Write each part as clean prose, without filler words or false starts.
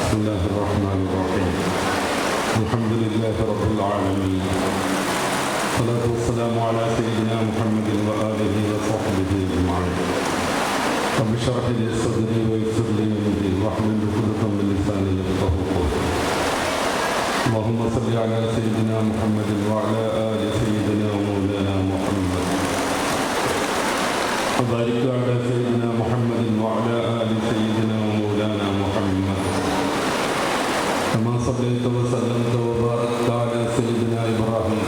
بسم الله الرحمن الرحيم الحمد لله رب العالمين والصلاة والسلام على سيدنا محمد وآله وصحبه أجمعين رب اشرح لي صدري ويسر لي أمري واحلل عقدة من لساني يفقهوا قولي اللهم صل على سيدنا محمد وعلى آل سيدنا ومولانا محمد وبارك على سيدنا محمد وعلى آل سيدنا ومولانا محمد كما صليت وسلمت وباركت على سيدنا إبراهيم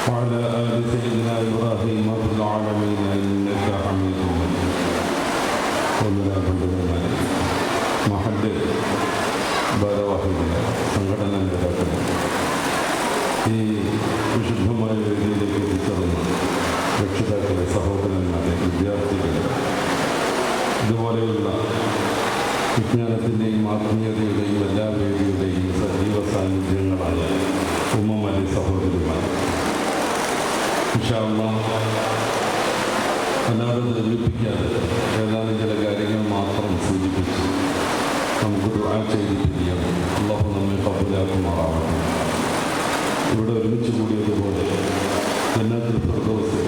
وعلى آل سيدنا إبراهيم في العالمين إنك حميد مجيد ومن محل ഭാരവാഹികളെ സംഘടനാ നേതാക്കളെ ഈ വിശുദ്ധമായ വേദിയിലേക്ക് എത്തിച്ചേർന്ന രക്ഷിതാക്കളെ, സഹോദരന്മാരെ, വിദ്യാർത്ഥികളെ, ഇതുപോലെയുള്ള വിജ്ഞാനത്തിൻ്റെയും ആത്മീയതയുടെയും എല്ലാ വേദിയുടെയും സജീവ സാന്നിധ്യങ്ങളായ ഉമ്മമാരെ, സഹോദരിമാർ, ഇൻഷാ അല്ലാഹ് അല്ലാതെ നിർമ്മിപ്പിക്കാതെ ഏതാനും ചില കാര്യങ്ങൾ മാത്രം സൂചിപ്പിച്ച് നമുക്ക് ദുആ ചെയ്തിട്ട് ചെയ്യാം. അല്ലാഹു നമ്മെ ഖബൂലാക്കുമാറാവട്ടെ. ഇവിടെ ഒരുമിച്ച് കൂടിയതുപോലെ ജന്നത്തുൽ ഫിർദൗസ്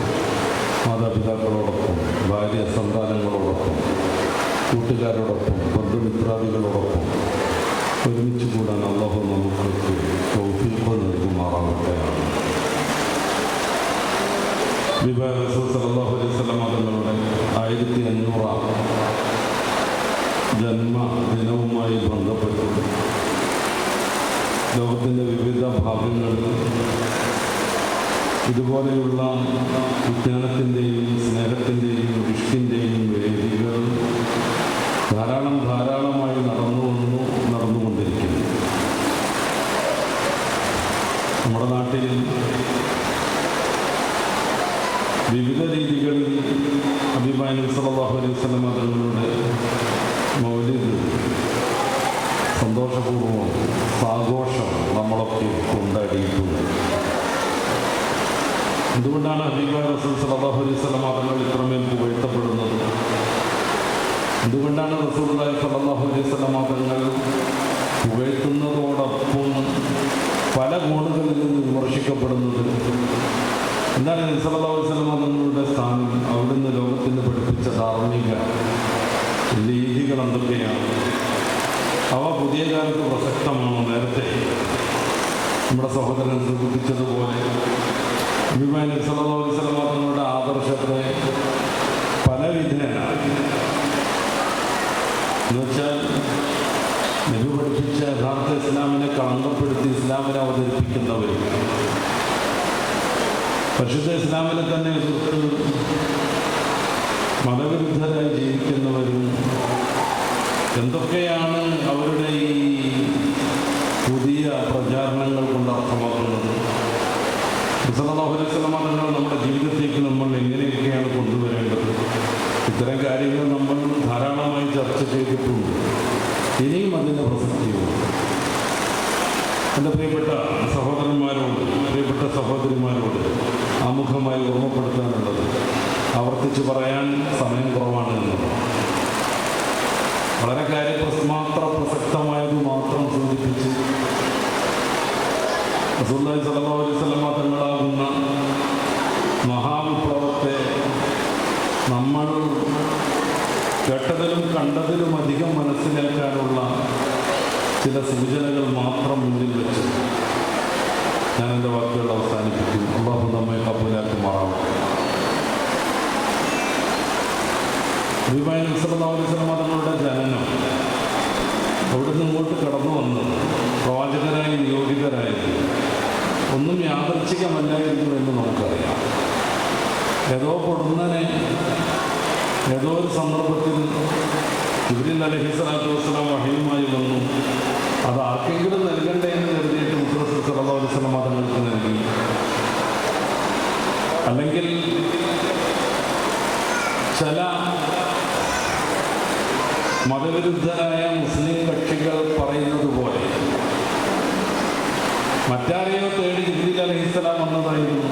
മാതാപിതാക്കളോടൊപ്പം, ഭാര്യ സന്താനങ്ങളോടൊപ്പം, കൂട്ടുകാരോടൊപ്പം, ബന്ധുമിത്രാദികളോടൊപ്പം ഒരുമിച്ച് കൂടാൻ അല്ലാഹു നമുക്ക് തൗഫീഖ് നൽകുമാറാവട്ടെ. റസൂൽ സല്ലല്ലാഹു അലൈഹി വസല്ലം തങ്ങളുടെ 1500 ജന്മദിനവുമായി ബന്ധപ്പെട്ട് ലോകത്തിൻ്റെ വിവിധ ഭാഗങ്ങളിൽ ഇതുപോലെയുള്ള വിജ്ഞാനത്തിൻ്റെയും സ്നേഹത്തിൻ്റെയും ഇഷ്കിൻ്റെയും വേദികൾ ധാരാളമായി നടന്നുകൊണ്ടിരിക്കുന്നു. നമ്മുടെ നാട്ടിൽ വിവിധ രീതികളിൽ ഹബീബായ നബി സല്ലല്ലാഹു അലൈഹി വസല്ലം തങ്ങളുടെ മൗലിദ് സന്തോഷപൂർവ്വം സാഘോഷം നമ്മളൊക്കെ കൊണ്ടാടിയിട്ടുണ്ട്. എന്തുകൊണ്ടാണ് ഹബീബായ റസൂൽ സല്ലല്ലാഹു അലൈഹി വസല്ലം തങ്ങൾ ഇത്രമേൽ പുകഴ്ത്തപ്പെടുന്നത്? എന്തുകൊണ്ടാണ് റസൂലുള്ളാഹി സല്ലല്ലാഹു അലൈഹി വസല്ലം തങ്ങൾ പുകഴ്ത്തുന്നതോടൊപ്പം പല കോണുകളിൽ നിന്ന് വിമർശിക്കപ്പെടുന്നത്? എന്താണ് നബി സല്ലല്ലാഹു അലൈഹി വസല്ലം തങ്ങളുടെ സ്ഥാനം? അവിടുന്ന് ലോകത്തിന് പഠിപ്പിച്ച ധാർമ്മിക രീതികൾ എന്തൊക്കെയാണ്? അവ പുതിയ കാലത്ത് പ്രസക്തമാണോ? നേരത്തെ നമ്മുടെ സഹോദരൻ സൂചിപ്പിച്ചതുപോലെ ഹബീബായ നബി സല്ലല്ലാഹു അലൈഹി വസല്ലം തങ്ങളുടെ ആദർശത്തെ പലവിധേന എന്നുവെച്ചാൽ നബി പഠിപ്പിച്ച യഥാർത്ഥ ഇസ്ലാമിനെ കളങ്കപ്പെടുത്തി ഇസ്ലാമിനെ അവതരിപ്പിക്കുന്നവർ, പരിശുദ്ധ ഇസ്ലാമിനെ തന്നെ എതിർത്ത് മതവിരുദ്ധരായി ജീവിക്കുന്നവരും എന്തൊക്കെയാണ് അവരുടെ ഈ പുതിയ പ്രചാരണങ്ങൾ കൊണ്ട് അർത്ഥമാക്കുന്നത്? സല്ലല്ലാഹു അലൈഹി വസല്ലം തങ്ങൾ നമ്മുടെ ജീവിതത്തേക്ക് നമ്മൾ എങ്ങനെയൊക്കെയാണ് കൊണ്ടുവരേണ്ടത്? ഇത്തരം കാര്യങ്ങൾ നമ്മൾ ധാരാളമായി ചർച്ച ചെയ്തിട്ടുണ്ട്. ഇനിയും അതിൻ്റെ പ്രസക്തിയുണ്ട്. എൻ്റെ പ്രിയപ്പെട്ട സഹോദരന്മാരോട്, പ്രിയപ്പെട്ട സഹോദരിമാരോട് ആമുഖമായി ഓർമ്മപ്പെടുത്താനുള്ളത്, ആവർത്തിച്ച് പറയാൻ സമയം കുറവാണ് എന്നത്, വളരെ കാര്യമാത്ര പ്രസക്തമായത് മാത്രം സൂചിപ്പിച്ച് റസൂലുള്ളാഹി സ്വല്ലല്ലാഹു അലൈഹി വസല്ലം തങ്ങളാകുന്ന മഹാവിപ്ലവത്തെ നമ്മൾ കേട്ടതിലും കണ്ടതിലും അധികം മനസ്സിലാക്കാനുള്ള ചില സൂചനകൾ മാത്രം മുന്നിൽ വെച്ച് ഞാൻ എൻ്റെ വാക്കുകൾ അവസാനിപ്പിക്കും. അല്ലാഹു നമ്മെ ഖബൂലാക്കുമാറാവട്ടെ. ഹബീബായ നബി സല്ലല്ലാഹു അലൈഹി വസല്ലം തങ്ങളുടെ ജനനം, അവിടുന്ന് ഇങ്ങോട്ട് കടന്നു വന്നത്, പ്രവാചകരായി നിയോഗിതരായത് ഒന്നും യാദൃച്ഛികമല്ലായിരുന്നു എന്ന് നമുക്കറിയാം. ഏതോ പൊടുന്നനെ ഏതോ ഒരു സന്ദർഭത്തിൽ ജിബ്രീൽ അലൈഹിസ്സലാത്തു വസ്സലാം വഹയുമായി വന്നു. അത് ആർക്കെങ്കിലും നൽകണ്ടേ എന്ന് കരുതിയിട്ട് റസൂൽ സല്ലല്ലാഹു അലൈഹി വസല്ലം തങ്ങൾക്ക് നൽകി. അല്ലെങ്കിൽ ചില മതവിരുദ്ധരായ മുസ്ലിം കക്ഷികൾ പറയുന്നത് പോലെ മറ്റാരെയോ തേടി ജിബ്രീൽ അലൈഹിസ്സലാം വന്നതായിരുന്നു.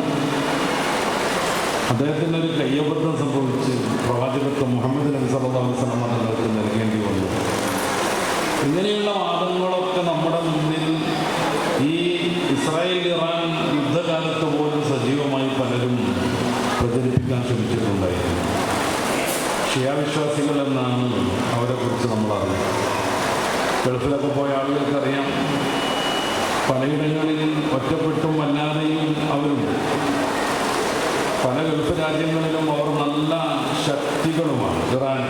അദ്ദേഹത്തിന് ഒരു കയ്യബദ്ധം സംഭവിച്ച് പ്രവാചകത്വം മുഹമ്മദ് നബി സല്ലല്ലാഹു അലൈഹി വസല്ലം തങ്ങൾക്ക് നൽകേണ്ടി വന്നു. ഇങ്ങനെയുള്ള ഷിയാവിശ്വാസികൾ എന്നാണ് അവരെക്കുറിച്ച് നമ്മളറിയാം. ഗൾഫിലൊക്കെ പോയ ആളുകൾക്കറിയാം, പലയിടങ്ങളിൽ ഒറ്റപ്പെട്ടും അല്ലാതെയും അവരുണ്ട്. പല ഗൾഫ് രാജ്യങ്ങളിലും അവർ നല്ല ശക്തികളുമാണ്. ഇറാൻ,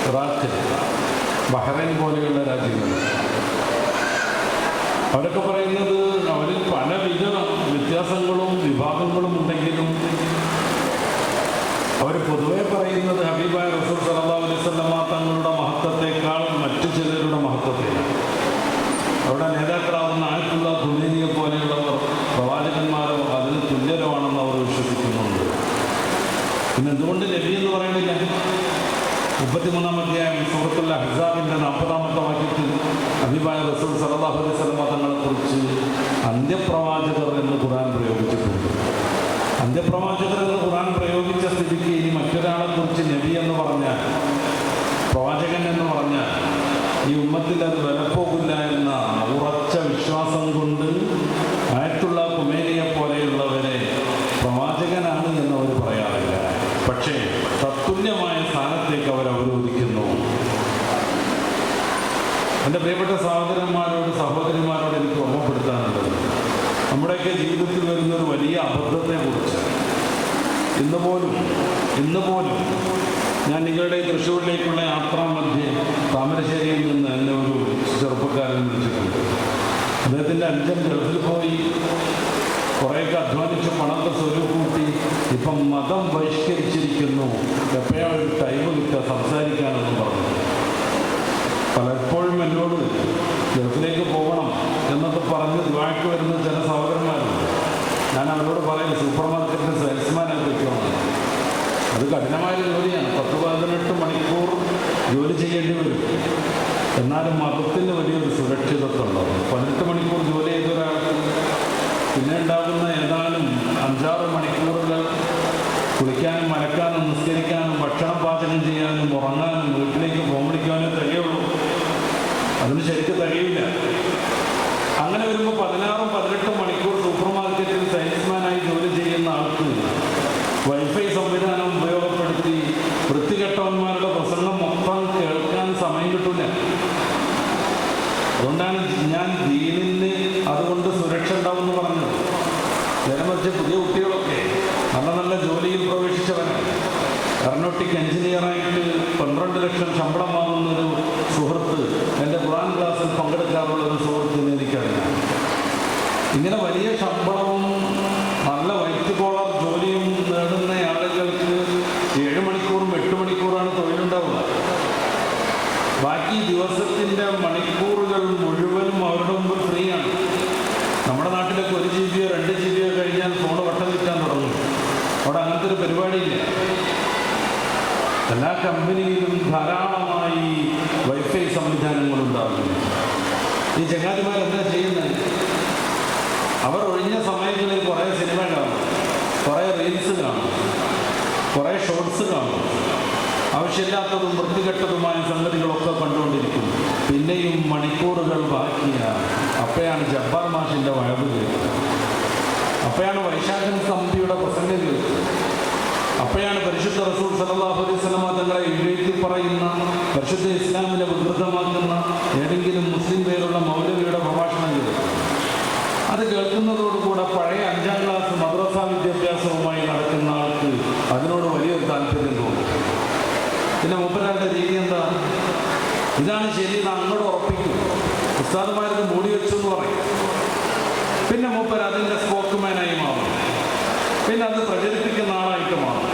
ഇറാഖ്, ബഹ്റൈൻ പോലെയുള്ള രാജ്യങ്ങൾ. അവരൊക്കെ പറയുന്നത് അവരിൽ പലവിധ വ്യത്യാസങ്ങളും വിഭാഗങ്ങളും ഉണ്ടെങ്കിലും അവർ പൊതുവെ പറയുന്നത് ഹബീബായ റസൂൽ സല്ലല്ലാഹു അലൈഹി വസല്ലമ തങ്ങളുടെ മഹത്വത്തെക്കാൾ മറ്റു ചിലരുടെ മഹത്വത്തെയാണ്. അവിടെ നേതാക്കളാവുന്ന ആയത്തുള്ള ഖുമൈനിയെ പോലെയുള്ളവർ പ്രവാചകന്മാരോ അതിന് തുല്യരമാണെന്ന് അവർ വിശ്വസിക്കുന്നുണ്ട്. പിന്നെ എന്തുകൊണ്ട് നബി എന്ന് പറയുന്നില്ല? 33-ാം അധ്യായം സൂറത്തുൽ അഹ്സാബിൻ്റെ 40-ാമത്തെ വാക്യത്തിൽ ഹബീബായ റസൂൽ സല്ലല്ലാഹു അലൈഹി വസല്ലമ തങ്ങളെക്കുറിച്ച് അന്ത്യപ്രവാചകർ എന്ന് ഖുർആൻ പ്രയോഗിച്ചിട്ടുണ്ട്. അന്ത്യപ്രവാചകർ എന്ന് ഖുർആൻ പ്രയോഗിച്ച സ്ഥിതിക്ക് ഇനി മറ്റൊരാളെക്കുറിച്ച് നബി എന്ന് പറഞ്ഞാൽ, പ്രവാചകൻ എന്ന് പറഞ്ഞാൽ ഈ ഉമ്മത്തിൽ അത് വിലപ്പോകില്ല എന്ന ഉറച്ച വിശ്വാസം കൊണ്ട് ആയത്തുള്ള ഖുമൈനിയെ പോലെയുള്ളവരെ പ്രവാചകനാണ് എന്നവർ പറയാറില്ല. പക്ഷേ തത്തുല്യമായ സ്ഥാനത്തേക്ക് അവർ അവരോധിക്കുന്നു. എൻ്റെ പ്രിയപ്പെട്ട സഹോദരന്മാരോട് സഹോദരിമാരോട് എനിക്ക് ഓർമ്മപ്പെടുത്താനുള്ളത്, നമ്മുടെയൊക്കെ ജീവിതത്തിൽ വരുന്നൊരു വലിയ അബദ്ധത്തെക്കുറിച്ച്. ഇന്ന് പോലും ഞാൻ നിങ്ങളുടെ തൃശ്ശൂരിലേക്കുള്ള യാത്രാമധ്യേ താമരശ്ശേരിയിൽ നിന്ന് എന്നെ ഒരു ചെറുപ്പക്കാരൻ വിളിച്ചിട്ടുണ്ട്. അദ്ദേഹത്തിൻ്റെ അഞ്ചൻ ഗൾഫിൽ പോയി കുറേയൊക്കെ അധ്വാനിച്ച് പണത്തെ സ്വരൂപം കൂട്ടി ഇപ്പം മതം ബഹിഷ്കരിച്ചിരിക്കുന്നു, എപ്പോഴാണ് ഒരു ടൈം കിട്ടുക സംസാരിക്കാനെന്നും പറഞ്ഞു. പലപ്പോഴും എന്നോട് ഗൾഫിലേക്ക് പോകണം എന്നൊക്കെ പറഞ്ഞ് ദുആക്ക് വരുന്ന ചില സഹോദരന്മാരുണ്ട്. ഞാൻ അവരോട് പറയും, സൂപ്പർ മാർക്കറ്റിൽ സെയിൽസ്മാനായി പറ്റുമെന്ന്. അത് കഠിനമായൊരു ജോലിയാണ്. 10-18 മണിക്കൂർ ജോലി ചെയ്യേണ്ടി വരും. എന്നാലും മതത്തിന് വലിയൊരു സുരക്ഷിതത്വം ഉണ്ടാവും. 18 മണിക്കൂർ ജോലി ചെയ്ത ഒരാൾക്ക് പിന്നെ ഉണ്ടാകുന്ന ഏതാനും 5-6 മണിക്കൂറുകൾ കുളിക്കാനും അലക്കാനും നിസ്കരിക്കാനും ഭക്ഷണം പാചകം ചെയ്യാനും ഉറങ്ങാനും വീട്ടിലേക്ക് ഫോൺ വിളിക്കാനും തികയുള്ളൂ. അതിന് ശരിക്കും തികയില്ല. അങ്ങനെ വരുമ്പോൾ 16-18 മണിക്കൂർ സൂപ്പർ മാർക്കറ്റിൽ സെയിൽസ്മാനായി ജോലി ചെയ്യുന്ന ആൾക്ക് വൈഫൈ സംവിധാനം ഉപയോഗപ്പെടുത്തി വൃത്തികെട്ടവന്മാരുടെ പ്രസംഗം മൊത്തം കേൾക്കാൻ സമയം കിട്ടില്ല. അതുകൊണ്ടാണ് ഞാൻ ദീനിന് അതുകൊണ്ട് സുരക്ഷ ഉണ്ടാവുമെന്ന് പറഞ്ഞത്. നേരെ മറിച്ച് പുതിയ കുട്ടികളൊക്കെ നല്ല നല്ല ജോലിയിൽ പ്രവേശിച്ചവരാണ്. എയറോനോട്ടിക് എഞ്ചിനീയറായിട്ട് 12 ലക്ഷം ശമ്പളം വാങ്ങുന്നൊരു സുഹൃത്ത്, എൻ്റെ ഖുർആൻ ക്ലാസ്സിൽ പങ്കെടുക്കാറുള്ള ഒരു സുഹൃത്തിന് എനിക്കറിയാം. ഇങ്ങനെ വലിയ ശമ്പളവും നല്ല വൈറ്റ് കോളർ ജോലിയും നേടുന്ന ആളുകൾക്ക് 7 മണിക്കൂറും 8 മണിക്കൂറാണ് തൊഴിലുണ്ടാവുക. ബാക്കി ദിവസത്തിൻ്റെ മണിക്കൂറുകൾ മുഴുവനും അവരുടെ മുമ്പിൽ ഫ്രീ ആണ്. നമ്മുടെ നാട്ടിലൊക്കെ 1 GB 2 GB കഴിഞ്ഞാൽ ഫോണ് വട്ടം കിട്ടാൻ തുടങ്ങും. അവിടെ അങ്ങനത്തെ ഒരു പരിപാടിയില്ല. എല്ലാ കമ്പനിയിലും ധാരാളമായി വൈഫൈ സംവിധാനങ്ങളുണ്ടാകുന്നു. ഈ ചങ്ങാതിമാരെന്താ ചെയ്യുന്നത്? അവർ ഒഴിഞ്ഞ സമയങ്ങളിൽ കുറേ സിനിമ കാണും, കുറേ റീൽസ് കാണും, കുറേ ഷോർട്സ് കാണും. ആവശ്യമില്ലാത്തതും വൃത്തികെട്ടതുമായ സംഗതികളൊക്കെ കണ്ടുകൊണ്ടിരിക്കും. പിന്നെയും മണിക്കൂറുകൾ ബാക്കിയാണ്. അപ്പോഴാണ് ജബ്ബാർ മാഷിൻ്റെ വഴവ് കേൾക്കുക, അപ്പോഴാണ് വൈശാഖൻ തമ്പിയുടെ പ്രസംഗം കേൾക്കുക, അപ്പോഴാണ് പരിശുദ്ധ റസൂൽ സല്ലല്ലാഹു അലൈഹി വസല്ലമ തങ്ങളെ എഴുതി പറയുന്ന പരിശുദ്ധ ഇസ്ലാമിനെ വികൃതമാക്കുന്ന ഏതെങ്കിലും മുസ്ലിം പേരുള്ള മൗലവിയുടെ പ്രഭാഷണം കേൾക്കുക. അത് കേൾക്കുന്നതോടുകൂടെ പഴയ 5ാം ക്ലാസ് മദ്രസ വിദ്യാഭ്യാസവുമായി നടക്കുന്ന ആൾക്ക് അതിനോട് വലിയൊരു താല്പര്യം തോന്നും. പിന്നെ മൂപ്പരാളുടെ രീതി എന്താ? ഇതാണ് ശരി, അങ്ങോട്ട് ഉറപ്പിക്കും. ഉസ്താദുമാരത് മൂടി വെച്ചു എന്ന് പറയും. പിന്നെ മൂപ്പർ അതിൻ്റെ സ്പോക്സ്മാനായി മാറും. പിന്നെ അത് പ്രചരിപ്പിക്കുന്ന ആളായിട്ട് മാറും.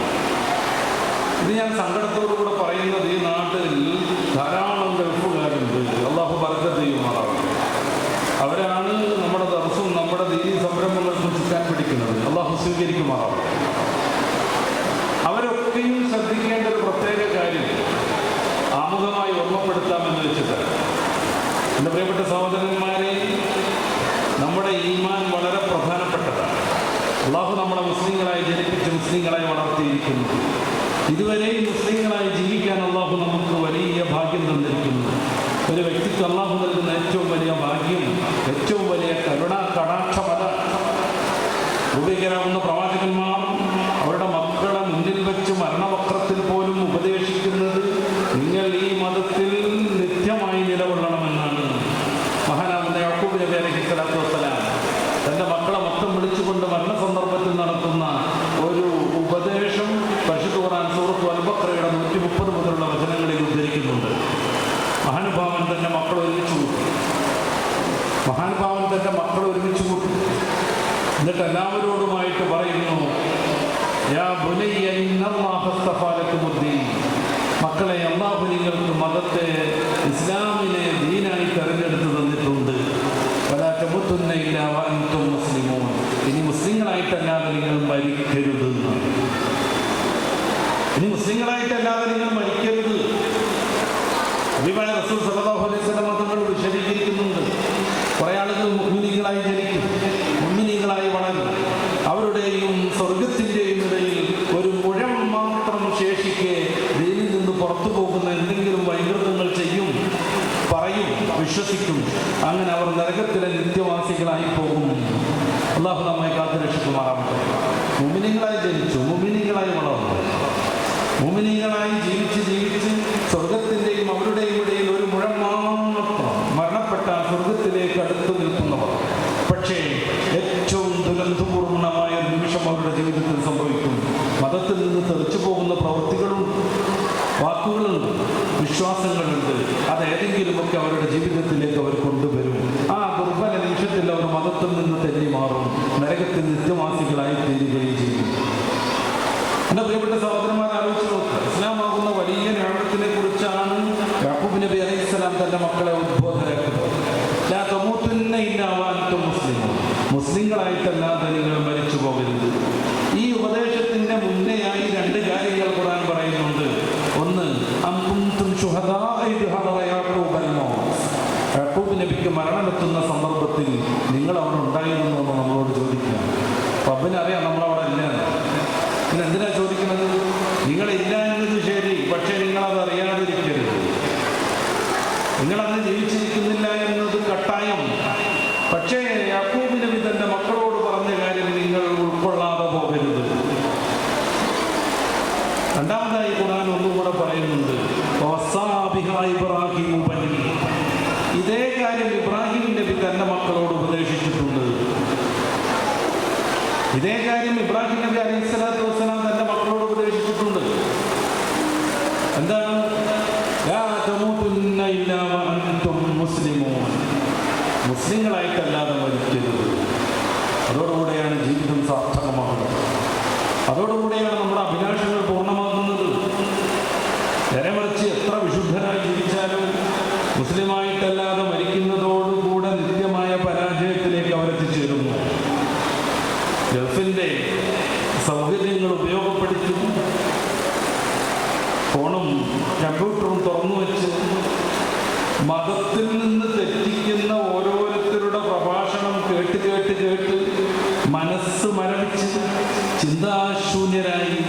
ഇത് ഞാൻ സങ്കടത്തോടുകൂടെ പറയുന്നത്, ഈ നാട്ടിൽ ധാരാളം ഗൾഫുകാരുണ്ട്. അള്ളാഹു ബർക്കത്ത് ചെയ്യുമാറാവും. അവരാണ് നമ്മുടെ ദർസും നമ്മുടെ ദീനി സംരംഭങ്ങൾ സൂക്ഷിക്കാൻ പിടിക്കുന്നത്. അള്ളാഹു സ്വീകരിക്കുമാറാവും. അവരൊക്കെയും ശ്രദ്ധിക്കേണ്ട ഒരു പ്രത്യേക കാര്യം ആമുഖമായി ഓർമ്മപ്പെടുത്താമെന്ന് വെച്ചിട്ട്, എൻ്റെ പ്രിയപ്പെട്ട സഹോദരന്മാരെ, നമ്മുടെ ഈമാൻ വളരെ പ്രധാനപ്പെട്ടതാണ്. അള്ളാഹു നമ്മളെ മുസ്ലിങ്ങളായി ജനിപ്പിച്ച് മുസ്ലിങ്ങളായി വളർത്തിയിരിക്കുന്നു. ഇതുവരെയും മുസ്ലിങ്ങളായി ജീവിക്കാൻ അള്ളാഹു നമുക്ക് വലിയ ഭാഗ്യം തന്നിരിക്കുന്നു. ഒരു വ്യക്തിക്ക് അള്ളാഹു നൽകുന്ന ഏറ്റവും വലിയ ഭാഗ്യം, ഏറ്റവും വലിയ കരുണാ കടാക്ഷമത. ഉപകരിക്കാവുന്ന പ്രവാചകന്മാർ അവരുടെ മക്കളെ മുന്നിൽ വെച്ച് മരണവക്രത്തിൽ പോലും ഉപദേശിച്ചു ബഖറയുടെ 130 മുതലുള്ള വചനങ്ങളിൽ ഉദ്ധരിക്കുന്നുണ്ട്. മഹാനുഭാവൻ തൻ്റെ മക്കൾ ഒരുമിച്ച് കൂട്ടി. എന്നിട്ട് എല്ലാവരോടുമായിട്ട് പറയുന്നു, യാ ബുനയ്യ ഇന്നല്ലാഹ അസ്തഫാ ലക്കുമുദ്ദീൻ, മക്കളെ, അല്ലാഹു നിങ്ങൾക്ക് മതത്തെ, ഇസ്ലാമിനെ ദീനായി തെരഞ്ഞെടുത്ത് തന്നിട്ടുണ്ട്. വലാ തമുത്തുന്ന ഇല്ലാ വഅൻതും മുസ്ലിമൂൻ, ഇനി മുസ്ലിങ്ങളായിട്ടല്ലാതെ നിങ്ങൾ മരിക്കരുത്. ഹബീബായ റസൂൽ സല്ലല്ലാഹു അലൈഹി വസല്ലം തങ്ങൾ വിശദീകരിക്കുന്നുണ്ട്. കുറേ ആളുകൾ മുഅ്മിനീങ്ങളായി ജനിക്കും, മുഅ്മിനീങ്ങളായി വളരും. അവരുടെയും സ്വർഗത്തിൻ്റെയും ഇടയിൽ ഒരു മുഴം മാത്രം ശേഷിക്കെ ദീനിൽ നിന്ന് പുറത്തു പോകുന്ന എന്തെങ്കിലും വൈകൃതങ്ങൾ ചെയ്യും, പറയും, വിശ്വസിക്കും. അങ്ങനെ അവർ നരകത്തിലെ നിത്യവാസികളായി പോകും. അല്ലാഹു നമ്മെ കാത്തു രക്ഷിക്കുമാറാവട്ടെ. മുഅ്മിനീങ്ങളായി ജനിച്ചു, മുഅ്മിനീങ്ങളായി വളർന്നു, മുഅ്മിനീങ്ങളായി ജീവിച്ച് സ്വർഗത്തിൻ്റെയും അവരുടെയും ഇടയിൽ ഒരു മുഴം മാത്രം മരണപ്പെട്ട സ്വർഗത്തിലേക്ക് അടുത്തു നിൽക്കുന്നവർ. പക്ഷേ ഏറ്റവും ദുരന്തപൂർണമായ ഒരു നിമിഷം അവരുടെ ജീവിതത്തിൽ സംഭവിക്കും. മതത്തിൽ നിന്ന് തെറിച്ചു പോകുന്ന പ്രവൃത്തികളുണ്ട്, വാക്കുകളുണ്ട്, വിശ്വാസങ്ങളുണ്ട്. അതേതെങ്കിലുമൊക്കെ അവരുടെ ജീവിതത്തിലേക്ക് അവർ കൊണ്ടുവരും. ആ ദുർബല നിമിഷത്തിൽ അവർ മതത്തിൽ നിന്ന് തെന്നി മാറും, നരകത്തിൽ നിത്യവാസികളായി തീരുകയും ചെയ്യും. എൻ്റെ പ്രിയപ്പെട്ട സഹോദരന്മാർ, ആലോചിച്ച് നോക്കുക. ഇസ്ലാമാകുന്ന വലിയ നിഅമത്തിനെ കുറിച്ചാണ് യാക്കൂബ് നബി അലൈഹിസ്സലാം തൻ്റെ മക്കളെ ഉദ്ബോധനാക്കുന്നത്. ലാ തമൂതുന്ന ഇല്ലാ വഅൻതും മുസ്ലിമൂൻ, മുസ്ലിങ്ങളായിട്ടല്ലാതെ നിങ്ങൾ മരിച്ചു പോകരുത്. ഈ ഉപദേശത്തിൻ്റെ മുന്നെയായി 2 കാര്യങ്ങൾ ഖുർആൻ പറയുന്നുണ്ട്. ഒന്ന്, അം കുൻതും ശുഹദാഅ ഇദ് ഹദറ യാക്കൂബൽ മൗത്ത്, യാക്കൂബ് നബിക്ക് മരണമെത്തുന്ന സന്ദർഭത്തിൽ നിങ്ങൾ അവിടെ ഉണ്ടായിരുന്നു എന്ന് നമ്മളോട് ചോദിക്കുക. റബ്ബിനറിയാം നമ്മളവിടെ ഇല്ല. പിന്നെ എന്തിനാ ചോദിക്കുന്നത്? നിങ്ങളില്ല എന്നത് ശരി, പക്ഷേ നിങ്ങളത് അറിയാതിരിക്കരുത്. നിങ്ങളന്ന് ജീവിച്ചിരിക്കുന്നില്ല എന്നത് കട്ടായം. പക്ഷേ യാക്കൂബ് നബി തൻ്റെ മക്കളോട് പറഞ്ഞ കാര്യം നിങ്ങൾ ഉൾക്കൊള്ളാതെ പോകരുത്. രണ്ടാമതായി ഖുർആൻ ഒന്നുകൂടെ പറയുന്നുണ്ട്, ഇബ്രാഹിം ബനി, ഇതേ കാര്യം ഇബ്രാഹിം നബി തൻ്റെ മക്കളോട് ഉപദേശിച്ചിട്ടുണ്ട്. ഇതേ കാര്യം ഇബ്രാഹിം നബി അലൈഹിസ്സലാത്തു വസ്സലാം തൻ്റെ മക്കളോട് ഉപദേശിച്ചിട്ടുണ്ട്. എന്താണ്? ലാ തമൂതുന്ന ഇല്ലാ വഅൻതും മുസ്ലിമൂൻ, മുസ്ലിങ്ങളായിട്ടല്ലാതെ മരിക്കരുത്. അതോടുകൂടെയാണ് ജീവിതം സാർത്ഥകമാകുന്നത്. അതോടുകൂടെയാണ് നമ്മുടെ അഭിലാഷങ്ങൾ പൂർണ്ണമാകുന്നത്. നേരെമറിച്ച് എത്ര വിശുദ്ധരായി ജീവിച്ചാലും മുസ്ലിമായിട്ടല്ലാതെ മരിക്കുന്നതോടുകൂടെ നിത്യമായ പരാജയത്തിലേക്ക് അവരെത്തിച്ചേരുന്നു. ഗൾഫിൻ്റെ സൗകര്യങ്ങൾ ഉപയോഗപ്പെടുത്തി ഫോണും കമ്പ്യൂട്ടറും തുറന്നു വെച്ച് മതത്തിൽ നിന്ന് തെറ്റിക്കുന്ന ഓരോരുത്തരുടെ പ്രഭാഷണം കേട്ട് മനസ്സ് മരവിച്ച് ചിന്താശൂന്യരായി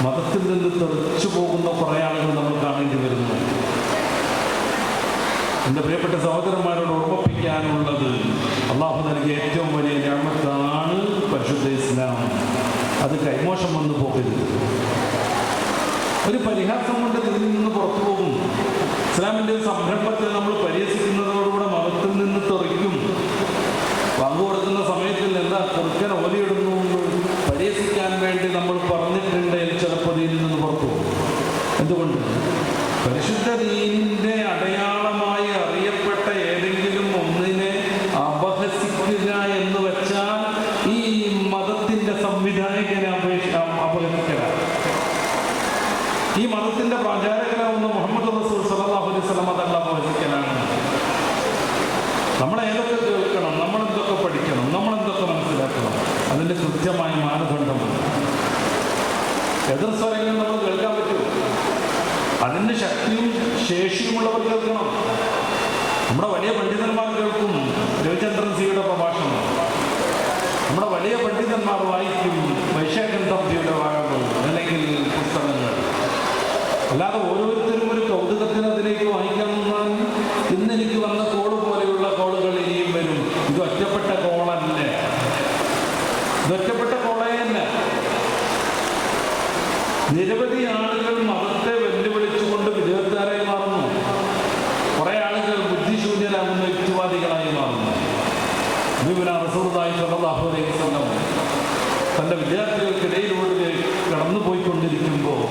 മതത്തിൽ നിന്ന് തെറിച്ചു പോകുന്ന കുറേ ആളുകൾ നമ്മൾ കാണേണ്ടി വരുന്നു. എൻ്റെ പ്രിയപ്പെട്ട സഹോദരന്മാരോട് ഓർമ്മിപ്പിക്കാനുള്ളത്, അള്ളാഹു നൽകിയ ഏറ്റവും വലിയ നിഅമത്താണ് പരിശുദ്ധ ഇസ്ലാം. അത് കൈമോശം വന്നു പോകരുത്. ഒരു പരിഹാസം കൊണ്ട് ഇതിൽ നിന്ന് പുറത്തു പോകും. ഇസ്ലാമിൻ്റെ ഒരു സംരംഭത്തെ നമ്മൾ പരിഹസിക്കുന്നതോടുകൂടെ മതത്തിൽ നിന്ന് തെറിക്കും. പങ്കു കൊടുക്കുന്ന സമയത്തിൽ എന്താ കുറുക്കൻ ഓലിയിടുന്നു പരിഹസിക്കാൻ വേണ്ടി നമ്മൾ പറഞ്ഞിട്ടുണ്ടെങ്കിൽ ചിലപ്പോൾ ഇതിൽ നിന്ന് പുറത്തു പോകും. എന്തുകൊണ്ട്? പരിശുദ്ധ ദീനിൻ്റെ അടയാളമായി അറിയപ്പെട്ട ഏതെങ്കിലും ഒന്നിനെ അപഹസിക്കുക എന്ന് വെച്ചാൽ ഈ മതത്തിൻ്റെ സംവിധായകനെ അപഹസിക്കലാണ്. ഈ മതത്തിൻ്റെ പ്രചാരകനാവുന്ന മുഹമ്മദ് റസൂൽ സല്ലല്ലാഹു അലൈഹി വസല്ലം തങ്ങളെ അപഹസിക്കലാണ്. നമ്മളേതൊക്കെ കേൾക്കണം, നമ്മളെന്തൊക്കെ പഠിക്കണം, നമ്മളെന്തൊക്കെ മനസ്സിലാക്കണം, അതിൻ്റെ കൃത്യമായ മാനദണ്ഡമുണ്ട്. എതിർസ്വരങ്ങൾ നമ്മൾ കേൾക്കാൻ പറ്റും. അതിൻ്റെ ശക്തിയും ശേഷിയുമുള്ളവർ കേൾക്കണം. നമ്മുടെ വലിയ പണ്ഡിതന്മാർ കേൾക്കും രവിചന്ദ്രൻ സിയുടെ പ്രഭാഷണം. നമ്മുടെ വലിയ പണ്ഡിതന്മാർ വായിക്കും വൈശാഖൻ തമ്പിയുടെ ഭാഗങ്ങൾ അല്ലെങ്കിൽ പുസ്തകങ്ങൾ. അല്ലാതെ ഓരോരുത്തരും ഒരു കൗതുകത്തിന് അതിലേക്ക് വായിക്കാൻ നിന്നാൽ ഇന്നെനിക്ക് വന്ന കോള് പോലെയുള്ള കോളുകൾ ഇനിയും വരും. ഇത് ഒറ്റപ്പെട്ട കോളല്ലേ, ഇതൊറ്റപ്പെട്ട കോളേ തന്നെ. നിരവധി ആളുകൾ മതത്തെ വെല്ലുവിളിച്ചുകൊണ്ട് വിജയക്കാരായി മാറുന്നു. കുറേ ആളുകൾ ബുദ്ധിശൂന്യരാകുന്ന യുക്തിവാദികളായി മാറുന്നു. റസൂലുള്ളാഹി സ്വല്ലല്ലാഹു അലൈഹി വസല്ലം തൻ്റെ വിദ്യാർത്ഥികൾക്കിടയിലൂടെ കടന്നു പോയിക്കൊണ്ടിരിക്കുമ്പോൾ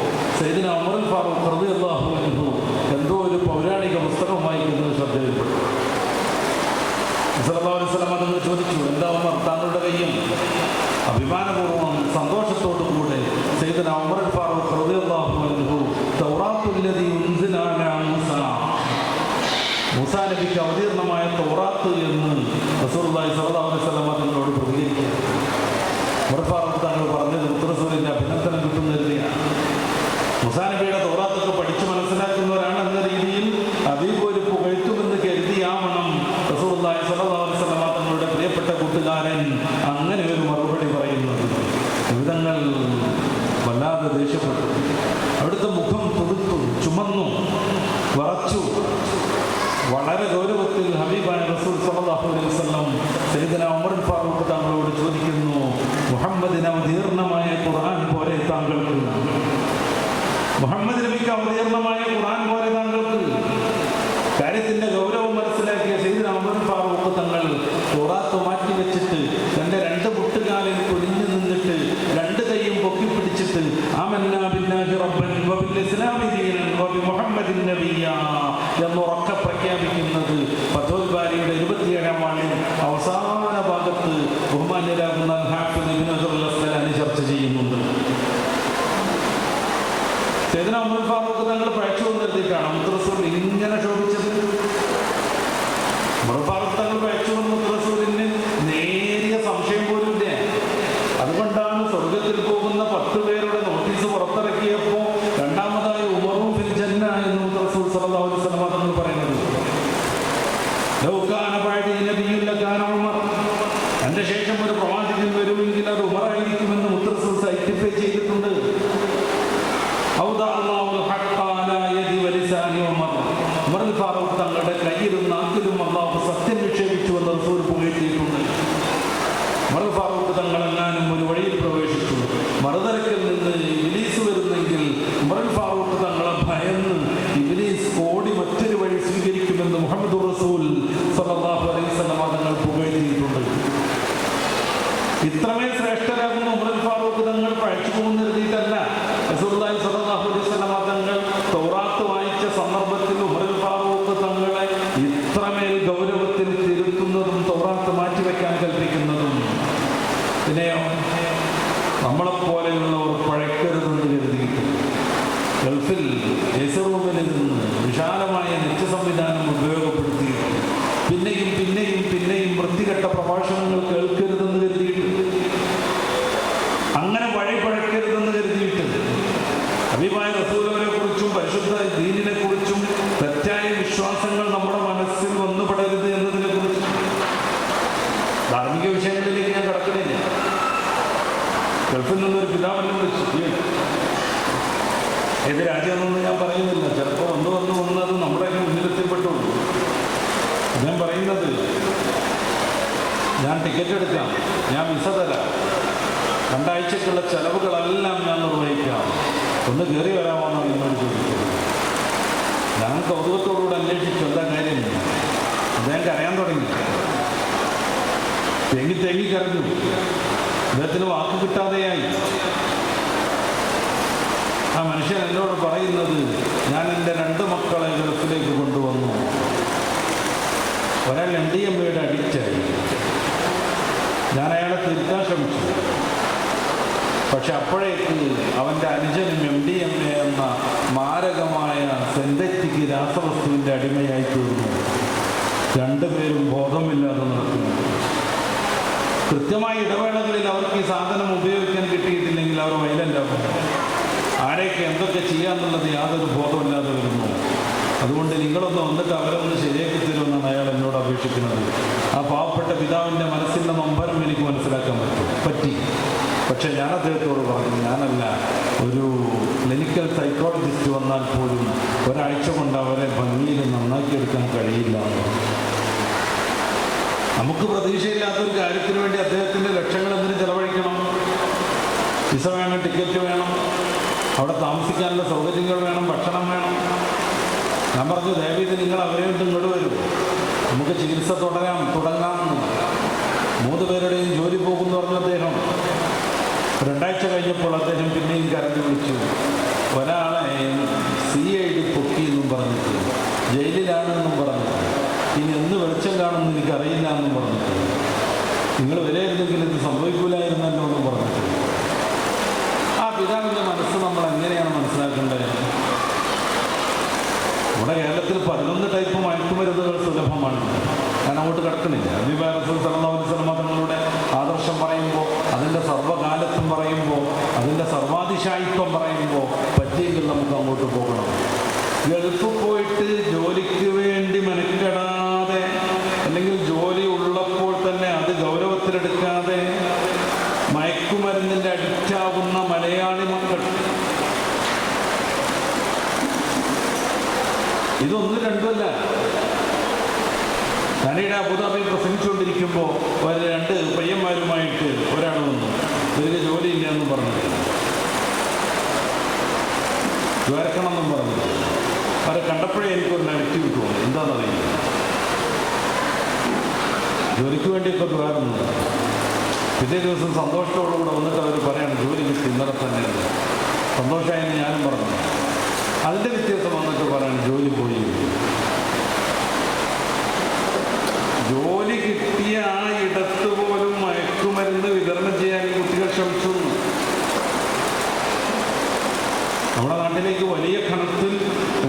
ഫാറൂഖ് റളിയല്ലാഹു അൻഹു എന്തോ ഒരു പൗരാണിക പുസ്തകം വായിക്കുന്നത് ശ്രദ്ധയിൽപ്പെട്ടു. സല്ലല്ലാഹു അലൈഹി വസല്ലം തങ്ങൾ ചോദിച്ചു, എന്താ ഉമർ താങ്കളുടെ കയ്യിൽ? അഭിമാനപൂർവ്വം സന്തോഷത്തോടുകൂടെ സയ്യിദുനാ ഉമർ ഫാറൂഖ് റളിയല്ലാഹു അൻഹു തൗറാത്തുല്ലദീ ഉൻസില അലാ മൂസാ നബിക്ക് അവതീർണമായ തൗറാത്ത് എന്ന് റസൂലുള്ളാഹി സ്വല്ലല്ലാഹു അലൈഹി വസല്ലം തങ്ങളോട് പ്രതികരിക്കുക. ഉമർ ഫാറൂഖ് തങ്ങൾ പറഞ്ഞത് മുത്തറസൂലിൻ്റെ അഭിനന്ദനം കിട്ടുന്നതിനെയാണ്. മൂസാ നബിയുടെ തൗറാത്തൊക്കെ പഠിച്ച് മനസ്സിലാക്കുന്നവരാണ് എന്ന രീതിയിൽ അതീപോലെ പുകഴ്ത്തുമെന്ന് കരുതിയാവണം റസൂലുള്ളാഹി സ്വല്ലല്ലാഹു അലൈഹി വസല്ലം തങ്ങളുടെ പ്രിയപ്പെട്ട കൂട്ടുകാരൻ അങ്ങനെ ഒരു മറുപടി പറയുന്നത്. വിധങ്ങൾ വല്ലാതെ ദേഷ്യപ്പെട്ടു. അവിടുത്തെ മുഖം തുടുത്തു, ചുമന്നു, വറച്ചു. വളരെ ഗൗരവത്തിൽ ഹബീബായ റസൂൽ സ്വല്ലല്ലാഹു അലൈഹി വസല്ലം സയ്യിദുനാ ഉമർ ഫാറൂഖ് തങ്ങളോട് ചോദിക്കുന്നു, മുഹമ്മദിന് അവതീർണമായ ഖുർആൻ പോലെ താങ്കൾക്ക്, മുഹമ്മദ് നബിക്ക് അവതീർണമായ ഖുർആൻ പോലെ താങ്കൾക്ക്? കാര്യത്തിന്റെ ഗൗരവം മനസ്സിലാക്കിയ സയ്യിദുനാ ഉമർ ഫാറൂഖ് തങ്ങൾ ഖുർആൻ മാറ്റി വെച്ചിട്ട് തന്റെ രണ്ട് മുട്ടുകാലിൽ കുനിഞ്ഞു നിന്നിട്ട് രണ്ട് കൈയും പൊക്കി പിടിച്ചിട്ട് ആമന്നാ ബില്ലാഹി റബ്ബൻ വബിൽ ഇസ്ലാമി ദീനൻ വബിമുഹമ്മദിൻ നബിയ്യ എന്ന് ഉറക്കെ പ്രഖ്യാപിക്കുന്നത് ഫത്ഹുൽ ബാരിയുടെ 27-ാം വാള്യം അവസാന ഭാഗത്ത് ബഹുമാന്യരാകുന്ന ഹാഫിദ് ഇബ്നു ഹജർ അസ്ഖലാനി ചർച്ച ചെയ്യുന്നുണ്ട്. സയ്യിദുനാ ഉമർ ഫാറൂഖ് തങ്ങൾ പഴച്ചു വന്നെത്തിയിട്ടാണ് മുത്തറസൂൽ ഇങ്ങനെ ശോഭിച്ചത്. ഉമർ ഫാറൂഖ് തങ്ങൾ പഴച്ചു വന്ന മുത്തറസൂലിന് നേരിയ സംശയം പോലും ഇല്ല. അതുകൊണ്ടാണ് സ്വർഗത്തിൽ പോകുന്ന 10 പേരുടെ നോട്ടീസ് പുറത്തിറക്കിയപ്പോൾ രണ്ടാമതായി ഉമറും ഫിൽ ജന്ന എന്ന് മുത്തറസൂൽ സ്വല്ലല്ലാഹു അലൈഹി വസല്ലം തങ്ങൾ പറയുന്നത്. ലൗ കാന ബഅദി നബിയ്യുൻ ലകാന ഉമർ, എൻ്റെ ശേഷം ഒരു പ്രവാചകൻ വരുമെങ്കിൽ അത് ഉമറായിരിക്കുമെന്ന് മുത്തറസൂൽ സൈറ്റിഫൈ ചെയ്തിട്ടുണ്ട്. ഉമർ ഫാറൂഖ് തങ്ങളുടെ കയ്യിലും നാക്കിലും അല്ലാഹു സത്യം നിക്ഷേപിച്ചു എന്ന് റസൂൽ പുകഴ്ത്തിയിട്ടുണ്ട്. ഉമർ ഫാറൂഖ് തങ്ങളെങ്ങാനും ഒരു വഴിയിൽ പ്രവേശിച്ചു, മറുതരക്കിൽ നിന്ന് ഇബ്ലീസ് വരുന്നെങ്കിൽ ഉമർ ഫാറൂഖ് തങ്ങളെ ഭയന്ന് ഇബ്ലീസ് ഓടി മറ്റൊരു വഴി സ്വീകരിക്കുമെന്ന് മുഹമ്മദ് റസൂൽ സ്വല്ലല്ലാഹു അലൈഹി വസല്ലം തങ്ങൾ പുകഴ്ത്തിയിട്ടുണ്ട്. ഇത്രമേൽ ശ്രേഷ്ഠരാകുന്ന ഉമർ ഫാറൂഖ് തങ്ങൾ പഴച്ചു പോകുന്ന എഴുതിയിട്ടല്ല. റസൂലുള്ളാഹി സ്വല്ലല്ലാഹു അലൈഹി വസല്ലം തങ്ങൾ തൗറാത്ത് വായിച്ച സന്ദർഭത്തിൽ ഉമർ ഫാറൂഖ് തങ്ങളെ ഇത്രമേൽ ഗൗരവത്തിൽ തിരുത്തുന്നതും തൗറാത്ത് മാറ്റിവെക്കാൻ കൽപ്പിക്കുന്നതും. പിന്നെയോ നമ്മളെപ്പോലെയുള്ളവർ പഴക്കരുതെന്ന് കരുതിയിട്ട് ഗൾഫിൽ റൂമിൽ നിന്ന് വിശാലമായ നെറ്റ് സംവിധാനം ഉപയോഗപ്പെടുത്തിയിട്ട് പിന്നെയും പിന്നെയും പിന്നെയും വൃത്തികെട്ട പ്രഭാഷണങ്ങൾ കേൾക്കരുതെന്ന് കരുതിയിട്ട്, അങ്ങനെ വഴി പഴക്കരുതെന്ന് കരുതിയിട്ട് ഹബീബായ റസൂലിനെ കുറിച്ചും പരിശുദ്ധ ദീനിനെ കുറിച്ചും തെറ്റായ വിശ്വാസങ്ങൾ നമ്മുടെ മനസ്സിൽ വന്നുപെടരുത് എന്നതിനെ കുറിച്ച് ധാർമ്മിക വിഷയങ്ങളിലേക്ക് ഞാൻ കടക്കണില്ല. ഗൾഫിൽ നിന്നൊരു പിതാവിനെ വിളിച്ചു, ഏത് രാജ്യമെന്നൊന്നും ഞാൻ പറയുന്നില്ല, ചിലപ്പോൾ വന്നത് നമ്മുടെയൊക്കെ മുന്നിലെത്തിപ്പെട്ടുള്ളൂ. ഞാൻ പറയുന്നത്, ഞാൻ ടിക്കറ്റ് എടുക്കാം, ഞാൻ വിസ തരാം, 2 ആഴ്ചക്കുള്ള ചെലവുകളെല്ലാം ഞാൻ നിർവഹിക്കാം, ഒന്ന് കയറി വരാമോ എന്നോട് ചോദിച്ചത്. ഞാൻ കൗതുകത്തോടുകൂടെ അന്വേഷിച്ചു എന്താ കാര്യം. അദ്ദേഹം കരയാൻ തുടങ്ങി, തേങ്ങി കരഞ്ഞു. അദ്ദേഹത്തിന് വാക്ക് കിട്ടാതെയായി. ആ മനുഷ്യൻ എന്നോട് പറയുന്നത്, ഞാൻ എൻ്റെ 2 മക്കളെ ഗൾഫിലേക്ക് കൊണ്ടുവന്നു. ഒരാൾ MDMA അഡിക്റ്റായി. ഞാൻ അയാളെ തിരുത്താൻ ശ്രമിച്ചു. പക്ഷെ അപ്പോഴേക്ക് അവൻ്റെ അനുജനും MDMA എന്ന മാരകമായ സിന്തറ്റിക് രാസവസ്തുവിൻ്റെ അടിമയായി തീർന്നു. 2 പേരും ബോധമില്ലാതെ നടക്കുന്നു. കൃത്യമായ ഇടവേളകളിൽ അവർക്ക് ഈ സാധനം ഉപയോഗിക്കാൻ കിട്ടിയിട്ടില്ലെങ്കിൽ അവർ വൈലൻ്റാകും. ആരെയൊക്കെ എന്തൊക്കെ ചെയ്യാന്നുള്ളത് യാതൊരു ബോധമില്ലാതെ വരുന്നു. അതുകൊണ്ട് നിങ്ങളൊന്ന് വന്നിട്ട് അവരൊന്ന് ശരിയാക്കി തരുമെന്നാണ് അയാൾ എന്നോട് അപേക്ഷിക്കുന്നത്. ആ പാവപ്പെട്ട പിതാവിൻ്റെ മനസ്സിൻ്റെ നൊമ്പരം എനിക്ക് മനസ്സിലാക്കാൻ പറ്റി. പക്ഷെ ഞാൻ അദ്ദേഹത്തോട് പറഞ്ഞു, ഞാനല്ല ഒരു ക്ലിനിക്കൽ സൈക്കോളജിസ്റ്റ് വന്നാൽ പോലും ഒരാഴ്ച കൊണ്ട് അവരെ ഭംഗിയിൽ നന്നാക്കിയെടുക്കാൻ കഴിയില്ല. നമുക്ക് പ്രതീക്ഷയില്ലാത്തൊരു കാര്യത്തിന് വേണ്ടി അദ്ദേഹത്തിൻ്റെ ലക്ഷങ്ങൾ എന്തിനു ചെലവഴിക്കണം? വിസ വേണം, ടിക്കറ്റ് വേണം, അവിടെ താമസിക്കാനുള്ള സൗകര്യങ്ങൾ വേണം, ഭക്ഷണം വേണം. ഞാൻ പറഞ്ഞു, ദയവീത് നിങ്ങൾ അവരെയും ഇങ്ങോട്ട് വരും, നമുക്ക് ചികിത്സ തുടങ്ങാമെന്ന്. 3 പേരുടെയും ജോലി പോകുമെന്ന് പറഞ്ഞ അദ്ദേഹം 2 ആഴ്ച കഴിഞ്ഞപ്പോൾ അദ്ദേഹം പിന്നെയും കരഞ്ഞു വിളിച്ചു. ഒരാളെ നടക്കണ്ടേ? നമ്മുടെ കേരളത്തിൽ 11 ടൈപ്പ് മയക്കുമരുന്നുകൾ സുലഭമാണ്. ഞാൻ അങ്ങോട്ട് കിടക്കണില്ല. ഹബീബായ റസൂൽ സല്ലല്ലാഹു അലൈഹി വസല്ലം തങ്ങളുടെ ആദർശം പറയുമ്പോൾ, അതിൻ്റെ സർവ്വകാലത്തും പറയുമ്പോൾ, അതിൻ്റെ സർവാതിശായിത്വം പറയുമ്പോൾ പറ്റിയെങ്കിൽ നമുക്ക് അങ്ങോട്ട് പോകണം. ഗൾഫ് പോയിട്ട് ജോലിക്ക് വേണ്ടി മെനക്കെടാതെ, അല്ലെങ്കിൽ ജോലി ഉള്ളപ്പോൾ തന്നെ അത് ഗൗരവത്തിലെടുക്കാതെ മയക്കുമരുന്നിൻ്റെ അഡിക്റ്റാവുന്ന മലയാളി മക്കൾ, ഇതൊന്നും രണ്ടുമല്ല. ഞാനിവിടെ അബുദാബിയിൽ പ്രസംഗിച്ചുകൊണ്ടിരിക്കുമ്പോൾ 2 പയ്യന്മാരുമായിട്ട് ഒരാൾ വന്നു. ഇതിന് ജോലിയില്ല എന്നും പറഞ്ഞിട്ട്, ദ്വാരക്കണമെന്നും പറഞ്ഞിട്ട്. അവരെ കണ്ടപ്പോഴേ എനിക്കൊരു നെഗറ്റീവ് തോന്നി. എന്താണെന്നറിയില്ല, ജോലിക്ക് വേണ്ടിയൊക്കെ ദ്വാരുന്നു. പിറ്റേ ദിവസം സന്തോഷത്തോടുകൂടെ വന്നിട്ട് അവർ പറയാണ് ജോലി കിട്ടി ഇന്നലെ തന്നെ. സന്തോഷമായെന്ന് ഞാനും പറഞ്ഞു. അതിൻ്റെ വ്യത്യാസം വന്നിട്ട് പറയാണ് ജോലി പോയി. ജോലി കിട്ടിയ ആ ഇടത്ത് പോലും മയക്കുമരുന്ന് വിതരണം ചെയ്യാൻ കുട്ടികൾ ശ്രമിച്ചു. നമ്മുടെ നാട്ടിലേക്ക് വലിയ കണത്തിൽ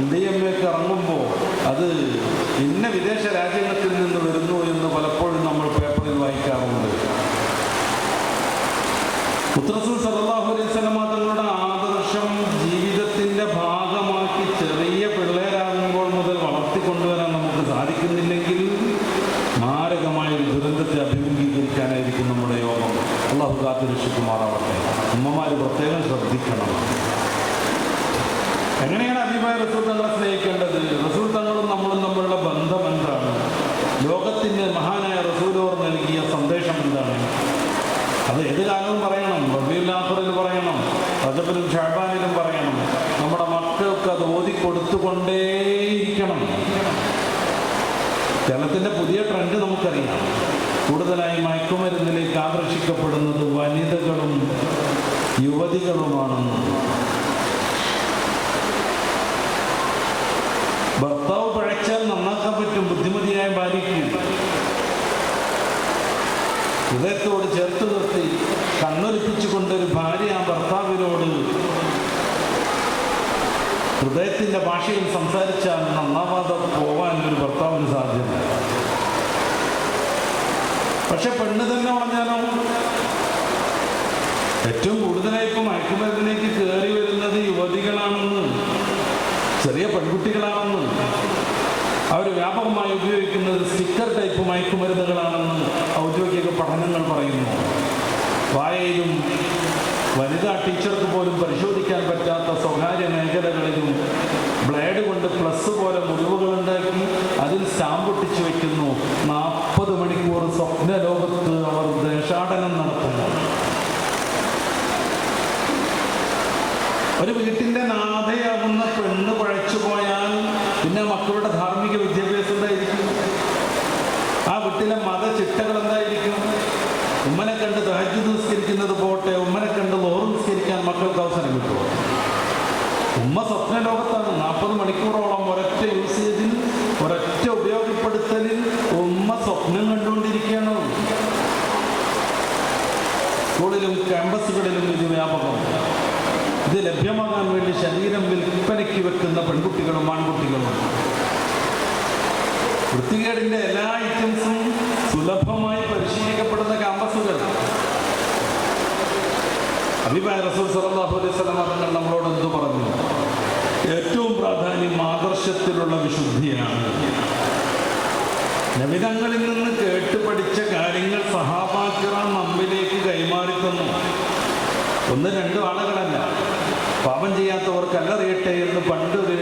MDMA ഇറങ്ങുമ്പോൾ അത് ഇന്ന വിദേശ രാജ്യങ്ങളിൽ നിന്ന് വരുന്നു എന്ന് പലപ്പോഴും നമ്മൾ പേപ്പറിൽ വായിക്കാറുണ്ട്. റസൂൽ സല്ലല്ലാഹു അലൈഹി വസല്ലം തങ്ങളുടെ ആദർശം ജീവിതത്തിൻ്റെ ഭാഗമാക്കി ചെറിയ പിള്ളേരാകുമ്പോൾ മുതൽ വളർത്തിക്കൊണ്ടുവരാൻ നമുക്ക് സാധിക്കുന്നില്ലെങ്കിൽ മാരകമായ ഒരു ദുരന്തത്തെ അഭിമുഖീകരിക്കാനായിരിക്കും നമ്മുടെ യോഗം. അള്ളാഹു കാത്തുരക്ഷിക്കുമാറാവട്ടെ. ഉമ്മമാർ പ്രത്യേകം ശ്രദ്ധിക്കണം. എങ്ങനെയാണ് ഹബീബായ റസൂൽ തങ്ങളെ സ്നേഹിക്കേണ്ടത്? റസൂൽ തങ്ങളും നമ്മളും തമ്മിലുള്ള ബന്ധം എന്താണ്? ലോകത്തിന് മഹാനായ റസൂലോർ നൽകിയ സന്ദേശം എന്താണ്? അത് ഏത് കാലവും പറയണം. റബീഉൽ ആഖിറിൽ പറയണം, റജബിലും ഷഅബാനിലും പറയണം. നമ്മുടെ മക്കൾക്ക് അത് ഓതിക്കൊടുത്തുകൊണ്ടേയിരിക്കണം. കേരളത്തിൻ്റെ പുതിയ ട്രെൻഡ് നമുക്കറിയാം. കൂടുതലായി മയക്കുമരുന്നിലേക്ക് ആകർഷിക്കപ്പെടുന്നത് വനിതകളും യുവതികളുമാണെന്ന്. ഭർത്താവ് പഴച്ചാൽ നന്നാക്കാൻ പറ്റും, ബുദ്ധിമതിയായ ഭാര്യയ്ക്ക്. ഹൃദയത്തോട് ചേർത്ത് നിർത്തി കണ്ണൊലിപ്പിച്ചുകൊണ്ടൊരു ഭാര്യ ആ ഭർത്താവിനോട് ഹൃദയത്തിൻ്റെ ഭാഷയിൽ സംസാരിച്ചാൽ നന്നാവാതെ പോവാൻ ഒരു ഭർത്താവിന് സാധ്യത. പക്ഷെ പെണ്ണ് തന്നെ പറഞ്ഞാലോ, ഏറ്റവും കൂടുതലായി ഇപ്പം മയക്കുമരുന്നിലേക്ക് കയറി വരുന്നത് യുവതികളാണെന്ന്, ചെറിയ പെൺകുട്ടികളാണെന്ന്. അവർ വ്യാപകമായി ഉപയോഗിക്കുന്നത് സ്റ്റിക്കർ ടൈപ്പ് മയക്കുമരുന്നുകളാണെന്ന് ഔദ്യോഗിക പഠനങ്ങൾ പറയുന്നു. വായയിലും വനിതാ ടീച്ചർക്ക് പോലും പരിശോധിക്കാൻ പറ്റാത്ത സ്വകാര്യ മേഖലകളിലും ബ്ലേഡ് കൊണ്ട് പ്ലസ് പോലെ മുറിവുകളുണ്ടാക്കി അതിൽ സ്റ്റാമ്പ് ഒട്ടിച്ചു വയ്ക്കുന്നു. 40 മണിക്കൂർ സ്വപ്ന ലോകത്ത് അവർ ദേശാടനം നടത്തുന്നു. ഒരു വീട്ടിൻ്റെ നാഥയാവുന്ന പെണ്ണ് പഴച്ചു പോയാൽ പിന്നെ മക്കളുടെ ധാർമ്മിക വിദ്യാഭ്യാസം എന്തായിരിക്കും? ആ വീട്ടിലെ മതചിട്ടകൾ എന്തായിരിക്കും? ഉമ്മനെ കണ്ട് തഹജ്ജുദ് നിസ്കരിക്കുന്നത് പോട്ടെ, ഉമ്മനെ കണ്ട് ലോറ് നിസ്കരിക്കാൻ മക്കൾക്ക് അവസരം കിട്ടുമോ? ഉമ്മ സ്വപ്ന ലോകത്താണ്. 40 മണിക്കൂറോളം ഒരൊറ്റ യൂസേജിൽ, ഒരൊറ്റ ഉപയോഗപ്പെടുത്തലിൽ ഉമ്മ സ്വപ്നം കണ്ടുകൊണ്ടിരിക്കുകയാണ്. സ്കൂളിലും ക്യാമ്പസുകളിലും ഇത് വ്യാപകം. ഇത് ലഭ്യമാകാൻ വേണ്ടി ശരീരം വിൽപ്പനയ്ക്ക് വെക്കുന്ന പെൺകുട്ടികളും ആൺകുട്ടികളും. വൃത്തികേടിൻ്റെ എല്ലാ ഐറ്റംസും സുലഭമായി പരിശീലിക്കപ്പെടുന്ന ക്യാമ്പസുകൾ. ഹബീബായ റസൂൽ സല്ലല്ലാഹു അലൈഹി വസല്ലം തങ്ങൾ നമ്മളോട് എന്തു പറഞ്ഞു? ഏറ്റവും പ്രാധാന്യം ആദർശത്തിലുള്ള വിശുദ്ധിയാണ്. നബിതങ്ങളിൽ നിന്ന് കേട്ട് പഠിച്ച കാര്യങ്ങൾ സഹാബാക്കിറാൻ നമ്മിലേക്ക് കൈമാറിത്തന്നു. 1-2 ആളുകളല്ല. പാപം ചെയ്യാത്തവർക്കല്ലറിയട്ടെ എന്ന് പണ്ടൊരു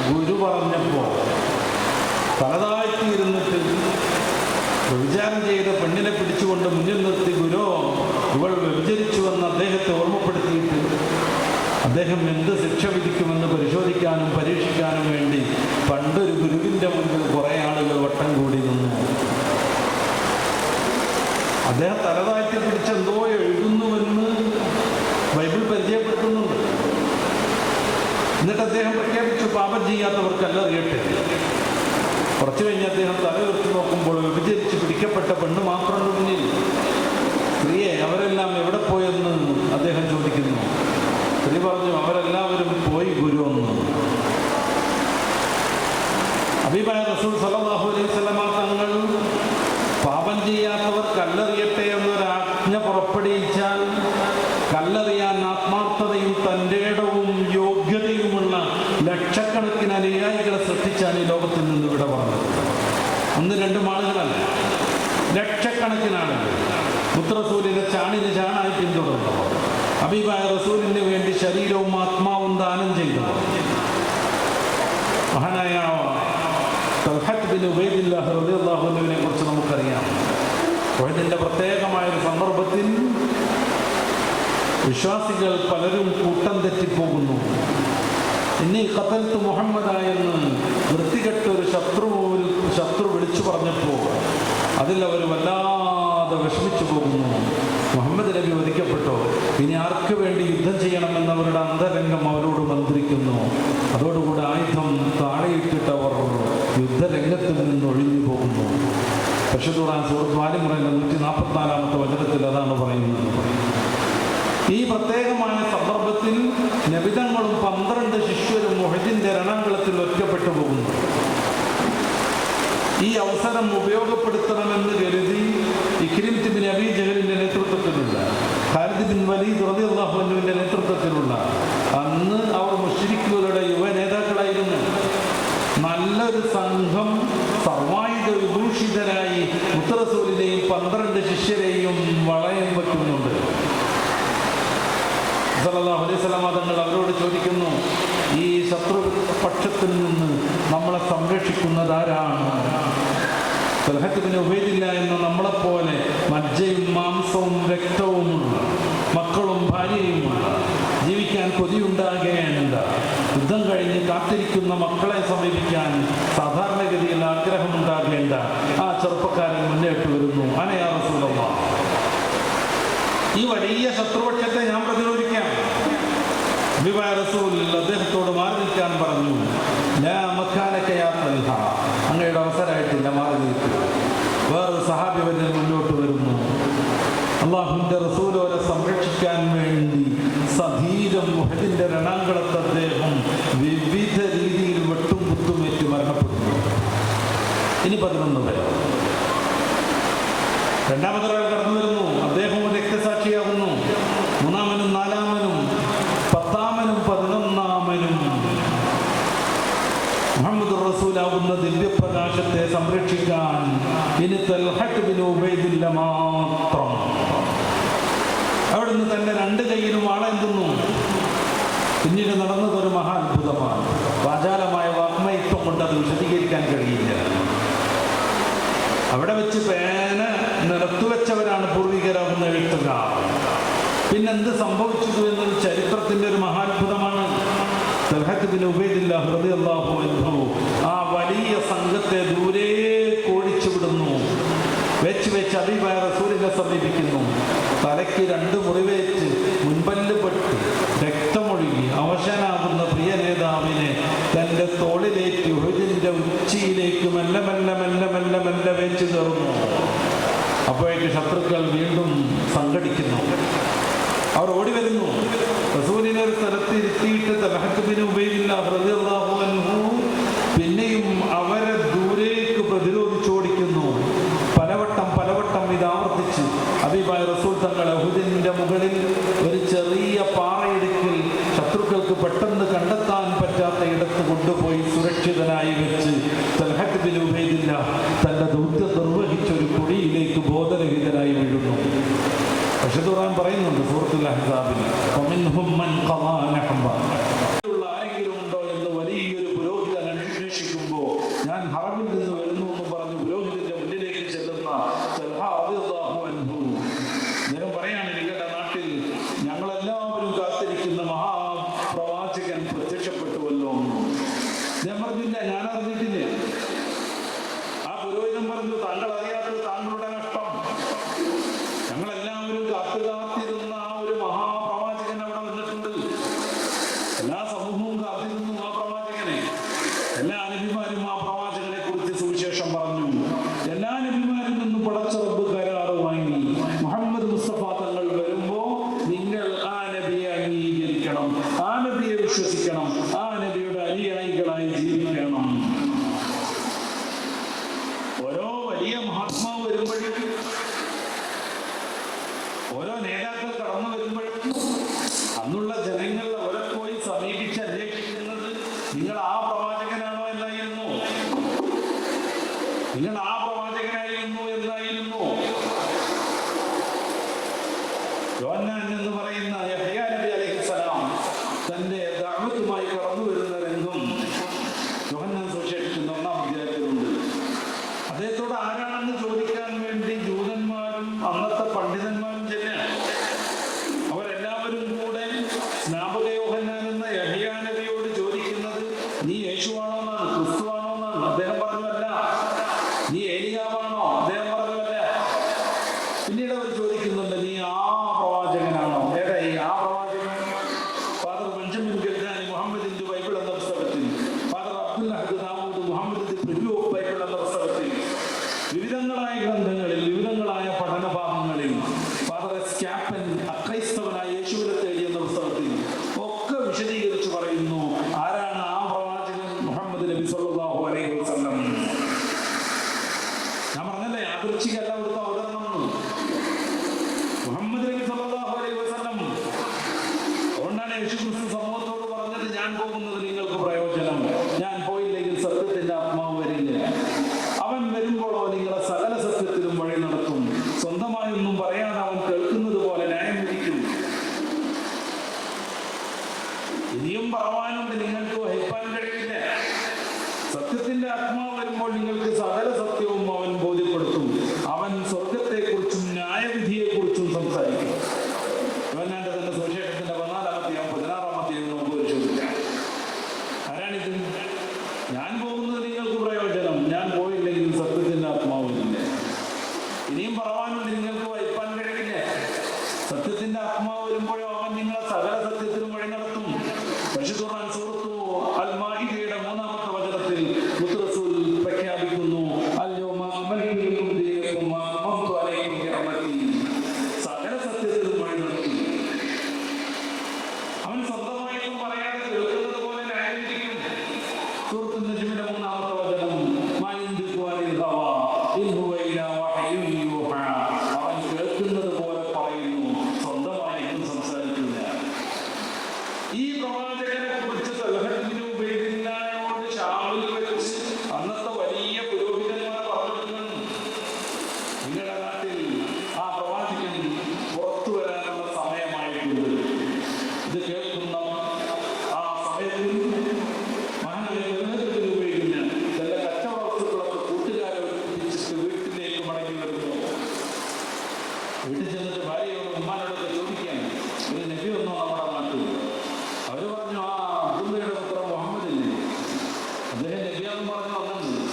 ഗുരു പറഞ്ഞപ്പോൾ തലതാഴ്ത്തിയിരുന്നിട്ട് വ്യഭിചാരം ചെയ്ത പെണ്ണിനെ പിടിച്ചുകൊണ്ട് മുന്നിൽ നിർത്തി ഗുരു ഇവൾ വ്യഭിചരിച്ചുവെന്ന് അദ്ദേഹത്തെ ഓർമ്മപ്പെടുത്തിയിട്ട് അദ്ദേഹം എന്ത് ശിക്ഷ വിധിക്കുമെന്ന് പരിശോധിക്കാനും പരീക്ഷിക്കാനും വേണ്ടി പണ്ടൊരു ഗുരുവിൻ്റെ മുൻപിൽ കുറേ ആളുകൾ വട്ടം കൂടി നിന്നു. അദ്ദേഹം തലതാഴ്ത്തി പിടിച്ചെന്തോ എഴുതുന്നുവെന്ന് ബൈബിൾ പരിചയപ്പെടുത്തുന്നുണ്ട്. എന്നിട്ട് അദ്ദേഹം പ്രഖ്യാപിച്ചു, പാപം ചെയ്യാത്തവർക്കല്ല അറിയട്ടെ. കുറച്ചു കഴിഞ്ഞ് അദ്ദേഹം തല ഉയർത്തി നോക്കുമ്പോൾ വ്യഭിചരിച്ച് പിടിക്കപ്പെട്ട പെണ്ണ് മാത്രമുണ്ട് മുന്നിൽ. സ്ത്രീയെ അവരെല്ലാം എവിടെ പോയെന്ന് അദ്ദേഹം ചോദിക്കുന്നു. സ്ത്രീ നബി പറഞ്ഞു അവരെല്ലാവരും പോയി ഗുരു എന്ന്. ഹബീബായ റസൂൽ സല്ലല്ലാഹു അലൈഹി വസല്ലമ തങ്ങൾ പാപം ചെയ്യാത്തവർ കല്ലെറിയട്ടെ എന്നൊരാജ്ഞ പുറപ്പെടുവിച്ചാൽ കല്ലെറിയാൻ ആത്മാർത്ഥതയും തൻ്റെ ഇടവും യോഗ്യതയുമുള്ള ലക്ഷക്കണക്കിന് അനുയായികളെ സൃഷ്ടിച്ചാൽ ഈ ലോകത്തിൽ നിന്ന് ഇവിടെ പറഞ്ഞത്. 1-2 ആളുകളല്ല, ലക്ഷക്കണക്കിന് ആളുകൾ മുത്തറസൂലിന്റെ ചാണിന് ചാണായി പിന്തുടർന്നവർ, ഹബീബായ റസൂലിന് വേണ്ടി ശരീരവും ആത്മാവും ദാനം ചെയ്തവർ. മഹാനായ തൽഹത്ത് ബിൻ ഉബൈദില്ലാഹ് റളിയല്ലാഹു അൻഹുവിനെ കുറിച്ച് നമുക്കറിയാം. ഉഹദിന്റെ പ്രത്യേകമായൊരു സന്ദർഭത്തിൽ വിശ്വാസികൾ പലരും കൂട്ടം തെറ്റിപ്പോകുന്നു. ഇനി ഖതൽതു മുഹമ്മദായെന്ന് വൃത്തികെട്ടൊരു ശത്രു വിളിച്ചു പറഞ്ഞപ്പോൾ അതിൽ അവർ വല്ലാതെ വിഷമിച്ചു പോകുന്നു. മുഹമ്മദ് നബി വധിക്കപ്പെട്ടോ, ഇനി ആർക്ക് വേണ്ടി യുദ്ധം ചെയ്യണമെന്നവരുടെ അന്തരംഗം അവരോട് മന്ത്രിക്കുന്നു. അതോടുകൂടി ആയുധം താഴെയിട്ടിട്ടവർ യുദ്ധരംഗത്തിൽ നിന്ന് ഒഴിഞ്ഞു പോകുന്നു. പരിശുദ്ധ ഖുർആൻ സൂറത്ത് ആൽ ഇംറാനിലെ 144-ാമത്തെ വചനത്തിൽ അതാണ് പറയുന്നത്. ഈ പ്രത്യേകമായ സന്ദർഭത്തിൽ നബിതങ്ങളും 12 ശിഷ്യരും ഉഹദിന്റെ രണാങ്കളത്തിൽ ഒറ്റപ്പെട്ടു പോകുന്നു. ഈ അവസരം ഉപയോഗപ്പെടുത്തണമെന്ന് കരുതി ഇക്രിം ബിൻ അബീ ജഹലിന്റെ നേതൃത്വത്തിലുള്ള ഖാലിദ് ബിൻ വലീദ് റളിയല്ലാഹു അൻഹുവിന്റെ നേതൃത്വത്തിലുള്ള, അന്ന് അവർ മുശ്രിക്കുകളുടെ യുവ നേതാക്കളായിരുന്നു, നല്ലൊരു സംഘം സർവായുധ വിഭൂഷിതരായി മുത്തറസൂലിനെയും 12 ശിഷ്യരെയും വളയം വയ്ക്കുന്നുണ്ട്. സല്ലല്ലാഹു അലൈഹി വസല്ലം തങ്ങൾ അവരോട് ചോദിക്കുന്നു, ഈ ശത്രുപക്ഷത്തിൽ നിന്ന് നമ്മളെ സംരക്ഷിക്കുന്നതാരാണ്? തൽഹത്ത് ബിൻ ഉബൈദില്ല എന്ന നമ്മളെപ്പോലെ മജ്ജയും മാംസവും രക്തവുമുള്ള മക്കളും ഭാര്യയുമുള്ള, ജീവിക്കാൻ കൊതിയുണ്ടാകേണ്ട, യുദ്ധം കഴിഞ്ഞ് കാത്തിരിക്കുന്ന മക്കളെ സമീപിക്കാൻ സാധാരണഗതിയിൽ ആഗ്രഹമുണ്ടാകേണ്ട ആ ചെറുപ്പക്കാരൻ മുന്നേറ്റ് വരുന്നു. അനയാ റസൂലല്ലാഹ്, ഈ വലിയ ശത്രുപക്ഷത്തെ ഞാൻ പ്രതിരോധിക്കാം. ഹബീബായ റസൂൽ അദ്ദേഹത്തോട് മാറി നിൽക്കാൻ പറഞ്ഞു. ലാ മക്കാനക യാ തൽഹ, അങ്ങയുടെ അവസരമായിട്ടില്ല, മാറി നിൽക്കുക. വേറൊരു സഹാബി വരെ മുന്നോട്ട് വരുന്നു. അള്ളാഹുവിന്റെ റസൂലോരെ സംരക്ഷിക്കാൻ വേണ്ടി സധീരം ഉഹദിന്റെ രണാങ്കളത്ത് അദ്ദേഹം വിവിധ രീതിയിൽ വെട്ടും കുത്തുമേറ്റ് മരണപ്പെടുന്നു. ഇനി 11 പേർ. രണ്ടാമതൊരാൾ കടന്നു വരുന്നു, അദ്ദേഹം രക്തസാക്ഷിയാകുന്നു. 3-ാമനും 4-ാമനും 10-ാമനും 11-ാമനും മുഹമ്മദ് റസൂലാവുന്ന ദിവ്യപ്രകാശത്തെ സംരക്ഷിക്കാൻ ഇനി തൽഹത്ത് ബിൻ ഉബൈദില്ല മാത്രം. അവിടുന്ന് തന്നെ 2 കൈയിലും ആളെന്തുന്നു. പിന്നീട് നടന്നതൊരു മഹാത്ഭുതമാണ്. വാചാലമായ വാഗ്മയത്വം കൊണ്ട് അത് വിശദീകരിക്കാൻ കഴിയില്ല. അവിടെ വെച്ച് പേന നിലത്തുവെച്ചവരാണ് പൂർവികരാകുന്ന എഴുത്തുകാർ. പിന്നെന്ത് സംഭവിച്ചത് എന്നൊരു ചരിത്രത്തിന്റെ ഒരു മഹാത്ഭുതമാണ്. തൽഹത്ത് ബിൻ ഉബൈദില്ലാഹ് റളിയല്ലാഹു അൻഹു ആ വലിയ സംഘത്തെ ദൂരെ ഓടിച്ചു വിടുന്നു. വെച്ച് ഹബീബായ റസൂലിനെ സമീപിക്കുന്നു. തലയ്ക്ക് 2 മുറിവേറ്റ് മുൻപല്ല് പെട്ട് രക്തമൊഴുകി അവശനാകുന്ന പ്രിയ നേതാവിനെ തൻ്റെ തോളിലേക്ക് ഉഹദിന്റെ ഉച്ചിയിലേക്ക് മെല്ലെ മെല്ലെ മെല്ലെ മെല്ലെ മെല്ലെ വെച്ച് കയറുന്നു. അപ്പോഴേക്ക് ശത്രുക്കൾ വീണ്ടും സംഘടിക്കുന്നു. അവർ ഓടി വരുന്നു. റസൂലിനെ ഒരു സ്ഥലത്ത് ഇരുത്തിയിട്ട് തൽഹത്ത് ബിൻ ഉബൈദില്ലാഹ് റളിയല്ലാഹു അൻഹു പിന്നെയും അവരെ ദൂരേക്ക് പ്രതിരോധിച്ചോടിക്കുന്നു. പലവട്ടം ഇത് ആവർത്തിച്ച് ഹബീബായ റസൂൽ തങ്ങളെ ഉഹദിന്റെ മുകളിൽ ഒരു ചെറിയ പാറയിടുക്കിൽ ശത്രുക്കൾക്ക് പെട്ടെന്ന് കണ്ടെത്താൻ പറ്റാത്ത ഇടത്ത് കൊണ്ടുപോയി സുരക്ഷിതനായി വെച്ച് തൽഹത്ത് ബിൻ ഉബൈദില്ല തന്റെ ദൗത്യം നിർവഹിച്ചൊരു കുഴിയിലേക്ക് ബോധരഹിതനായി വീഴുന്നു. പരിശുദ്ധ ഖുർആൻ പറയുന്നുണ്ട് സൂറത്തുൽ അഹ്സാബിൽ, ആരെങ്കിലും ഉണ്ടോ എന്ന് വലിയൊരു പുരോഹിതൻ അന്വേഷിക്കുമ്പോൾ ഞാൻ ഹറമിൽ നിന്ന് വരുന്നു എന്ന് പറഞ്ഞ് പുരോഹിതന്റെ മുന്നിലേക്ക് ചെല്ലുന്ന തൽഹ റളിയല്ലാഹു അൻഹു അദ്ദേഹം പറയാണ്, നിങ്ങളുടെ നാട്ടിൽ ഞങ്ങളെല്ലാവരും കാത്തിരിക്കുന്ന മഹാപ്രവാചകൻ പ്രത്യക്ഷപ്പെട്ടുവല്ലോ. ഞാൻ പറഞ്ഞില്ല, ഞാൻ അറിഞ്ഞിട്ടില്ല. ആ പുരോഹിതൻ പറഞ്ഞു, താങ്കൾ അറിയാത്തത് താങ്കളുടെ നഷ്ടം. ഞങ്ങളെല്ലാവരും കാത്തിരുന്ന ആ ഒരു മഹാപ്രവാചകൻ അവിടെ വന്നിട്ടുണ്ട്. എല്ലാ സമൂഹവും കാത്തിരുന്നു ആ പ്രവാചകനെ. എല്ലാ നബിമാരും ആ പ്രവാചകനെ കുറിച്ച് സുവിശേഷം പറഞ്ഞു. എല്ലാ നബിമാരിൽ നിന്നും പടച്ച റബ്ബ് കരാറ് വാങ്ങി. മുഹമ്മദ് മുസ്തഫ തങ്ങൾ വരുമ്പോ നിങ്ങൾ ആ നബിയെ അംഗീകരിക്കണം. നിങ്ങൾ ആ പ്രവാചകനാണോ എന്നായിരുന്നു? നിങ്ങൾ ആ പ്രവാചകനായിരുന്നു എന്നായിരുന്നു. യോഹന്നാൻ എന്ന് പറയുന്ന യഹ്യാ നബി അലൈഹിസ്സലാം തന്റെ ദഅവത്തുമായി കടന്നു വരുന്ന രംഗം യോഹന്നാൻ സുവിശേഷത്തിന്റെ 1-ാം അധ്യായത്തിലുണ്ട്. അദ്ദേഹത്തോട് ആരാണെന്ന് ചോദിക്കാൻ വേണ്ടി ജൂതന്മാരും അന്നത്തെ പണ്ഡിതന്മാരും ചെല്ലുകയാണ്. അവരെല്ലാവരും കൂടെ സ്നാപക യോഹന്നാൻ എന്ന യഹ്യാ നബിയോട് ചോദിക്കുന്നത്, നീ യേശുവാണോ എന്നാണ്, ക്രിസ്തുവാണോ എന്നാണ്. അദ്ദേഹം പറഞ്ഞല്ല. നീ ഏലിയാവാണോ? അദ്ദേഹം പറഞ്ഞല്ല. പിന്നീട് അവർ ചോദിക്കുന്നുണ്ട്, നീ ആ പ്രവാചകനാണോ? ഏതായി ആ പ്രവാചകൻ? ഫാദർ ബെഞ്ചമിൻ ഗൽദാനി മുഹമ്മദിന്റെ ബൈബിൾ എന്ന പുസ്തകത്തിൽ, ഫാദർ അബ്ദുൽ അഹദ് ദാവൂദ് മുഹമ്മദിന്റെ പ്രിവ്യൂ ഓഫ് ബൈബിൾ എന്ന പുസ്തകത്തിൽ, വിവിധങ്ങളായ ഗ്രന്ഥങ്ങളിൽ വിവിധങ്ങളായ പഠനഭാഗങ്ങളിൽ, ഫാദർ സ്കാപ്പൻ അക്രൈസ്തവനായ യേശുവിനെ തേടി എന്ന പുസ്തകത്തിൽ ഒക്കെ വിശദീകരിച്ച് പറയുന്നു ആരാണ് ആ പ്രവാചകൻ. മുഹമ്മദ് നബി സ്വല്ലല്ലാഹു അലൈഹി വസല്ലം. ഞാൻ പറഞ്ഞല്ലേ, യാദൃച്ഛികമല്ല അവിടുത്തെ അവതരണം. മുഹമ്മദ് നബി സ്വല്ലല്ലാഹു അലൈഹി വസല്ലം. അതുകൊണ്ടാണ് യേശുക്രിസ്തു സമൂഹത്തോട് പറഞ്ഞത്, ഞാൻ പോകുന്നത് നിങ്ങൾക്ക് പ്രയോജനം, ഞാൻ പോയില്ലെങ്കിൽ സത്യത്തിന്റെ ആത്മാവ് വരില്ല. അവൻ വരുമ്പോഴോ നിങ്ങളെ സകല സത്യത്തിലും വഴി നടത്തും. സ്വന്തമായൊന്നും പറയാതെ അവൻ കേൾക്കുന്നത് പോലെ ന്യായം വിധിക്കും. ഇനിയും പറവാനുണ്ട്, നിങ്ങൾക്ക് വഹിപ്പാൻ കഴിയില്ല. സത്യത്തിന്റെ ആത്മാവ് വരുമ്പോൾ നിങ്ങൾക്ക് സകല സത്യവും അവൻ ബോധ്യപ്പെടുത്തും. അവൻ സ്വർഗത്തെക്കുറിച്ചും ന്യായവിധിയെക്കുറിച്ചും സംസാരിക്കും. യോഹന്നാന്റെ തന്നെ സുവിശേഷത്തിന്റെ 14-16 നമുക്ക് പരിശോധിക്കാം. ആരാണിത്? ഞാൻ പോകുന്നത് നിങ്ങൾക്ക് പ്രയോജനം, ഞാൻ പോയില്ലെങ്കിൽ സത്യത്തിന്റെ ആത്മാവില്ല. ഇനിയും പറവാനുണ്ട്, നിങ്ങൾക്ക് വഹിപ്പാൻ കഴിയില്ല. സത്യത്തിന്റെ ആത്മാവ് വരുമ്പോഴോ അവൻ നിങ്ങളെ സകല സത്യത്തിലും വഴി നടത്തും. പരിശുദ്ധ ഖുർആൻ സൂറത്തു അൽ മാഇദയുടെ 3-ാമത്തെ വചനത്തിൽ മുത്തറസൂൽ പ്രഖ്യാപിക്കുന്നു, അൽയൗമ അക്മൽതു ലക്കും ദീനക്കും വഅത്മംതു അലൈക്കും നിഅമതി. സകല സത്യത്തിലും വഴി നടത്തും. അവൻ സ്വന്തമായിട്ടും പറയാതെ കേൾക്കുന്നത് പോലെ ന്യായീകരിക്കും. സൂറത്തുൽ നജ്മിന്റെ 3-ാമത്തെ വചനം, മാ യൻതിഖു അനിൽ ഹവാ ഇൻ ഹുവ ഇല്ലാ വഹ്യുൻ യൂഹാ. അവൻ കേൾക്കുന്നത് പോലെ പറയുന്നു, സ്വന്തമായിട്ടും സംസാരിക്കില്ല. ഈ പ്രവാചകനെ കുറിച്ച് തൽഹത്ത് ബിൻ ഉബൈദില്ലാഹയോട് ശാമിൽ വെച്ച് അന്നത്തെ വലിയ പുരോഹിതന്മാർ പറഞ്ഞിട്ടുണ്ട്, നിങ്ങളുടെ നാട്ടിൽ ആ പ്രവാചകൻ പുറത്തു വരാനുള്ള സമയമായിട്ടുണ്ട്. ഇത് കേൾക്കുന്ന ആ സമയത്തിൽ മഹാനായ തൽഹത്ത് ബിൻ ഉബൈദില്ലാഹ് തന്റെ കച്ചവട വസ്തുക്കളൊക്കെ കൂട്ടുകാരെ ഒഴിപ്പിച്ചിട്ട് വീട്ടിലേക്ക് മടങ്ങി വരുന്നു. വീട്ടിൽ ചെന്നിട്ട് ഭാര്യയോട് ഉമ്മാനോടൊക്കെ ചോദിക്കാൻ, ഒരു നബി വന്നോ നമ്മുടെ നാട്ടിൽ? അവര് പറഞ്ഞു, ആ അബ്ദുള്ളയുടെ പുത്രൻ മുഹമ്മദില്ലേ, അദ്ദേഹം നബിയാണെന്ന് പറഞ്ഞു വന്നിട്ടുണ്ട്.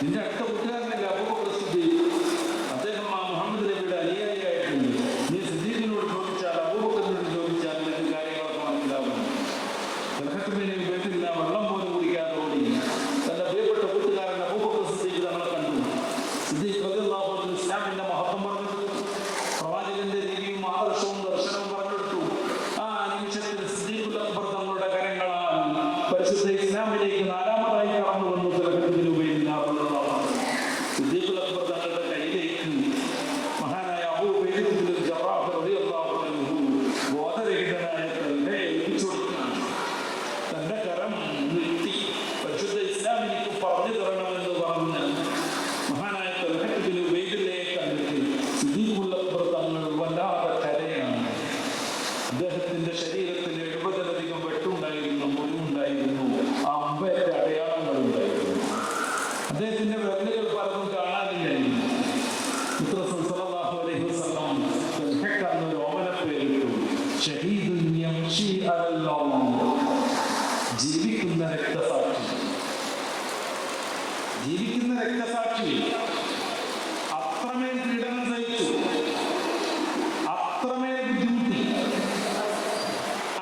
നിന്റെ അടുത്ത കൂട്ടുകാരനല്ലേ അബൂബക്കർ സിദ്ദീഖ്, അദ്ദേഹം ആ മുഹമ്മദ് നബിയുടെ അനുയായിയായിട്ടുണ്ട്. നീ സിദ്ദീഖിനോട് ചോദിച്ചാൽ, അബൂബക്കറിനോട് ചോദിച്ചാൽ നിനക്ക് കാര്യങ്ങളൊക്കെ മനസ്സിലാവും. തൽഹത്തിന് വീട്ടില്ല, വെള്ളം പോലും കുടിക്കാതെ ഓടി തന്റെ പ്രിയപ്പെട്ട കൂട്ടുകാരൻ അബൂബക്കർ സിദ്ദീഖ് തങ്ങളെ കണ്ടു. സിദ്ദീഖ് റളിയല്ലാഹു അൻഹു ഇസ്ലാമിന്റെ മഹത്വം പറഞ്ഞെടുത്തു, പ്രവാചകന്റെ രീതിയും ആദർശവും ദർശനവും പറഞ്ഞെടുത്തു. ആ നിമിഷത്തിൽ സിദ്ദീഖുൽ അക്ബർ തങ്ങളുടെ കരങ്ങളാൽ പരിശുദ്ധ ഇസ്ലാമിലേക്ക് 4-ാമതായി കടന്നു വന്നു. തൽഹത്ത് ബിൻ ഉബൈദില്ലാഹ് റളിയല്ലാഹു അൻഹു സിദ്ദീഖുൽ അക്ബർ തങ്ങളുടെ കയ്യിലേക്ക് മഹാനായ അബൂ ഉബൈദ ബിൻ ജറാഹ് റളിയല്ലാഹു അൻഹു ബോധരഹിതനായ തൽഹയെ ഏൽപ്പിച്ചു കൊടുക്കുകയാണ്. തന്റെ കരം നീട്ടി പരിശുദ്ധ ഇസ്ലാമിലേക്ക് പറഞ്ഞു തരണമെന്ന് പറഞ്ഞ് മഹാനായ തൽഹത്ത് ബിൻ ഉബൈദില്ലയെ കണ്ടിട്ട് സിദ്ദീഖുൽ അക്ബർ തങ്ങൾ വല്ലാതെ കരയാണ്. അദ്ദേഹത്തിന്റെ ശരീരത്തിൽ 70-ലധികം വെട്ടുണ്ടായിരുന്നു, മുറിവുണ്ടായിരുന്നു, അമ്പേറ്റ അടയാളങ്ങളുണ്ടായിരുന്നു. അദ്ദേഹത്തിന്റെ വിരലുകൾ പലതും കാണാനില്ലായിരുന്നു. മുത്തറസൂൽ സ്വല്ലല്ലാഹു അലൈഹി വസല്ലം തൽഹയ്ക്ക് അന്നൊരു ഓമനപ്പേരിട്ടു, ഷഹീദുൻ യംശി അലൽ അർള്. ജീവിക്കുന്ന രക്തസാക്ഷി. ജീവിക്കുന്ന രക്തസാക്ഷി. അത്രമേൽ പീഡനം സഹിച്ചു, അത്രമേൽ ബുദ്ധിമുട്ടി.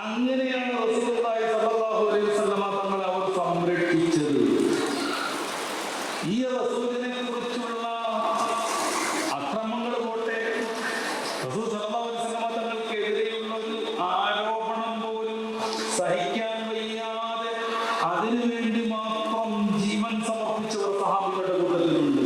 അങ്ങനെയാണ് റസൂലുള്ളാഹി സ്വല്ലല്ലാഹു അലൈഹി വസല്ലം തങ്ങളെ അവർ സംരക്ഷിച്ചത്. ഈ റസൂലിനെ കുറിച്ചുള്ള അക്രമങ്ങൾ പോട്ടെ, റസൂൽ സ്വല്ലല്ലാഹു അലൈഹി വസല്ലം തങ്ങൾക്കെതിരെയുള്ള ഒരു ആരോപണം പോലും സഹിക്കാൻ വയ്യാതെ അതിനുവേണ്ടി മാത്രം ജീവൻ സമർപ്പിച്ചവർ സഹാബികളുടെ കൂട്ടത്തിലുണ്ട്.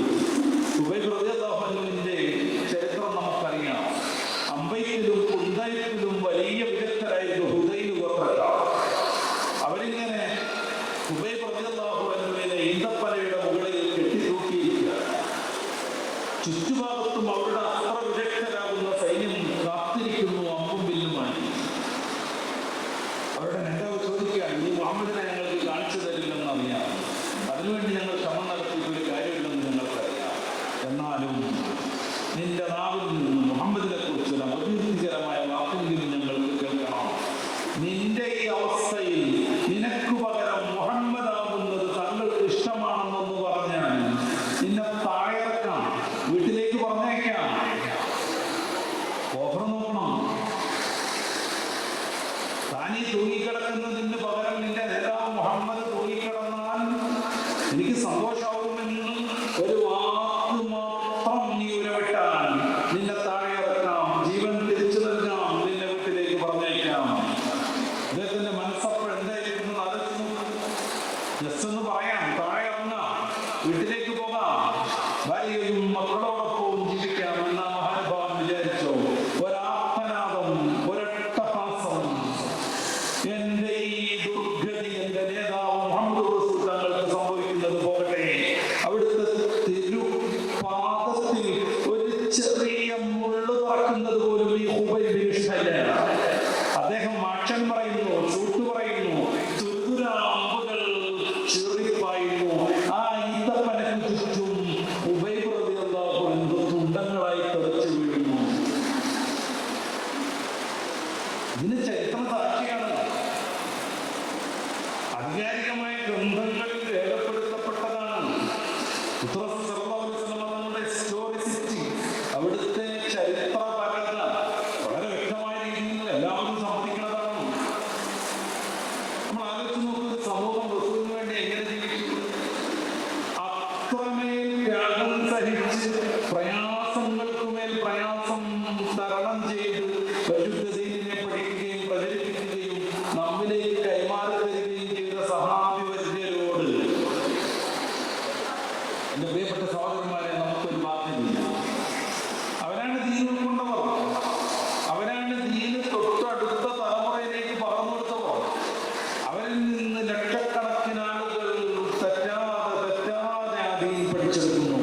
ഹുബൈബ് റളിയല്ലാഹു അൻഹുവിനെ ഈന്തപ്പനയുടെ മുകളിൽ കെട്ടിത്തൂക്കിയിരിക്കുക. ചുറ്റുഭാഗത്തും അവരുടെ അത്ര വിദഗ്ധരാകുന്ന സൈന്യം കാത്തിരിക്കുന്നു അമ്പും വില്ലുമായി. അവരുടെ നേതാവ് ചോദിക്കുകയാണ്, നീ മുഹമ്മദിനെ ഞങ്ങൾക്ക് കാണിച്ചു തരില്ലെന്ന് അറിയാം, അതിനുവേണ്ടി ഞങ്ങൾ ശ്രമം നടത്തിയിട്ട് ഒരു കാര്യമില്ലെന്ന് ഞങ്ങൾക്കറിയാം. എന്നാലും നിന്റെ നാവിൽ നിന്ന് മുഹമ്മദിനെ കുറിച്ചുള്ള അപകീർത്തികരമായ വാക്കെങ്കിലും ഞങ്ങൾക്ക് കേൾക്കണം. നിന്റെ ഈ അവസ്ഥയിൽ നിനക്ക് പകരം മുഹമ്മദാകുന്നത് തങ്ങൾക്ക് ഇഷ്ടമാണെന്നൊന്ന് പറഞ്ഞാൽ നിന്നെ താഴെക്കാം, വീട്ടിലേക്ക് പറഞ്ഞേക്കാം. ഓഫർ നോക്കണം. താനീ തൂങ്ങിക്കിടക്കുന്നതിന് പകരം നിന്റെ നേതാവ് മുഹമ്മദ് തൂങ്ങിക്കിടന്നാൽ എനിക്ക് സന്തോഷമാകുമെന്ന് ഒരു വാക്ക് മാത്രം നീ ഉരവിട്ടാൽ നിന്നെ താഴെ ഇറക്കാം, ജീവൻ തിരിച്ചു നൽകാം, നിന്നെ വീട്ടിലേക്ക് പറഞ്ഞേക്കാം. അദ്ദേഹത്തിന്റെ മനസ്സപ്പോൾ എന്തായിരിക്കും ആലോചിച്ചു? ജസ്റ്റ് ഒന്ന് പറയാം, താഴെ ഇറങ്ങാം, വീട്ടിലേക്ക് പോകാം, ഭാര്യയും മക്കളോടൊപ്പവും ജീവിക്കാം എന്ന മഹാനുഭാവൻ വിചാരിച്ചോ? ഒരാത്മനാദം, ഒരട്ടഹാസം. എന്റെ ഈ ദുർഗതി എന്റെ നേതാവ് മുഹമ്മദ് റസൂൽ തങ്ങൾക്ക് സംഭവിക്കുന്നത് പോകട്ടെ. അവിടുത്തെ തിരുപാദത്തിൽ ഒരു ചെറിയ മുള്ളു പറക്കുന്നത് പോലും ഈ ഹുബൈബിന് ഇഷ്ടമല്ല. അദ്ദേഹം മാക്ഷൻ പറയുന്നു, ചൂട്ട് പറയുന്നു, തുരുതുരാമ്പുകൾ ചീറിപ്പായുന്നു. ആ ഈന്തപ്പനക്ക് ചുറ്റും ഹുബൈബ് റളിയല്ലാഹു അൻഹു തുണ്ടങ്ങളായി തെറിച്ചു വീഴുന്നു. ഇതിന് ചരിത്രം സാക്ഷിയാണ്. ആധികാരികമായ ഗ്രന്ഥങ്ങളിൽ രേഖപ്പെടുത്തപ്പെട്ടതാണ്. തങ്ങളുടെ ഹിസ്റ്റോറിസിറ്റി, അവിടുത്തെ ചരിത്രപരത വളരെ വ്യക്തമായ രീതിയിൽ എല്ലാവരും സമ്മതിക്കുന്നതാണ്. നമ്മൾ ആലോചിച്ച് നോക്കുന്ന സമൂഹം റസൂലിന് വേണ്ടി എങ്ങനെ ജീവിച്ചു? അത്രമേൽ ത്യാഗം സഹിച്ച് പ്രയാസങ്ങൾക്കുമേൽ പ്രയാസം തരണം ചെയ്ത് പരിശുദ്ധ ദീനിനെ പഠിക്കുകയും പ്രചരിപ്പിക്കുകയും നമ്മിലേക്ക് കൈമാറി തരികയും ചെയ്ത സഹാബിവര്യരോട് എന്റെ പ്രിയപ്പെട്ട സഹോദരന്മാരെ, നമുക്കൊരു ബാധ്യതയില്ല. അവരാണ് ദീൻ ഉൾക്കൊണ്ടവർ, അവരാണ് ദീന് തൊട്ടടുത്ത തലമുറയിലേക്ക് പകർന്നു കൊടുത്തവർ. അവരിൽ നിന്ന് ലക്ഷക്കണക്കിന് ആളുകൾ തെറ്റാതെ ആ ദീൻ പഠിച്ചെടുക്കുന്നു.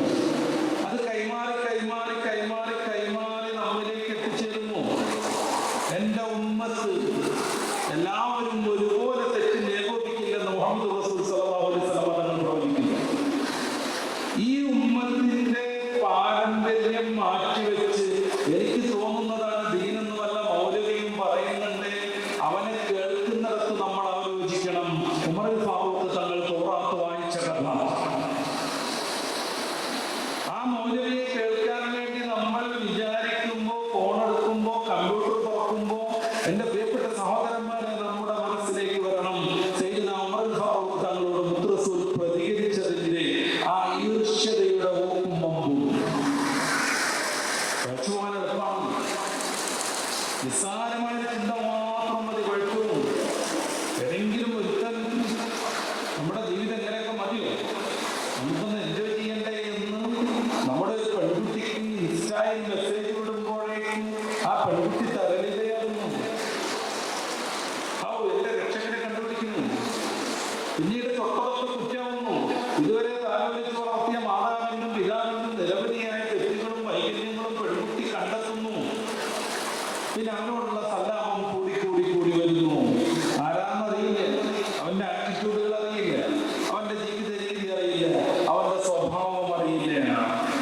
അത് കൈമാറി കൈമാറി കൈമാറി കൈമാറി നമ്മിലേക്ക് എത്തിച്ചേരുന്നു. എന്റെ ഉമ്മത്ത് എല്ലാവരും ഒരുപോലെ തെറ്റിന് ഏകോപിക്കില്ലെന്ന് മുഹമ്മദ് റസൂൽ സ്വല്ലല്ലാഹു അലൈഹി വസല്ലം തങ്ങൾ പ്രവചിക്കുന്നു. ഈ ഉമ്മത്തിന്റെ പാരമ്പര്യം മാറ്റിവെച്ച് എനിക്ക് തോന്നുന്നതാണ് ദീനെന്ന് വല്ല മൗലവിയും പറയുന്നുണ്ട്, അവനെ കേൾക്കുന്നിടത്ത് നമ്മൾ ആലോചിക്കണം. ഉമർ ഫാറൂഖ് തങ്ങൾ തൗറാത്ത് വായിച്ച കഥ, ആ മൗലവിയെ കേൾക്കാൻ വേണ്ടി നമ്മൾ വിചാരിക്കുമ്പോൾ, ഫോണെടുക്കുമ്പോൾ, കമ്പ്യൂട്ടർ തുറക്കുമ്പോൾ, എന്റെ പ്രിയപ്പെട്ട സഹോദരന്മാരെ, നമ്മുടെ മനസ്സിലേക്ക് വരണം സയ്യിദുനാ ഉമർ ഫാറൂഖ് തങ്ങളോട് മുത്ത് റസൂൽ പ്രതികരിച്ചതിന്റെ ആ ഈർഷ്യതയുടെ ഓക്കും മമ്പും. പഴച്ചുപോകാൻ എളുപ്പമാണ്. നിസ്സാരമായ ചിന്ത മാത്രം മതി പഴച്ചു. ഏതെങ്കിലും ഒരുത്തൻ നമ്മുടെ ജീവിതം എങ്ങനെയൊക്കെ മതിയോ, നമുക്കൊന്ന് എൻജോയ് ചെയ്യണ്ടേ എന്ന് നമ്മുടെ ഒരു പെൺകുട്ടിക്ക് ഇൻസ്റ്റായിൽ മെസ്സേജ് വിടുമ്പോഴേക്കും ആ പെൺകുട്ടി തരലിതയാകുന്നു. എന്റെ രക്ഷകനെ കണ്ടുപിടിക്കുന്നു. പിന്നീട് തൊട്ടതൊക്കെ കുറ്റമാവുന്നു. ഇതുവരെ താലോലിച്ച് വളർത്തിയ മാതാവിനും പിതാവിനും നിരവധിയായ തെറ്റുകളും വൈകല്യങ്ങളും പെൺകുട്ടി കണ്ടെത്തുന്നു. പിന്നെ അവനോടുള്ള സല്ലാപം കൂടി കൂടി കൂടി വരുന്നു. ആരാന്നറിയില്ല, അവന്റെ ആറ്റിറ്റ്യൂഡുകൾ അറിയില്ല, അവന്റെ ജീവിത രീതി അറിയില്ല, അവന്റെ സ്വഭാവം അറിയില്ല.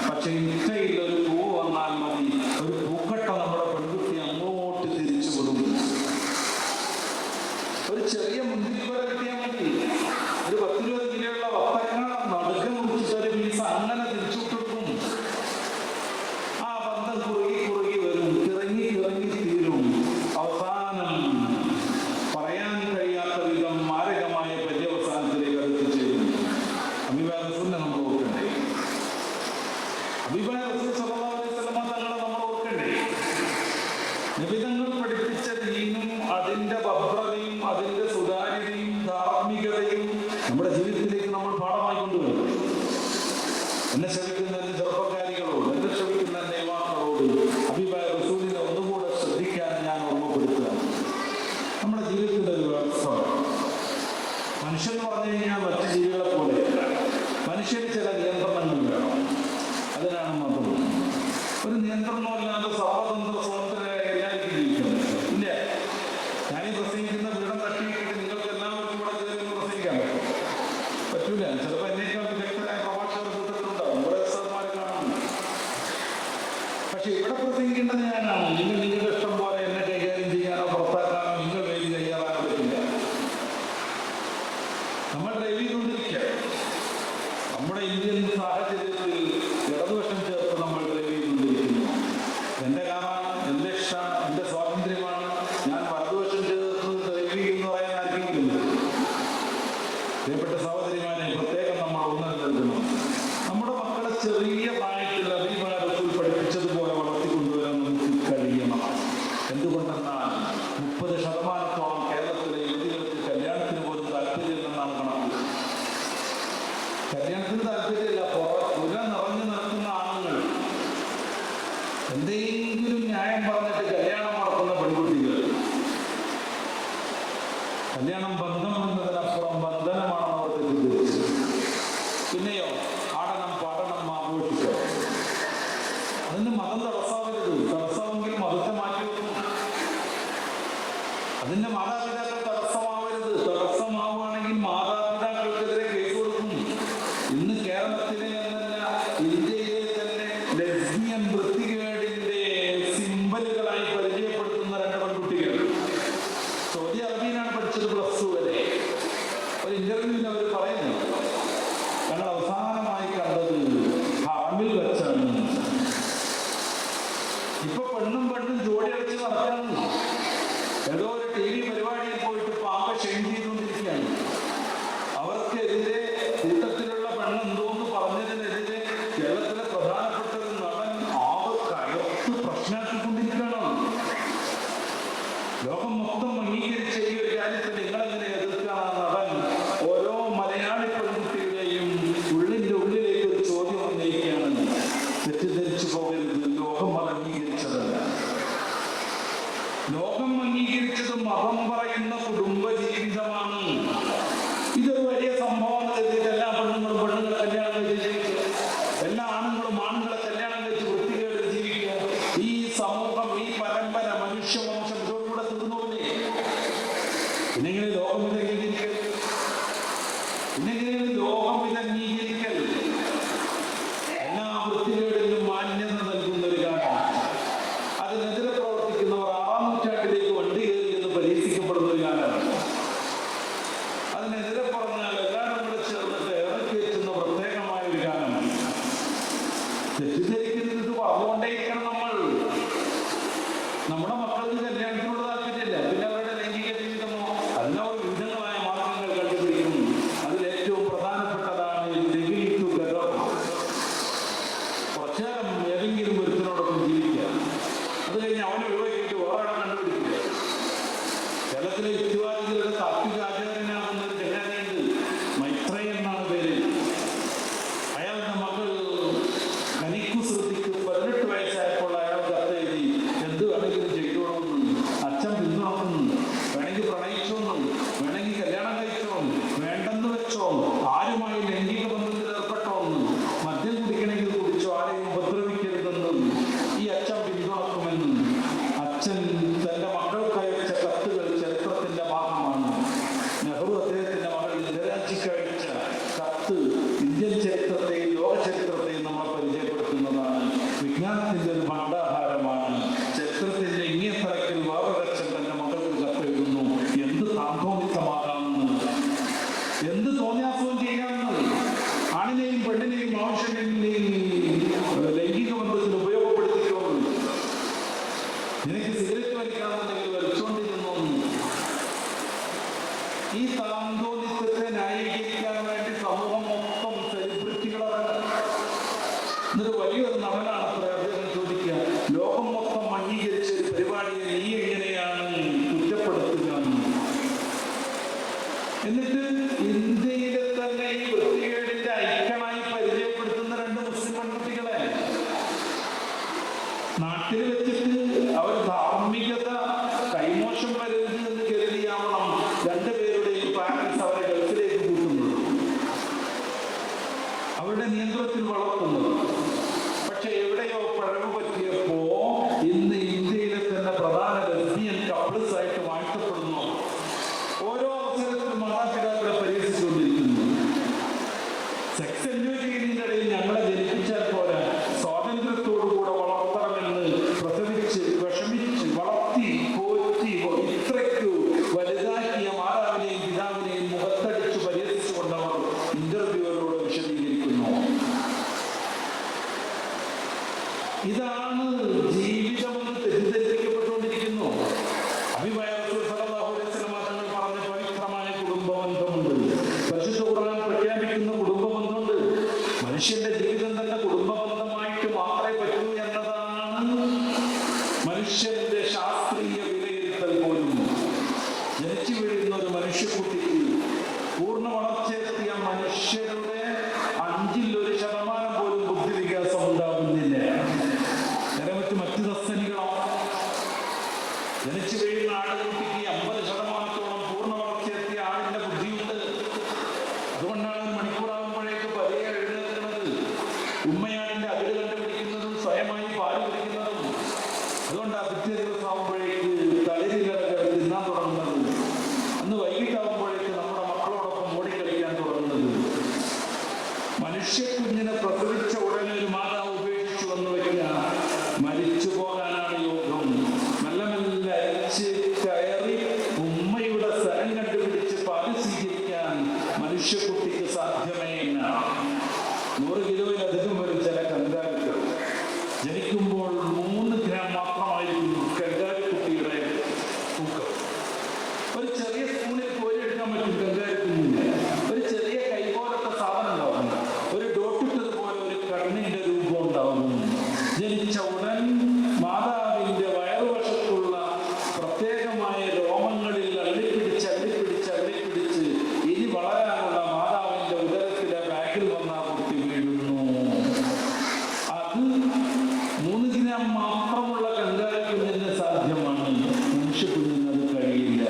പക്ഷെ ഇഷ്ടയിൽ ഒരു പൂ വന്നാൽ മതി, ഒരു പൂക്കട്ട നമ്മുടെ പെൺകുട്ടി അങ്ങോട്ട് തിരിച്ചു വിടും. ഒരു ചെറിയ മുന്തിരിപ്പഴ കിട്ടിയാൽ മതി, ഒരു 10-20 കിലോയുള്ള വത്തക്ക നടുക്ക് മുറിച്ചിട്ട് ഒരു പീസ് അങ്ങനെ തിരിച്ചുവിട്ടും ആ ബന്ധം കുറുകി കുറുകി വരും, ഇറങ്ങി ഇറങ്ങി തീരും. അവസാനം പറയാൻ കഴിയാത്ത വിധം മാരകമായ പര്യവസാനത്തിലേക്ക് അടുത്തുചേരും. അഭിപ്രായ റസൂലിനെ നമ്മൾ ഓർക്കണ്ടേ? അഭിപ്രായ റസൂൽ സ്വല്ലല്ലാഹു അലൈഹി വസല്ലം തങ്ങളെ നമ്മൾ ഓർക്കണ്ടേ? നിബിധങ്ങൾ പഠിപ്പിച്ച ദീനും അതിന്റെ ഭദ്രതയും അതിന്റെ സുതാര്യതയും ധാർമ്മികതയും നമ്മുടെ ജീവിതത്തിലേക്ക് നമ്മൾ പാഠമായി കൊണ്ടുവരും. എന്നെ ശ്രമിക്കുന്ന എന്റെ ചെറുപ്പക്കാരികളോട്, എന്നെ ശ്രമിക്കുന്ന എന്റെ യുവാക്കളോട് അഭിപ്രായ റസൂലിനെ ഒന്നുകൂടെ ശ്രദ്ധിക്കാൻ ഞാൻ ഓർമ്മപ്പെടുത്തുകയാണ്. നമ്മുടെ ജീവിതത്തിന്റെ ഒരു വ്യവസ്ഥ, മനുഷ്യൻ എന്ന് പറഞ്ഞു കഴിഞ്ഞാൽ മറ്റു ജീവികളെ പോലെയല്ല. മനുഷ്യന് ചില നിയന്ത്രണങ്ങൾ വേണം. അതിനാണ് മതം. ഒരു നിയന്ത്രണമില്ലാതെ സർവതന്ത്ര സ്വതന്ത്രരായ എല്ലാവർക്കും ജീവിക്കാൻ ഇല്ല. ഞാനീ പ്രസംഗിക്കുന്ന വീടം തട്ടിയിട്ടിട്ട് നിങ്ങൾക്ക് എല്ലാവർക്കും കൂടെ കയറി പ്രസംഗിക്കാൻ പറ്റൂല. ചിലപ്പോൾ എന്നേക്കാൾ വിദഗ്ധരായ പ്രഭാഷകർ കൂട്ടത്തിലുണ്ടാവും, പ്രൊഫസർമാരെ കാണുന്നു. പക്ഷെ ഇവിടെ പ്രസംഗിക്കേണ്ടത് ഞാനാണ്. നിങ്ങൾ നിങ്ങളുടെ ഇഷ്ടം പോലെ എന്നെ കൈകാര്യം ചെയ്യാനോ പുറത്താക്കാനോ നിങ്ങൾ വേദി തയ്യാറാൻ പറ്റില്ല. നമ്മൾ ഡ്രൈവ് ചെയ്തുകൊണ്ടിരിക്കുക. നമ്മുടെ ഇന്ത്യൻ സാഹചര്യത്തിൽ ഇടതുവശം ചേർത്ത് നമ്മൾ ഡ്രൈവ് ചെയ്തുകൊണ്ടിരിക്കുന്നു. എൻ്റെ കാണാൻ എൻ്റെ ഇഷ്ടമാണ്, എൻ്റെ സ്വാതന്ത്ര്യമാണ്. ഞാൻ വലതുവശം ചേർത്ത് ഡ്രൈവ് ചെയ്യുന്നു പറയാൻ ആർക്കെങ്കിലും. പ്രിയപ്പെട്ട സഹോദരിമാരെ, പ്രത്യേകം നമ്മൾ ഊന്നൽ നൽകണം. നമ്മുടെ മക്കളെ ചെറിയ പ്രായത്തിൽ അഭിമാനത്തിൽ പഠിപ്പിച്ചതുപോലെ വളർത്തിക്കൊണ്ടുവരാൻ നമുക്ക് കഴിയണം. എന്തുകൊണ്ടെന്നാൽ 30% കേരളത്തിലെ യുവതികൾക്ക് കല്യാണത്തിന് പോലും താല്പര്യമില്ലെന്നാണ് കണക്ക്. കല്യാണത്തിന് താല്പര്യമില്ല. പുര നിറഞ്ഞു നടക്കുന്ന ആണുങ്ങൾ, എന്തെങ്കിലും ന്യായം പറഞ്ഞിട്ട് കല്യാണം നടക്കുന്ന പെൺകുട്ടികൾ. കല്യാണം ബന്ധം എന്നതിനപ്പുറം ബന്ധനമാണെന്ന് അവർ തെറ്റിദ്ധരിച്ചു. പിന്നെയോ ആടണം, പാടണം, ആഘോഷിക്കണം. അതിന് മതം തടസ്സാവരുത്. തടസ്സമെങ്കിൽ മതത്തെ മാറ്റി വെക്കും. അതിന്റെ മാതാപിതാക്കൾ തടസ്സമാവരുത്. തടസ്സമാവുകയാണെങ്കിൽ മാതാപിതാക്കൾക്കെതിരെ കേസ് കൊടുക്കും. ഇന്ന് കേരളത്തിലെ എന്നല്ല ഇന്ത്യയിലെ തന്നെ ലെസ്ബിയൻ വൃത്തികേടിന്റെ സിംബലുകളായി പരിചയപ്പെടുത്തുന്ന 2 പെൺകുട്ടികൾ. സൗദി അറേബ്യയിലാണ് പഠിച്ചത്, +2 വരെ. ഒരു ഇന്റർവ്യൂവിൽ അവർ പറയുന്നു, ഞങ്ങൾ അവസാനമായി കണ്ടത് ഹറമിൽ വെച്ചാണ്. ഇപ്പൊ പെണ്ണും ജോഡി അടിച്ച് നടക്കാണ്. ഏതോ ഒരു TV പരിപാടിയിൽ പോയിട്ട് പാമ്പ ഷെയിം ചെയ്തുകൊണ്ടിരിക്കുകയാണ്. അവർക്കെതിരെ കൂട്ടത്തിലുള്ള പെണ്ണെന്തോന്ന് പറഞ്ഞതിനെതിരെ കേരളത്തിലെ പ്രധാനപ്പെട്ട ഒരു നടൻ കയർത്ത് പ്രശ്നമാക്കിക്കൊണ്ടിരിക്കുകയാണ്. ലോകം മൊത്തം അംഗീകരിച്ച ഈ ഒരു കാര്യത്തിൽ നിങ്ങളെങ്ങനെ എതിർക്കാണ് നടൻ? ഓരോ മലയാളി പെൺകുട്ടിയുടെയും ഉള്ളിന്റെ ഉള്ളിലേക്ക് ഒരു ചോദ്യം ഉന്നയിക്കുകയാണ്. തെറ്റിദ്ധരിച്ചു പോകരുത്, ലോകം അത് അംഗീകരിച്ചതല്ല. ലോകം അംഗീകരിച്ചത് മതം പറയുന്ന കുടുംബ ജീവിതമാണ്. ഇതൊരു വലിയ സംഭവം എഴുതിയിട്ട് എല്ലാ പെണ്ണുങ്ങളെ കല്യാണം കഴിച്ച് ജീവിക്കുക, എല്ലാ ആണുങ്ങളെ കല്യാണം കഴിച്ച് വൃത്തികേട് ജീവിക്കുക. ഈ സമൂഹം, ഈ പരമ്പര, മനുഷ്യവംശം ഇതോടുകൂടെ തീർന്നുപോലേ. പിന്നെങ്ങനെ ലോകം ഇത് അംഗീകരിക്കൽ? പിന്നെങ്ങനെ ലോകം ഇത് അംഗീകരിക്കൽ? എല്ലാ വൃത്തികേടിനും മാന്യത നൽകുന്ന ഒരു കാലം. അതിനെതിരെ പ്രവർത്തിക്കുന്നവർ 6-ാം നൂറ്റാണ്ടിലേക്ക് വണ്ടി കയറി എന്ന് പരീക്ഷിക്കപ്പെടുന്ന ഒരു കാലമാണ്. അതിനെതിരെ പറഞ്ഞാൽ എല്ലാവരും കൂടെ ചേർന്നിട്ട് ഇറക്കിയെത്തുന്ന പ്രത്യേകമായ ഒരു കാലമാണ്. തെറ്റിദ്ധരിക്കുന്നത് പറഞ്ഞുകൊണ്ടേയിരിക്കണം നമ്മൾ. നമ്മുടെ മക്കൾക്ക് കല്യാണത്തിനോട് താല്പര്യമില്ല, പിന്നെ അവരുടെ ലൈംഗിക ജീവിതമോ അതിനവർ വിവിധങ്ങളായ മാർഗങ്ങൾ കണ്ടുപിടിക്കുന്നു. അതിലേറ്റവും പ്രധാനപ്പെട്ടതാണ് ലിവിംഗ് ടുഗദർ. കുറച്ചു നേരം ഏതെങ്കിലും ഒരുത്തിനോടൊപ്പം ജീവിക്കുക, അത് കഴിഞ്ഞ് അവനെ ഒഴിവാക്കിയിട്ട് വേറെ കണ്ടുപിടിക്കുക. കേരളത്തിലെ യുക്തിവാദികളുടെ താത്വിക ആചാര്യനാകുന്ന ഒരു ചങ്ങാതിയുണ്ട്, മൈത്രേയ എന്നാണ് പേര്. അയാളുടെ മകൾ കനിക്കുസൃതിക്ക് 18 വയസ്സായപ്പോൾ അയാൾ കത്തെഴുതി, എന്ത് വേണമെങ്കിലും ചെയ്തോളൂന്ന്, അച്ഛൻ പിന്തുണക്കുന്നു, വേണമെങ്കിൽ പ്രണയിച്ചോന്നും, വേണമെങ്കിൽ കല്യാണം കഴിച്ചോന്നും, വേണ്ടെന്ന് വെച്ചോ, ആരുമായി ലൈംഗിക ബന്ധത്തിൽ ഏർപ്പെട്ടോന്നും, മദ്യം കുടിക്കണമെങ്കിൽ കുടിച്ചോ, ആരെയും ഉപദ്രവിക്കരുതെന്നും ഈ അച്ഛൻ പിന്തുണക്കുമെന്നും. അച്ഛൻ തന്റെ മക്കൾക്ക് അയച്ച കത്തുകൾ ചരിത്രത്തിന്റെ ഭാഗമാണ്. നെഹ്റു അദ്ദേഹത്തിന്റെ മകൾ ഇന്ദിരാജിക്ക് അയച്ച കത്ത് ഇന്ത്യൻ ചരിത്രത്തെയും ലോക ചരിത്രത്തെയും നമ്മൾ പരിചയപ്പെടുത്തുന്നതാണ്. വിജ്ഞാനത്തിന്റെ ഒരു ഭണ്ഡാഹാരമാണ്. ചരിത്രത്തിന്റെ ഇങ്ങേ തലത്തിൽ വേറൊരച്ഛൻ തന്റെ മകൾക്ക് കത്തെഴുതുന്നു. എന്ത് താന്തോന്നിത്തമാകാമെന്ന്, എന്ത് തോന്നിയാസവും ചെയ്യാമെന്ന്. ആണിനെയും പെണ്ണിനെയും മനുഷ്യനെയും ലൈംഗിക ബന്ധത്തിൽ ഉപയോഗപ്പെടുത്തിക്കോന്ന്. നിനക്ക് സിഗരറ്റ് വലിക്കാമെന്നുണ്ടെങ്കിൽ വലിച്ചുകൊണ്ടിരുന്നു. ഈ താന്തോന്നിത്തത്തെ ന്യായീകരിക്കാൻ വേണ്ടി സമൂഹം മൊത്തം സെലിബ്രിറ്റികളാണ്. ഇതൊരു വലിയൊരു നടനാണ് അദ്ദേഹം ചോദിക്കുക, മനുഷ്യക്കുട്ടിക്ക് സാധ്യമേ ഇല്ല. 100 കിലോയിലധികം വരും ചില കങ്കാരുക്കൾ. ജനിക്കുമ്പോൾ 3 ഗ്രാം മാത്രമായിരിക്കും കങ്കാരുക്കുട്ടിയുടെ തൂക്കം. ഒരു ചെറിയ സ്പൂണിൽ കോരിയെടുക്കാൻ പറ്റും കങ്കാരുക്കുഞ്ഞിന്. ഒരു ചെറിയ കൈ പോലത്തെ സാധനം ഉണ്ടാവും. ഒരു ഡോട്ടിട്ടതുപോലെ ഒരു കണ്ണിന്റെ രൂപം ഉണ്ടാവും. ജനിച്ച ഉടൻ മാതാവിന്റെ വയറുവശത്തുള്ള പ്രത്യേകമായ രോമങ്ങളിൽ അള്ളിപ്പിടിച്ച് ഇനി വളരാനുള്ള മാതാവിന്റെ ഉദരത്തിലെ ബാക്കിൽ വന്ന കുട്ടി വീഴുന്നു. അത് 3 ഗ്രാം മാത്രമുള്ള കങ്കാരുക്കുഞ്ഞിന് സാധ്യമാണ്. മനുഷ്യക്കുഞ്ഞിന് അത് കഴിയില്ല.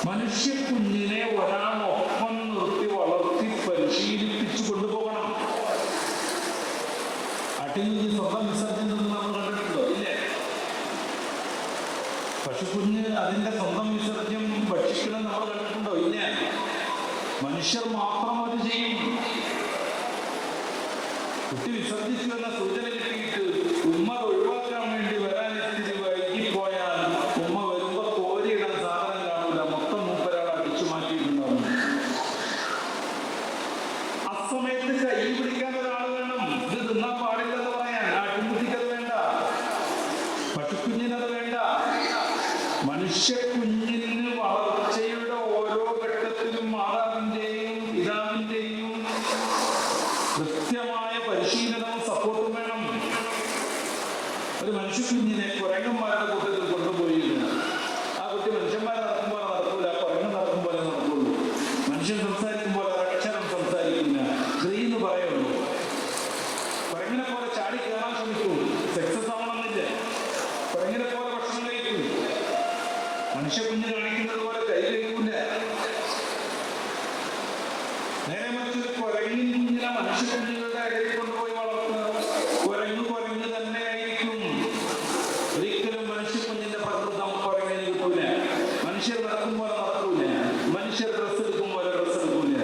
മനുഷ്യക്കുഞ്ഞിനെ ഒരാൾ ഒപ്പം നിർത്തി വളർത്തി പരിശീലിപ്പിച്ചു കൊണ്ടുപോകണം. അട്ടികുഞ്ഞ് സ്വന്തം വിസർജനം നമ്മൾ കണ്ടിട്ടുണ്ടോ? ഇല്ലേ? പശുക്കുഞ്ഞ് അതിന്റെ സ്വന്തം വിസർജ്യം ഭക്ഷിക്കണം നമ്മൾ കണ്ടിട്ടുണ്ടോ? ഇല്ല. മനുഷ്യർ മാത്രം അത് ചെയ്യും. കുട്ടി വിസർജിച്ചു എന്ന സൂചന കിട്ടിയിട്ട് ഉമ്മ ഒഴിവാക്കാൻ വേണ്ടി വരാൻ ഇത്തിരി വൈകിപ്പോയാൽ ഉമ്മ വരുമ്പോ കോരിയിടാൻ സാധനം കാണൂല. മൊത്തം മൂപ്പരാൾ അടിച്ചു മാറ്റിയിട്ടുണ്ടാവും. അസമയത്ത് കൈ പിടിക്കാൻ ഒരാൾ വേണം. ഇത് തിന്നാൻ പാടില്ലെന്ന് പറയാൻ. ആട്ടിൻകുട്ടിക്കത് വേണ്ട, പശുക്കുഞ്ഞിനത് വേണ്ട. മനുഷ്യക്കുഞ്ഞിന് വളർച്ചയുടെ ഓരോ ഘട്ടത്തിലും മാതാവിന്റെയും പിതാവിന്റെയും കൃത്യമായ പരിശീലനവും സപ്പോർട്ടും വേണം. ഒരു മനുഷ്യക്കുഞ്ഞിനെ കുരങ്ങന്മാരുടെ കൂട്ടത്തിൽ കൊണ്ടുപോയിരുന്നു. ആ കുട്ടി മനുഷ്യന്മാരെ നടക്കുമ്പോൾ നടക്കൂല, കുരങ്ങ് നടക്കും പോലെ നടക്കുള്ളൂ. മനുഷ്യൻ സംസാരിക്കുമ്പോൾ ഒരക്ഷരം സംസാരിക്കില്ല. സ്ത്രീ എന്ന് പറയുള്ളൂ. കുരങ്ങിനെ പോലെ ചാടി കയറാൻ ശ്രമിക്കൂ. സക്സസ് ആവണമെന്നില്ല. കുരങ്ങിനെ പോലെ ഭക്ഷണം കഴിക്കൂ. മനുഷ്യക്കുഞ്ഞ് കാണിക്കുന്നത് പോലെ കൈ കഴിക്കൂല. നേരെ മറിച്ചൊരു കുരങ്ങിൻ കുഞ്ഞിനെ മനുഷ്യക്കുഞ്ഞുങ്ങളുടെ ഇടയിൽ കൊണ്ടുപോയി വളർത്തുന്നത് കുരങ്ങ് തന്നെ ആയിരിക്കും. ഒരിക്കലും മനുഷ്യക്കുഞ്ഞിന്റെ പ്രകൃതം കുരങ്ങിന് കിട്ടൂല. മനുഷ്യർ നടക്കും പോലെ നടക്കൂല. മനുഷ്യർ ഡ്രസ് എടുക്കും പോലെ ഡ്രസ് എടുക്കൂല.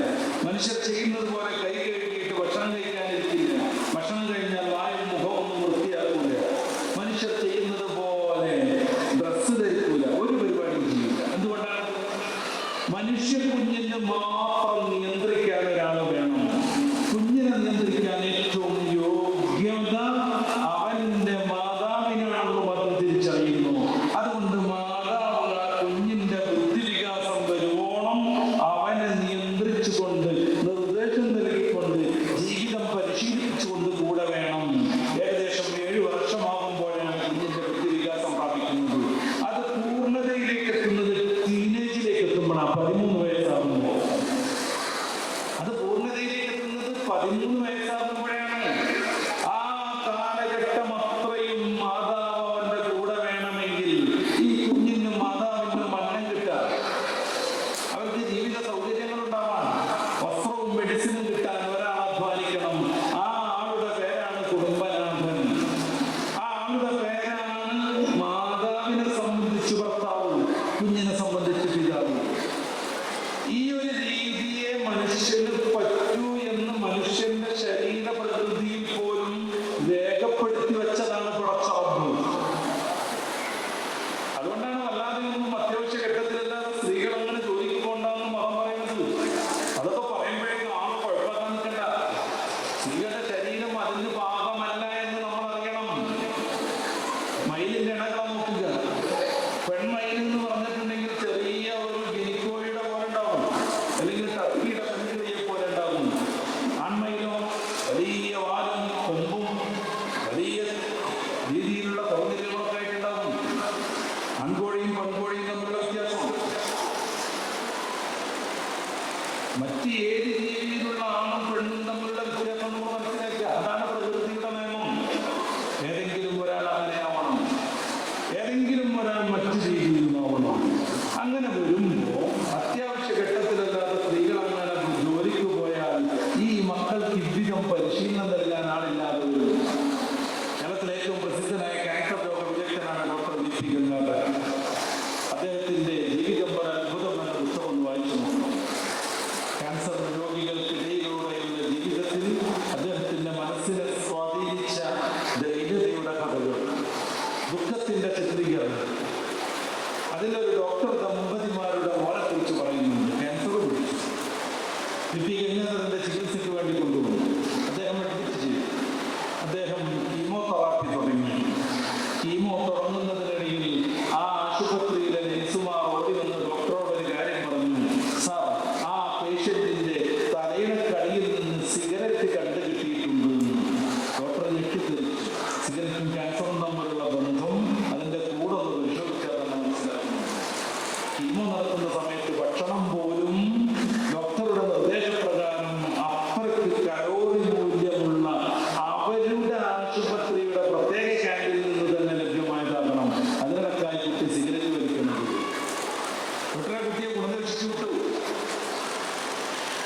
മനുഷ്യർ ചെയ്യുന്നത് പോലെ കൈ കഴുകിയിട്ട് ഭക്ഷണം കഴിക്കാനിരിക്കില്ല. ഭക്ഷണം കഴിഞ്ഞാൽ വായും മുഖമൊന്നും വൃത്തിയാക്കൂല. മനുഷ്യർ ചെയ്യുന്നത് പോലെ ഡ്രസ് ധരിക്കൂല. ഒരു പരിപാടിയും ചെയ്യില്ല. എന്തുകൊണ്ടാണ്? മനുഷ്യക്കുഞ്ഞിന് മാത്രം നിയന്ത്രിക്കാൻ ഒരാൾ വേണം. കുഞ്ഞിനെ നിയന്ത്രിക്കാൻ ഏറ്റവും യോഗ്യത അവന്റെ മാതാവിനാണെന്ന് മതം തിരിച്ചറിയുന്നു. അതുകൊണ്ട് മാതാവ് ആ കുഞ്ഞിന്റെ ബുദ്ധിവികാസം വരുവോളം അവനെ നിയന്ത്രിച്ചുകൊണ്ട് നിർദ്ദേശം നൽകിക്കൊണ്ട് ജീവിതം പരിശീലിപ്പിച്ചുകൊണ്ട് കൂടെ വേണം. ഏകദേശം 7 വർഷമാകുമ്പോഴാണ് കുഞ്ഞിന്റെ ബുദ്ധിവികാസം പ്രാപിക്കുന്നത്. അത് പൂർണ്ണതയിലേക്ക് എത്തുന്നത് ടീനേജിലേക്ക് എത്തുമ്പോഴാണ്. 13 വയസ്സാകുമ്പോൾ അത് പൂർണ്ണതയിലേക്ക് എത്തുന്നത് 13 വയസ്സാകുമ്പോഴാണ്. ആ കാലഘട്ടം അത്രയും മാതാവ് അവന്റെ കൂടെ വേണമെങ്കിൽ ഈ കുഞ്ഞിന് മാതാവിന്റെ മണ്ണം കിട്ടാൻ, അവർക്ക് ജീവിത സൗകര്യങ്ങൾ ഉണ്ടാവാൻ, വസ്ത്രവും മെഡിസിനും കിട്ടാൻ ഒരാൾ അധ്വാനിക്കണം. ആ ആളുടെ പേരാണ് കുടുംബനാഥൻ. ആ ആളുടെ പേരാണ് മാതാവിനെ സംബന്ധിച്ച് ഭർത്താവ്, കുഞ്ഞിനെ സംബന്ധിച്ച് പിതാവ്. ഈ ഒരു രീതിയെ മനുഷ്യന് പറ്റൂ എന്ന് മനുഷ്യന്റെ ശരീര പി ഗംഗാധരന്റെ ചികിത്സയ്ക്ക് വേണ്ടി കൊണ്ടുവന്നു. അദ്ദേഹം അഡ്മിറ്റ് ചെയ്തു. അദ്ദേഹം കീമോതെറാപ്പി തുടങ്ങി. കീമോ തുടങ്ങുന്നതിനിടയിൽ ആ ആശുപത്രിയിലെ നഴ്സുമാർ ഓടി വന്ന് ഡോക്ടറോട് ഒരു കാര്യം പറഞ്ഞു. സാർ, ആ പേഷ്യന്റിന്റെ തലയിണക്കടിയിൽ നിന്ന് സിഗരറ്റ് കണ്ടു കിട്ടിയിട്ടുണ്ട്. ഡോക്ടർ ഞെട്ടിത്തെറിച്ചു. സിഗരറ്റും ക്യാൻസറും തമ്മിലുള്ള ബന്ധം അതിന്റെ കൂടെ ഒന്ന് പരിശോധിച്ചാൽ തന്നെ മനസ്സിലാക്കുന്നു. കീമോ നടത്തുന്ന സമയത്ത് ഭക്ഷണം പോലും ഡോക്ടറുടെ നിർദ്ദേശപ്രകാരം അത്രയ്ക്ക് കലോറി മൂല്യമുള്ള അവരുടെ ആശുപത്രിയുടെ പ്രത്യേക ക്യാൻറ്റീനിൽ നിന്ന് തന്നെ ലഭ്യമായതാകണം. അതിനിടക്കായി കുട്ടി സിഗരറ്റ് വലിക്കുന്നത്. ഡോക്ടറെ കുട്ടിയെ ഗുണദക്ഷിച്ചു വിട്ടു.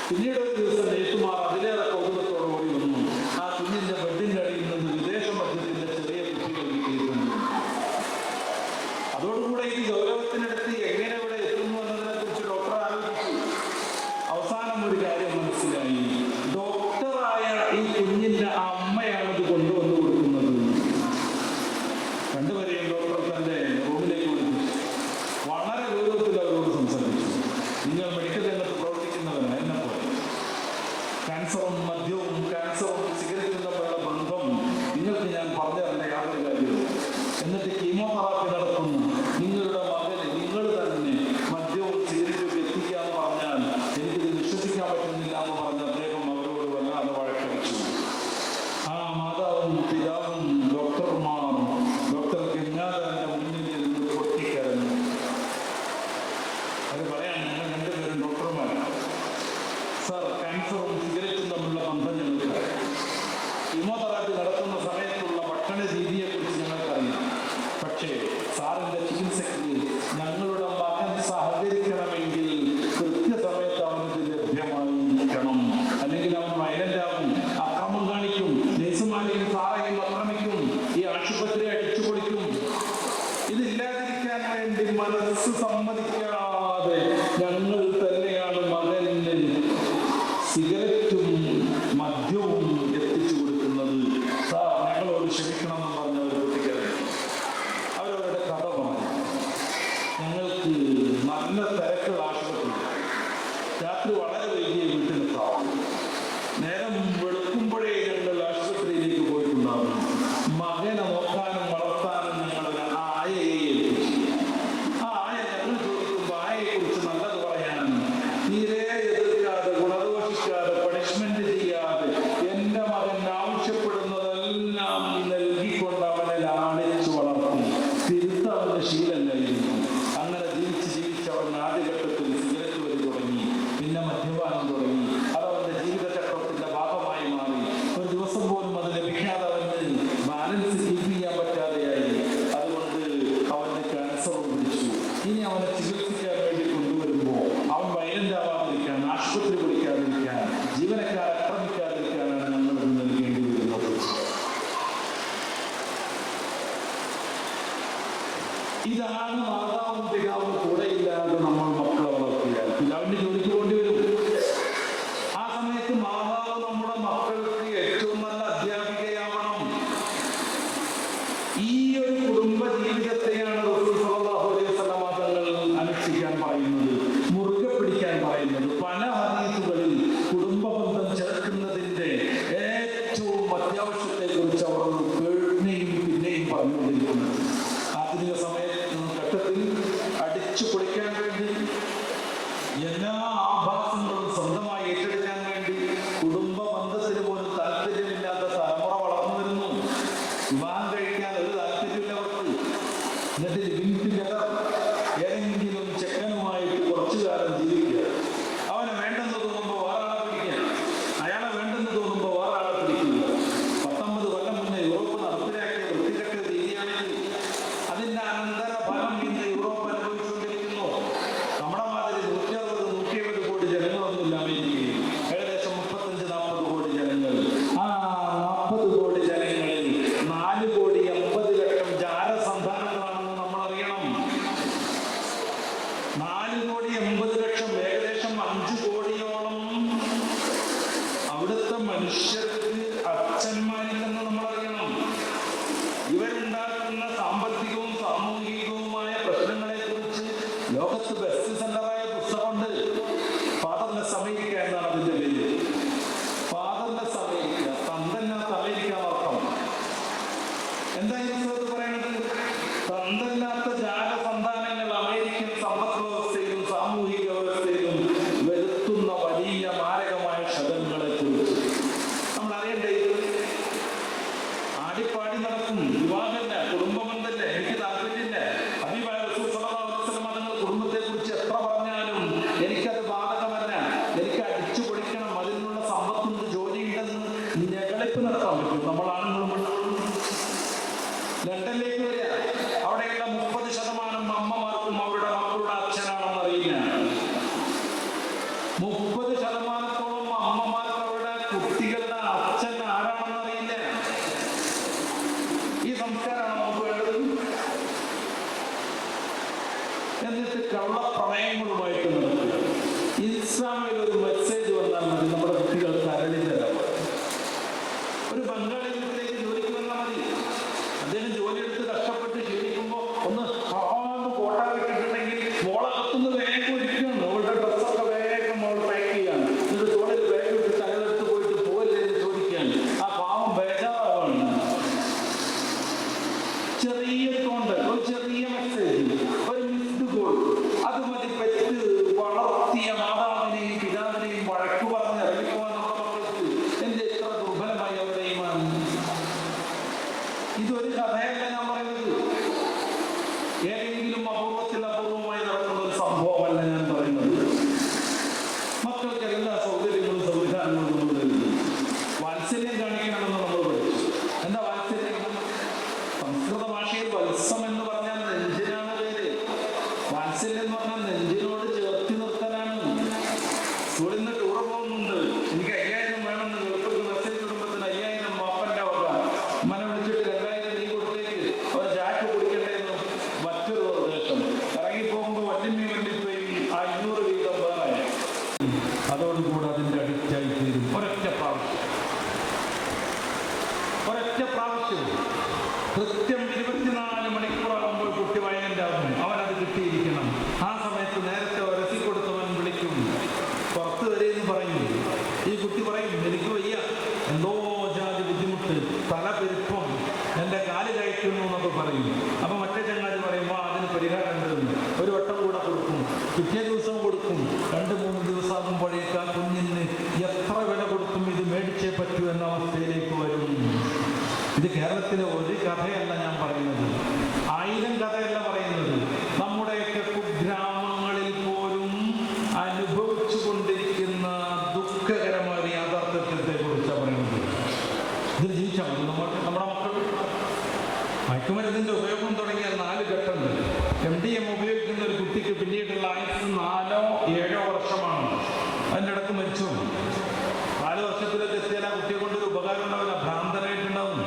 പിന്നീട് ഒരു ദിവസം നേഴ്സുമാർ അതിലേറെ കൗതുകത്തോടെ ഓടി വന്നു. ആ കുഞ്ഞിന്റെ ബെഡിന്റെ അടിയിൽ നിന്ന് വിദേശ മദ്യത്തിന്റെ ചെറിയ കുട്ടികൾ കിട്ടിയിട്ടുണ്ട്. അതോടുകൂടെ ഈ ഗൗരവത്തിനടുത്ത് എങ്ങനെ ഇവിടെ എത്തുന്നു എന്നതിനെ കുറിച്ച് ഡോക്ടർ ആലോചിച്ചു. അവസാനം ഒരു കാര്യം മനസ്സിലായി. ഡോക്ടറായ ഈ കുഞ്ഞിന്റെ അമ്മയാണ് ഇത് കൊണ്ടുവന്നു കൊടുക്കുന്നത്. രണ്ടുപേരെയും ഡോക്ടർ തന്റെ റൂമിലേക്ക് വിളിച്ചു. വളരെ ഗൗരവത്തിൽ അവരോട് സംസാരിച്ചു. നിങ്ങൾ മെഡിക്കൽ രംഗത്ത് പ്രവർത്തിക്കുന്നവരാണ്, എന്നെ പോലെ. ക്യാൻസറും മദ്യവും ക്യാൻസറും സിഗരറ്റും തമ്മിലുള്ള ബന്ധം നിങ്ങൾക്ക് ഞാൻ പറഞ്ഞു തരേണ്ട യാതൊരു കാര്യവും. എന്നിട്ട് കീമോതെറാപ്പി നടത്തുന്നു നിങ്ങളുടെ മകന് നിങ്ങൾ തന്നെ മദ്യവും സിഗരറ്റും എത്തിക്കാന്ന് പറഞ്ഞാൽ എനിക്കിത് വിശ്വസിക്കാൻ പറ്റുന്നില്ല എന്ന് പറഞ്ഞ് അദ്ദേഹം അവരോട് വല്ലാതെ വഴക്കടിച്ചു. ആ മാതാവും പിതാവും ഡോക്ടർമാർ ഡോക്ടർ ഗംഗാധരന്റെ മുന്നിൽ നിന്ന് പൊട്ടിക്കരഞ്ഞു. അത് പറയാൻ ഞങ്ങൾ രണ്ടുപേരും ഡോക്ടർമാരാണ്. സാർ, ക്യാൻസറും സിഗരറ്റും തമ്മിലുള്ള ബന്ധം ഞങ്ങൾക്കറിയാം. കീമോതെറാപ്പി നടത്തുന്ന സമയത്തുള്ള ഭക്ഷണ രീതിയെക്കുറിച്ച് ഞങ്ങൾക്കറിയാം. പക്ഷേ സാറിന്റെ ചികിത്സയ്ക്ക് ഞങ്ങളുടെ മകൻ സഹകരിക്കണമെങ്കിൽ കൃത്യസമയത്ത് അവനത് ലഭ്യമായിരിക്കണം. അല്ലെങ്കിൽ അവൻ വയലന്റാകും, അക്രമം കാണിക്കും, നേഴ്സുമാരെയും സാറേയും ആക്രമിക്കും, ഈ ആശുപത്രി അടിച്ചുപൊളിക്കും. ഇതില്ലാതിരിക്കാൻ വേണ്ടി മനസ്സ് സമ്മതിക്കാതെ ഞങ്ങൾ തന്നെയാണ് മകന് സിഗരറ്റും മദ്യവും എത്തിച്ചു കൊടുക്കുന്നത്. സാർ, ഞങ്ങളോട് ക്ഷമിക്കണം എന്ന് പറഞ്ഞ ഒരു കുട്ടിക്കാരൻ അവരവരുടെ കഥ പറഞ്ഞു. ഞങ്ങൾക്ക് നല്ല തിരക്കുള്ള ആശുപത്രി. രാത്രി വളരെ വൈകിയ വീട്ടിലെത്താവും. നേരം വെളുക്കുമ്പോഴേ ഞങ്ങൾ ആശുപത്രിയിലേക്ക് പോയിട്ടുണ്ടാവും. മകനെ നോക്കാനും വളർത്താനും ഞങ്ങൾ ആയയെ ഏൽപ്പിച്ചു. ആ ആയ ഞങ്ങൾ ചോദിക്കുമ്പോൾ ആയയെ കുറിച്ച് നല്ലത് പറയാൻ തീരെ എതിർക്കാതെ ഗുണദോഷിക്കാതെ പണിഷ്മെന്റ് ചെയ്യാതെ എന്റെ മകൻ ആവശ്യപ്പെടുന്നതെല്ലാം നൽകിക്കൊണ്ട് അവനെ ലാളിച്ചു വളർത്തി. തിരുത്തവന്റെ ശീലല്ലായിരുന്നു. അങ്ങനെ ജീവിച്ച് അവൻ ആദ്യഘട്ടത്തിൽ സിഗരറ്റ് വലി തുടങ്ങി. പിന്നെ മദ്യപാനം തുടങ്ങി. അതവന്റെ ജീവിതചക്രത്തിന്റെ ഭാഗമായി മാറി. ഒരു ദിവസം പോലും അത് ലഭിക്കാതെ അവന് ബാലൻസ് കീപ്പ് ചെയ്യാൻ പറ്റാതെയായി. അതുകൊണ്ട് അവന് ക്യാൻസറും പിടിച്ചു. ഇനി അവനെ ചികിത്സിക്കാൻ വേണ്ടി കൊണ്ടുവരുമ്പോൾ അവൻ വയലന്റ് ആവാതിരിക്കാൻ, ആശുപത്രി വിളിക്കാതിരിക്കാൻ, ജീവനക്കാരെ ആക്രമിക്കാതിരിക്കാനാണ് ഞങ്ങൾ ഇത് നൽകേണ്ടി വരുന്നത്. ഇതാണ് മാതാവും പിതാവും കൂടെയില്ലാതെ നമ്മൾ മക്കളെ വളർത്തിയാൽ. പിതാവിന്റെ ജോലിക്ക് പോകേണ്ടി വരും. ആ സമയത്ത് മാതാവ് നമ്മുടെ മക്കൾക്ക് ഏറ്റവും നല്ല അധ്യാപികയാവണം. ഈ ഒരു കുടുംബ ജീവിതത്തെയാണ് റസൂൽ സ്വല്ലല്ലാഹു അലൈഹി വസല്ലം തങ്ങൾ അനുഷ്ഠിക്കാൻ പറയുന്നത്, മുറുകെ പിടിക്കാൻ പറയുന്നത്. പല ഹദീസുകളിൽ കുടുംബ ബന്ധം ചേർക്കുന്നതിന്റെ ഏറ്റവും അത്യാവശ്യത്തെ കുറിച്ച് അവർ പിന്നെയും പറഞ്ഞുകൊണ്ടിരിക്കുന്നത്. ആധുനിക ഘട്ടത്തിൽ അടിച്ചു പൊളിക്കാൻ വേണ്ടി, എല്ലാ ആഭാസങ്ങളും സ്വന്തമായി ഏറ്റെടുക്കാൻ വേണ്ടി കുടുംബ ബന്ധത്തിന് പോലും താല്പര്യമില്ലാത്ത തലമുറ വളർന്നു വരുന്നു. വിവാഹം കഴിക്കാൻ ഒരു താല്പര്യമില്ലവർക്ക്. എന്നിട്ട് ലിവിംഗ് ടുഗദർ ഏതെങ്കിലും ചെക്കനുമായിട്ട് കുറച്ചു കാലം ജീവിക്കുക. അവനെ വേണ്ടെന്ന് തോന്നുമ്പോൾ വേറെ ആളെ പിടിക്കുക, അയാളെ വേണ്ടെന്ന് തോന്നുമ്പോൾ വേറെ ആളെ പിടിക്കുക. 19 കൊല്ലം മുന്നേ യൂറോപ്പ് നടപ്പിലാക്കിയ വൃത്തികെട്ട രീതിയാണിത്. അതിന്റെ അനന്തര ഫലം ഇന്ന് യൂറോപ്പ് അനുഭവിച്ചുകൊണ്ടിരിക്കുന്നു. നമ്മുടെ മാതിരി 160-170 കോടി ജനങ്ങളൊന്നുമില്ല അമേരിക്കയിൽ. ഏകദേശം 35-40 കോടി ജനങ്ങൾ. ആ 40 കോടി ജനങ്ങളിൽ 4,80,00,000 ജാരസന്താനങ്ങളാണെന്ന് നമ്മൾ അറിയണം. 4,80,00,000, ഏകദേശം 5 കോടിയോളം അവിടുത്തെ മനുഷ്യർക്ക് അച്ഛന്മാരില്ലെന്ന് നമ്മൾ അറിയണം. ഇവരുണ്ടാക്കുന്ന സാമ്പത്തികവും സാമൂഹികവുമായ പ്രശ്നങ്ങളെ കുറിച്ച് ലോകത്ത് ബെസ്റ്റ് സെല്ലറായ പുസ്തകമുണ്ട്. ഫാദർലെസ് അമേരിക്ക എന്നാണ് അതിന്റെ പേര്. നടത്താൻ പറ്റും. നമ്മളാണെങ്കിലും ലണ്ടനിലേക്ക് വരിക, അവിടെയുള്ള 30% അമ്മമാർക്കും അവരുടെ മക്കളുടെ അച്ഛനാണെന്ന് അറിയില്ല. 30%ഓളം അമ്മമാർക്ക് അവരുടെ കുട്ടികളുടെ അച്ഛൻ ആരാണെന്ന് അറിയില്ല. ഈ സംസ്കാരമാണ് നമുക്ക് വേണ്ടത്. എന്നിട്ട് കള്ളപ്രണയങ്ങളുമായിട്ട് നടക്കുക. ഇൻസ്റ്റാമിൽ ഒരു മെസ്സേജ് വന്നാൽ മതി, നമ്മുടെ കുട്ടികൾ കരളിന്റെ ഒരു ബംഗാളി വീട്ടിലേക്ക് ജോലിക്ക് വന്നാൽ മതി. അദ്ദേഹം ജോലിയെടുത്ത് കഷ്ടപ്പെട്ട് ക്ഷീണിക്കുമ്പോൾ ഒന്ന് കോട്ട വിട്ടിട്ടുണ്ടെങ്കിൽ മോളകത്തുനിന്ന് വേഗം ഒരിക്കണം. മോളുടെ ഡ്രസ്സൊക്കെ വേഗം മോൾ പാക്ക് ചെയ്യാണ്. എന്നിട്ട് തോളിൽ ബാഗ് ഇട്ട് തലതെടുത്ത് പോയിട്ട് പോകല്ലേ എന്ന് ചോദിക്കാൻ ആ പാവം ബേജാറാവാണ്. ചെറിയ ടോണ്ട്, ഒരു ചെറിയ മെസ്സേജ്, ഒരു മിസ്ഡ് കോൾ, അത് മതി പെറ്റ് വളർത്തിയ മാതാവിനെയും പിതാവിനെയും വഴക്കു പറഞ്ഞ് ഇറങ്ങിപ്പോവാൻ നമ്മുടെ മക്കൾക്ക്. എന്റെ എത്ര ദുർബലമായി അവരുടെ ഈമാൻ. ഇതൊരു കഥയല്ല ഞാൻ പറയുന്നത്, ഏതെങ്കിലും അപൂർവമായി നടക്കുന്ന ഒരു സംഭവമല്ല ഞാൻ പറയുന്നത്. മക്കൾക്ക് എല്ലാ സൗകര്യങ്ങളും സംവിധാനങ്ങളും നമ്മൾ തരുന്നു. വാത്സല്യം കാണിക്കണമെന്ന് നമ്മൾ പഠിച്ചു. എന്താ വാത്സല്യം? സംസ്കൃത ഭാഷയിൽ വത്സം എന്ന് പറഞ്ഞാൽ നെഞ്ചിനാണ് പേര്. വാത്സല്യം എന്ന് പറഞ്ഞാൽ നെഞ്ചിനോട് ചേർത്തി നിർത്തലാണ്. സ്കൂളിൽ നിന്ന് ടൂർ പോകുന്നുണ്ട്, എനിക്ക് 5000 വേണമെന്ന് വെളുപ്പൊക്കെ മെസ്സേജ് കുടുംബത്തിന് 5000 മാപ്പന്റെ വക. അമ്മനെ വിളിച്ചിട്ട് 2000 നീ കൊടുത്തേക്ക്, ഒരു ചാക്ക് കുടിക്കണ്ടേന്ന് മറ്റൊരു നിർദ്ദേശം. ഇറങ്ങിപ്പോകുമ്പോൾ വല്യപ്പോയി 500 വീതം വേറെ. അതോടുകൂടെ അതിന്റെ അഡിക്റ്റായി തീരും. ഒരൊറ്റ പ്രാവശ്യം കൃത്യം 24 മണിക്കൂറാകുമ്പോൾ കുട്ടി വയലൻ്റാകും. അവനത് കിട്ടിയിരിക്കണം. ആ സമയത്ത് നേരത്തെ ഒരസി കൊടുത്തവൻ വിളിക്കും, പുറത്ത് വരെയെന്ന് പറയും. ഈ കുട്ടി പറയും, എനിക്ക് വയ്യ, എന്തോ ജാതി ബുദ്ധിമുട്ട്, തല പെരുപ്പം, എൻ്റെ കാല് കഴിക്കുന്നു എന്നൊക്കെ പറയും. അപ്പം മറ്റേ ചങ്ങാതി പറയുമ്പോൾ അതിന് പരിഹാരം ഉണ്ടെന്ന് ഒരു വട്ടം കൂടെ കൊടുക്കും. പിറ്റേ ദിവസം കൊടുക്കും. 2-3 ദിവസമാകുമ്പോഴേക്ക് ആ കുഞ്ഞിന് എത്ര വില കൊടുത്തും ഇത് മേടിച്ചേ പറ്റൂ എന്ന അവസ്ഥയിലേക്ക് വരും. ഇത് കേരളത്തിലെ ഒരു കഥയല്ല ഞാൻ പറയുന്നത്, 1000 കഥയല്ല പറയുന്നത്. നമ്മുടെയൊക്കെ കുഗ്രാമങ്ങളിൽ പോലും അനുഭവിച്ചു കൊണ്ടിരിക്കുന്ന ദുഃഖകരമായ യാഥാർത്ഥ്യത്തെ കുറിച്ചാണ് പറയുന്നത്. ഇതിൽ ജീവിച്ചാൽ മതി. നമ്മുടെ മക്കൾ മയക്കുമരുന്നിൻ്റെ ഉപയോഗം തുടങ്ങിയാൽ 4 ഘട്ടമുണ്ട്. MDMA ഉപയോഗിക്കുന്ന ഒരു കുട്ടിക്ക് പിന്നീടുള്ള ആയുസ് 4-7 വർഷമാണ്. അതിൻ്റെ ഇടക്ക് മരിച്ചു. 4 വർഷത്തിലേക്ക് എത്തിയാൽ ആ കുട്ടിയെ കൊണ്ടൊരു ഉപകാരം ഉണ്ടാവില്ല, ഭ്രാന്തനായിട്ടുണ്ടാവും.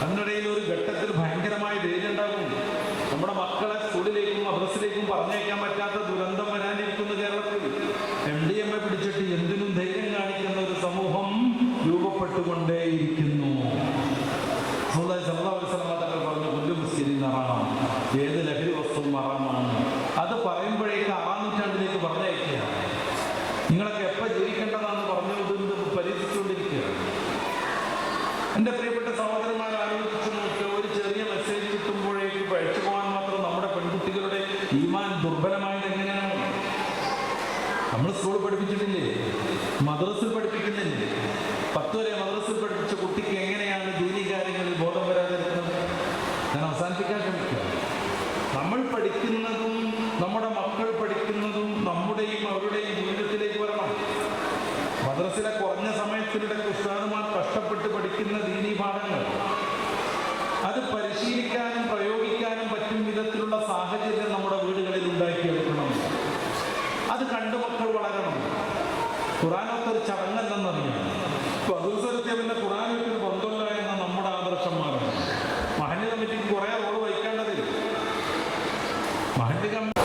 അതിനിടയിൽ ഒരു ഘട്ടത്തിൽ ഭയങ്കരമായ ധൈര്യമുണ്ടാകും. നമ്മുടെ മക്കളെ സ്കൂളിലേക്കും മദ്രസയിലേക്കും പറഞ്ഞയക്കാൻ പറ്റാത്ത ദുരന്തം വരാനിരിക്കുന്നു കേരളത്തിൽ. MDMA പിടിച്ചിട്ട് എന്തിനും ധൈര്യം കാണിക്കുന്ന ഒരു സമൂഹം രൂപപ്പെട്ടുകൊണ്ടേയിരിക്കുന്നു. തങ്ങൾ പറഞ്ഞു, പുല്ല് മുസ്ലിം ഹറാം, ഏത് ലഹരി വസ്തുവും ഹറാമാണ്. അത് പറയുമ്പോഴേക്ക് 6-ാം നൂറ്റാണ്ടിലേക്ക് പറഞ്ഞയക്കുക. നിങ്ങളൊക്കെ എപ്പോൾ ജീവിക്കേണ്ടതാണെന്ന് പറഞ്ഞു പരീക്ഷിച്ചുകൊണ്ടിരിക്കുകയാണ്. എൻ്റെ പ്രിയപ്പെട്ട സഹോദരന്മാർ, ആലോചിച്ച് നോക്കുക, ഒരു ചെറിയ മെസ്സേജ് കിട്ടുമ്പോഴേക്ക് പഴിച്ചു പോകാൻ മാത്രം നമ്മുടെ പെൺകുട്ടികളുടെ ഈമാൻ ദുർബലമായത് എങ്ങനെയാണ്? നമ്മൾ സ്കൂളിൽ പഠിപ്പിച്ചിട്ടില്ലേ? മദ്രസിൽ പഠിപ്പിക്കുന്നില്ലേ? 10 വരെ മദ്രസിൽ പഠിപ്പിച്ച കുട്ടിക്ക് എങ്ങനെയാണ് ദീനീ കാര്യങ്ങളിൽ ബോധം വരാതിരിക്കുന്നത്? ഞാൻ അവസാനിപ്പിക്കാൻ ശ്രമിക്കുക. നമ്മൾ പഠിക്കുന്നതും നമ്മുടെ മക്കൾ പഠിക്കുന്നതും നമ്മുടെയും അവരുടെയും ജീവിതത്തിലേക്ക് വരണം. മദ്രസിലെ കുറഞ്ഞ സമയത്തിനിടെ ഉസ്താദുമാർ കഷ്ടപ്പെട്ട് പഠിക്കുന്ന ദീനീ പാഠങ്ങൾ അത് പരിശീലിക്കാനും പ്രയോഗിക്കാനും പറ്റും വിധത്തിലുള്ള സാഹചര്യം നമ്മുടെ വീടുകളിൽ ഉണ്ടാക്കിയെടുക്കണം. അത് കണ്ടു മക്കൾ വളരണം. ഖുറാനൊത്തൊരു ചടങ്ങല്ലെന്നറിയാം. മദ്രസയിലെത്തിയ പിന്നെ ഖുറാനൊരു ബന്ധമില്ല എന്ന നമ്മുടെ ആദർശന്മാരാണ്. മഹല്ല് കമ്മിറ്റിക്ക് കുറേ റോള് വഹിക്കേണ്ടതില്ല. മഹല്ല് കമ്മിറ്റി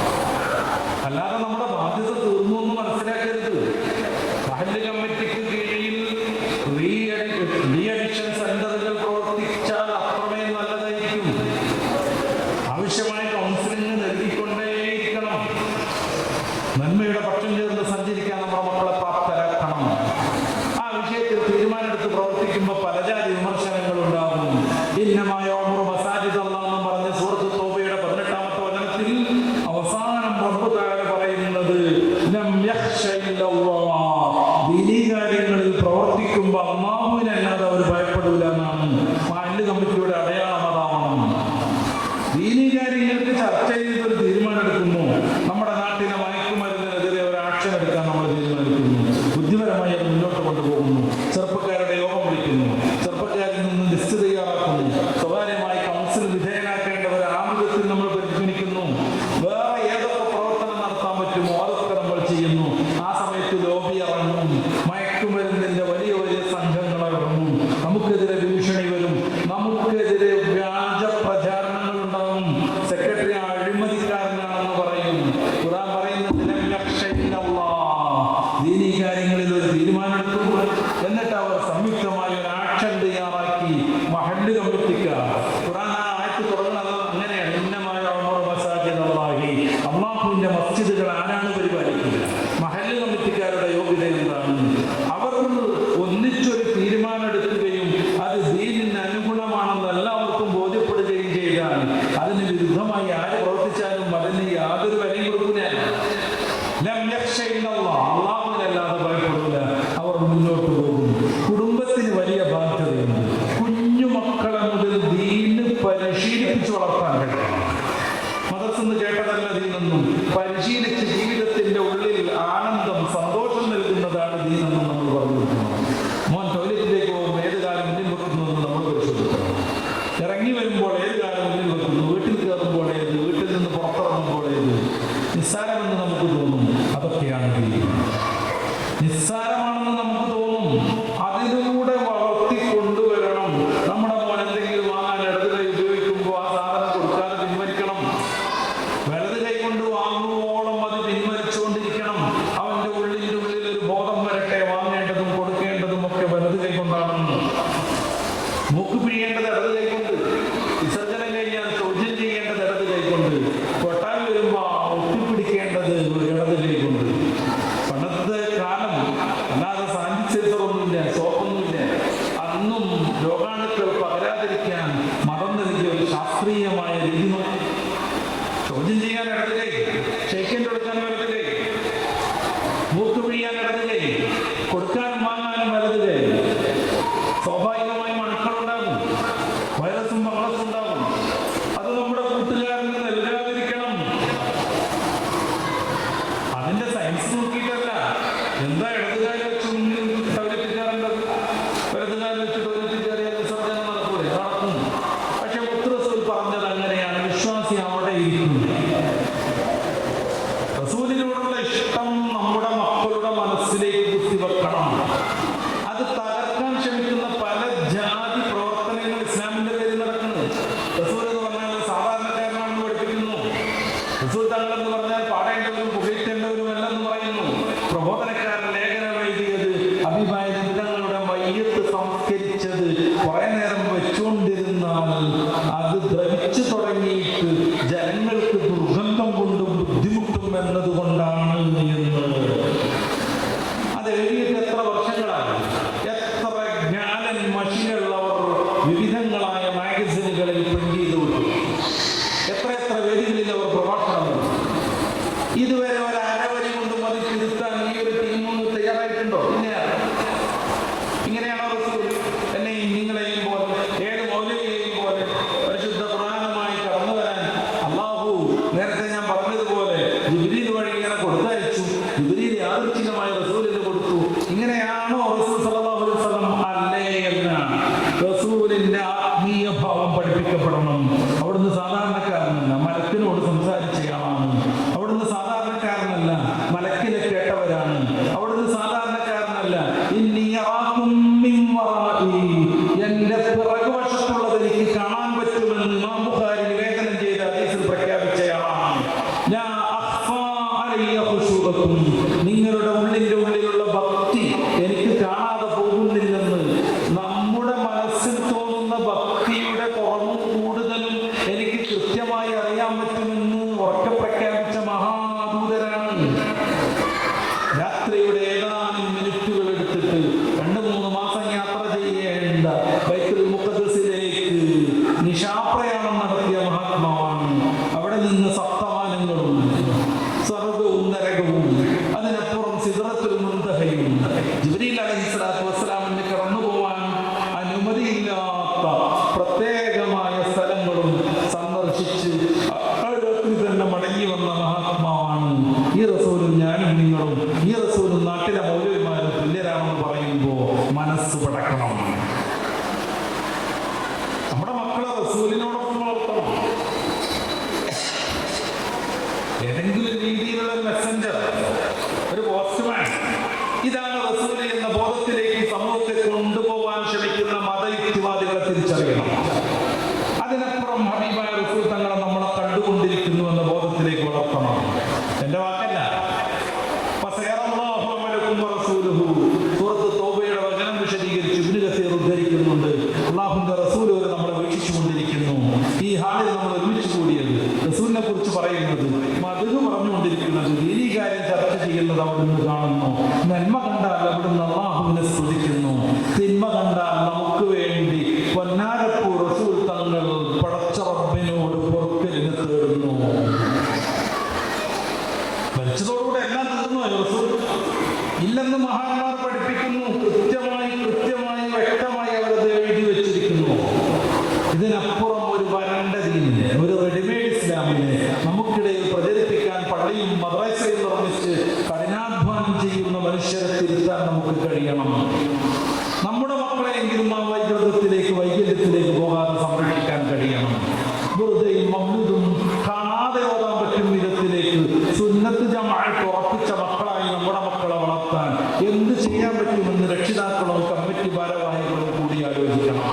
അല്ലാതെ നമ്മുടെ ബാധ്യത തീർന്നു എന്ന് മനസ്സിലാക്കരുത്. മഹല്ല് കമ്മിറ്റിക്ക് കീഴിൽ റീഅഡിക്ഷൻ സെന്ററുകൾ പ്രവർത്തിച്ചാൽ അത്രമേ നല്ലതായിരിക്കും. ആവശ്യമായ കൗൺസിലിംഗ് നൽകിക്കൊണ്ടേയിരിക്കണം. നന്മയുടെ പക്ഷം ചേർന്ന് സഞ്ചരിക്കാൻ നമ്മുടെ മക്കളെ പ്രാപ്തരാക്കണം. ആ വിഷയത്തിൽ തീരുമാനമെടുത്ത് പ്രവർത്തിക്കുമ്പോൾ പലജാതി വിമർശനങ്ങൾ ഉണ്ടാകും. ഇന്നമായ മസാജിദ് അല്ലാഹ് പറഞ്ഞ് സൂറത്ത് തൗബയുടെ 18-ാമത്തെ വചനത്തിൽ അവസാനം റബ്ബ് തആല പറയുന്നത്, ലം യഖ്ശ ഇല്ലല്ലാഹ്, ദീനീ കാര്യങ്ങളിൽ പ്രവർത്തിക്കുമ്പോൾ അല്ലാഹുവിനെ അല്ലാതെ അവർ ഭയപ്പെടില്ല എന്നാണ്. മഹല്ല് കമ്മിറ്റിയുടെ അടയാളം അതാവണം. ദീനീ കാര്യങ്ങൾക്ക് ചർച്ച ചെയ്തൊരു തീരുമാനം എടുക്കുന്നു. നമ്മുടെ നാട്ടിലെ മയക്കുമരുന്നിനെതിരെ ഒരു ആക്ഷൻ എടുക്കാൻ നമ്മൾ തീരുമാനിക്കുന്നു. ബുദ്ധിപരമായി അത് മുന്നോട്ട് കൊണ്ടുപോകുന്നു. ചെറുപ്പക്കാരുടെ യോഗം വിളിക്കുന്നു. പറഞ്ഞു കൊടുക്കണം. മോൻ ടോയ്ലറ്റിലേക്ക് പോകുമ്പോൾ ഏത് കാലം മുന്നിൽ വെക്കുന്നു എന്ന് നമ്മൾ പരിശോധിക്കണം. ഇറങ്ങി വരുമ്പോൾ ഏത് കാലം മുന്നിൽ വെക്കുന്നു, വീട്ടിൽ കയറുമ്പോൾ ഏത്, വീട്ടിൽ നിന്ന് പുറത്തിറങ്ങുമ്പോൾ ഏത്. നിസ്സാരമെന്ന് നമുക്ക് തോന്നും, അതൊക്കെയാണ് നിസ്സാരമാണെന്ന് നമുക്ക് തോന്നും. അതിലൂടെ വളർത്തി കൊണ്ടുവരണം. നമ്മുടെ മോൻ എന്തെങ്കിലും വാങ്ങാൻ ഇടത് കൈ ഉപയോഗിക്കുമ്പോൾ ആ സാധനം കൊടുക്കാതെ പിൻവലിക്കണം. വലത് കൈ കൊണ്ട് വാങ്ങുവോളം അത് പിൻവലിച്ചുകൊണ്ടിരിക്കണം. അവന്റെ ഉള്ളിൻ്റെ ഉള്ളിൽ ഒരു ബോധം വരട്ടെ, വാങ്ങേണ്ടതും കൊടുക്കേണ്ടതും ഒക്കെ വലത് കൈ കൊണ്ടാണെന്ന്. മൂക്ക് പിഴിയേണ്ടത് ഇടത് കൈ കൊണ്ട്, വിസർജനം കഴിഞ്ഞാൽ ചോദ്യം ചെയ്യേണ്ടത് ഇടത് കൈ കൊണ്ട്, കൊട്ടാൻ വരുമ്പോ ഒട്ടിപ്പിടിക്കേണ്ടത് ഇടത് കൈ കൊണ്ട്. പണ്ടത്തെ കാലം അല്ലാതെ സാനിറ്റൈസറൊന്നുമില്ല, സോപ്പൊന്നുമില്ല. അന്നും രോഗാണുക്കൾ പകരാതിരിക്കാൻ മതം നൽകിയ ഒരു ശാസ്ത്രീയമായ രീതി നോക്കി. ചോദ്യം ചെയ്യാൻ ഇടത് കൈ, ഷെയ്ക്കൻഡ് കൊടുക്കാൻ വലത് കൈ, മൂക്ക് പിഴിയാൻ ഇടത് കൈ, കൊടുക്കാനും വാങ്ങാനും വലത് കൈ. സ്വാഭാവികമായും അണുക്കളുണ്ടാകും, വൈറസും ഫംഗസും ഉണ്ടാകും. അത് നമ്മുടെ കൂട്ടുകാരന് നൽകാതിരിക്കണം. അതിന്റെ സയൻസ് നോക്കിയിട്ടല്ല. എന്താ ഇടതുകാലം വെച്ച് മുന്നിൽ ടോയ്ലറ്റ് കയറേണ്ടത്, വലതുകാലം വെച്ച് ടോയ്ലറ്റ് കയറിയാൽ വിസർജനം നടക്കൂലേ? നടക്കും. പക്ഷെ റസൂൽ പറഞ്ഞത് അങ്ങനെയാണ്. വിശ്വാസി അവിടെ ഇരിക്കുന്നു. റസൂലിനോടുള്ള ഇഷ്ടം നമ്മുടെ മക്കളുടെ മനസ്സിലേക്ക് കുത്തിവെക്കണം. അത് തകർക്കാൻ ശ്രമിക്കുന്ന പല ജാതി പ്രവർത്തനങ്ങൾ ഇസ്ലാമിന്റെ പേരിൽ നടക്കുന്നത്. റസൂൽ എന്ന് പറഞ്ഞാൽ സാധാരണക്കാരനാണെന്ന് പഠിപ്പിക്കുന്നു. റസൂൽ തങ്ങളെന്ന് പറഞ്ഞാൽ പാടേണ്ടവരും പുകഴ്ത്തേണ്ടവരുമല്ലെന്ന് പറയുന്നു. പ്രബോധനക്കാരൻ ലേഖനം എഴുതിയത് ഹബീബായ തങ്ങളുടെ മയ്യത്ത് സംസ്കരിച്ചത് കുറെ നേരം വെച്ചുകൊണ്ടിരുന്നാൽ അത് ദ്രവിച്ചു തുടങ്ങിയിട്ട് ജനങ്ങൾക്ക് ദുർഗന്ധം കൊണ്ടും ബുദ്ധിമുട്ടും എന്നതുകൊണ്ടാണ് എന്ന്. അത് എഴുതിയിട്ട് എത്ര വർഷങ്ങളാണ്. എത്ര ജ്ഞാനൻ മഷിനുള്ളവർ വിവിധങ്ങളായ മാഗസിനുകളിൽ പ്രിന്റ് ചെയ്തു കൊടുത്തു. എത്ര വേദികളിൽ അവർ പ്രഭാഷണം നടത്തി. ഇതുവരെ ഒരു അരവരി കൊണ്ടും അത് തിരുത്താൻ ഈ ഒരു ടീം തയ്യാറായിട്ടുണ്ടോ? ഇല്ല. ഇങ്ങനെയാണോ റസൂൽ? എന്നെയും നിങ്ങളെയും പോലെ, ഏത് മൗലവിയെയും പോലെ പരിശുദ്ധ ഖുർആനുമായി കടന്നു വരാൻ അല്ലാഹു നേരത്തെ ഞാൻ പറഞ്ഞതുപോലെ ജിബ്രീൽ വഴി ഇങ്ങനെ കൊടുത്തയച്ചു. ജിബ്രീൽ യാദൃച്ഛികമായി റസൂലിന് കൊടുത്തു. ഇങ്ങനെയാണോ റസൂൽ സല്ലല്ലാഹു അലൈഹി വസല്ലം? അല്ലേ എന്നാണ്. റസൂലിന്റെ ആത്മീയ ഭാവം പഠിപ്പിക്കപ്പെടണം. അവിടുന്ന് സാധാരണക്കാരനല്ല, മലക്കിനോട് സംസാരിച്ചയാളാണ്. അവിടുന്ന് സാധാരണക്കാരനല്ല, മലക്കിനെ കേട്ടവരാണ്. അവിടുന്ന് സാധാരണക്കാരനല്ല. എന്റെ പിറകുവശത്തുള്ളത് എനിക്ക് കാണാൻ പറ്റുമെന്ന് ഇമാം ബുഖാരി നിവേദനം ചെയ്ത ഹദീസിൽ പ്രഖ്യാപിച്ചയാളാണ്. നിങ്ങളുടെ ഉള്ളിന്റെ ഉള്ളിലുള്ള ഭക്തി എനിക്ക് കാണാതെ പോകുന്നില്ലെന്ന്, നമ്മുടെ മനസ്സിൽ തോന്നുന്ന ഭക്തിയുടെ കുറവും കൂടുതലും എനിക്ക് കൃത്യമായി അറിയാൻ പറ്റുമെന്ന് ഉറക്കെ പ്രഖ്യാപിച്ച മഹാദൂതരാണ്. രാത്രിയുടെ ഏതാനും മിനിറ്റുകൾ എടുത്തിട്ട് 2-3 മാസം യാത്ര ചെയ്യേണ്ട ബൈത്തുൽ മുഖദ്ദസിലേക്ക് നിശാപ്രയാണം നടത്തിയ മഹാത്മാവാണ്. അവിടെ നിന്ന് സപ്തമാനങ്ങളും സ്വർഗവും നരകവും അതിനപ്പുറം സിദ്റത്തുൽ മുൻതഹയും ജിബ്രീൽ അലൈഹിസ്സലാത്തു വസ്സലാമിന് കടന്നു പോവാൻ അനുമതിയില്ലാത്ത പ്രത്യേകമായ സ്ഥലങ്ങളും സന്ദർശിച്ച് രാത്രി തന്നെ മടങ്ങി വന്ന മഹാത്മാവാണ്. ഈ റസൂലും ഞാനും നിങ്ങളും, ഈ റസൂലും നാട്ടിലെ മൗലവിമാരും തുല്യരാണെന്ന് പറയുമ്പോൾ മനസ്സ് പടക്കണം. നമ്മുടെ മക്കളെ റസൂലിനോടൊപ്പം വളർത്തണം. ഏതെങ്കിലും രീതിയിലുള്ള മെസ്സഞ്ചർ, ഒരു പോസ്റ്റ്മാൻ, ഇതാണ് റസൂൽ എന്ന ബോധത്തിലേക്ക് സമൂഹത്തെ കൊണ്ടുപോകാൻ ശ്രമിക്കുന്ന മതയുക്തിവാദികളെ തിരിച്ചറിയണം. അതിനപ്പുറം ഹബീബായ റസൂൽ തങ്ങളെ നമ്മളെ കണ്ടുകൊണ്ടിരിക്കുന്നു എന്ന ബോധത്തിലേക്ക് വളർത്തണം. എന്റെ വാക്കല്ല. സൂറത്ത് തൗബയുടെ വചനം വിശദീകരിച്ച് ഇബ്നു കസീർ ഉദ്ധരിക്കുന്നുണ്ട്. അല്ലാഹുവിന്റെ റസൂൽ വരെ നമ്മളെ വീക്ഷിച്ചുകൊണ്ടിരിക്കുന്നു. ഈ ഹാളിൽ നമ്മൾ ഒരുമിച്ച് കൂടിയത് റസൂലിനെ കുറിച്ച് പറയുന്നത്, മദ്ഹ് പറഞ്ഞുകൊണ്ടിരിക്കുന്നത്, ദീനീ കാര്യം ചർച്ച ചെയ്യുന്നത് അവിടുന്ന് കാണുന്നു. നന്മ കണ്ടാൽ അവിടുന്ന് അല്ലാഹുവിനെ സ്തുതിക്കുന്നു. തിന്മ കണ്ടാൽ നമുക്ക് വേണ്ടി പൊന്നാരപ്പൂ റസൂൽ തങ്ങൾ പടച്ച റബ്ബിനോട് പൊറുക്കലിനെ തേടുന്നു. മരിച്ചതോടുകൂടെ എല്ലാം തീർന്നു. റസൂൽ ഇല്ലെന്ന് മഹാന്മാർ പഠിപ്പിക്കുന്നു. കൃത്യമായി വ്യക്തമായി അവരത് എഴുതി വെച്ചിരിക്കുന്നു. ഇതിനപ്പുറം ഒരു വരണ്ട ദീനിനെ, ഒരു റെഡിമെയ്ഡ് ഇസ്ലാമിനെ നമുക്കിടയിൽ പ്രചരിപ്പിക്കാൻ പള്ളിയും മദ്രസയും നിർമ്മിച്ച് കഠിനാധ്വാനം ചെയ്യുന്ന മനുഷ്യരെ തിരുത്താൻ നമുക്ക് കഴിയും. കഴിയണം. നമ്മുടെ മക്കളെയെങ്കിലും ആ വൈകല്യത്തിലേക്ക് പോകാതെ സംരക്ഷിക്കാൻ കഴിയണം. വെറുതെയും മൗലിദും കാണാതെ ഓതാൻ പറ്റും വിധത്തിലേക്ക് സുന്നത്ത് ജമാഅത്ത് ഉറപ്പിച്ച മക്കളായി നമ്മുടെ മക്കളെ വളർത്താൻ എന്ത് ചെയ്യാൻ പറ്റുമെന്ന് രക്ഷിതാക്കളും കമ്മിറ്റി ഭാരവാഹികളും കൂടി ആലോചിക്കണം.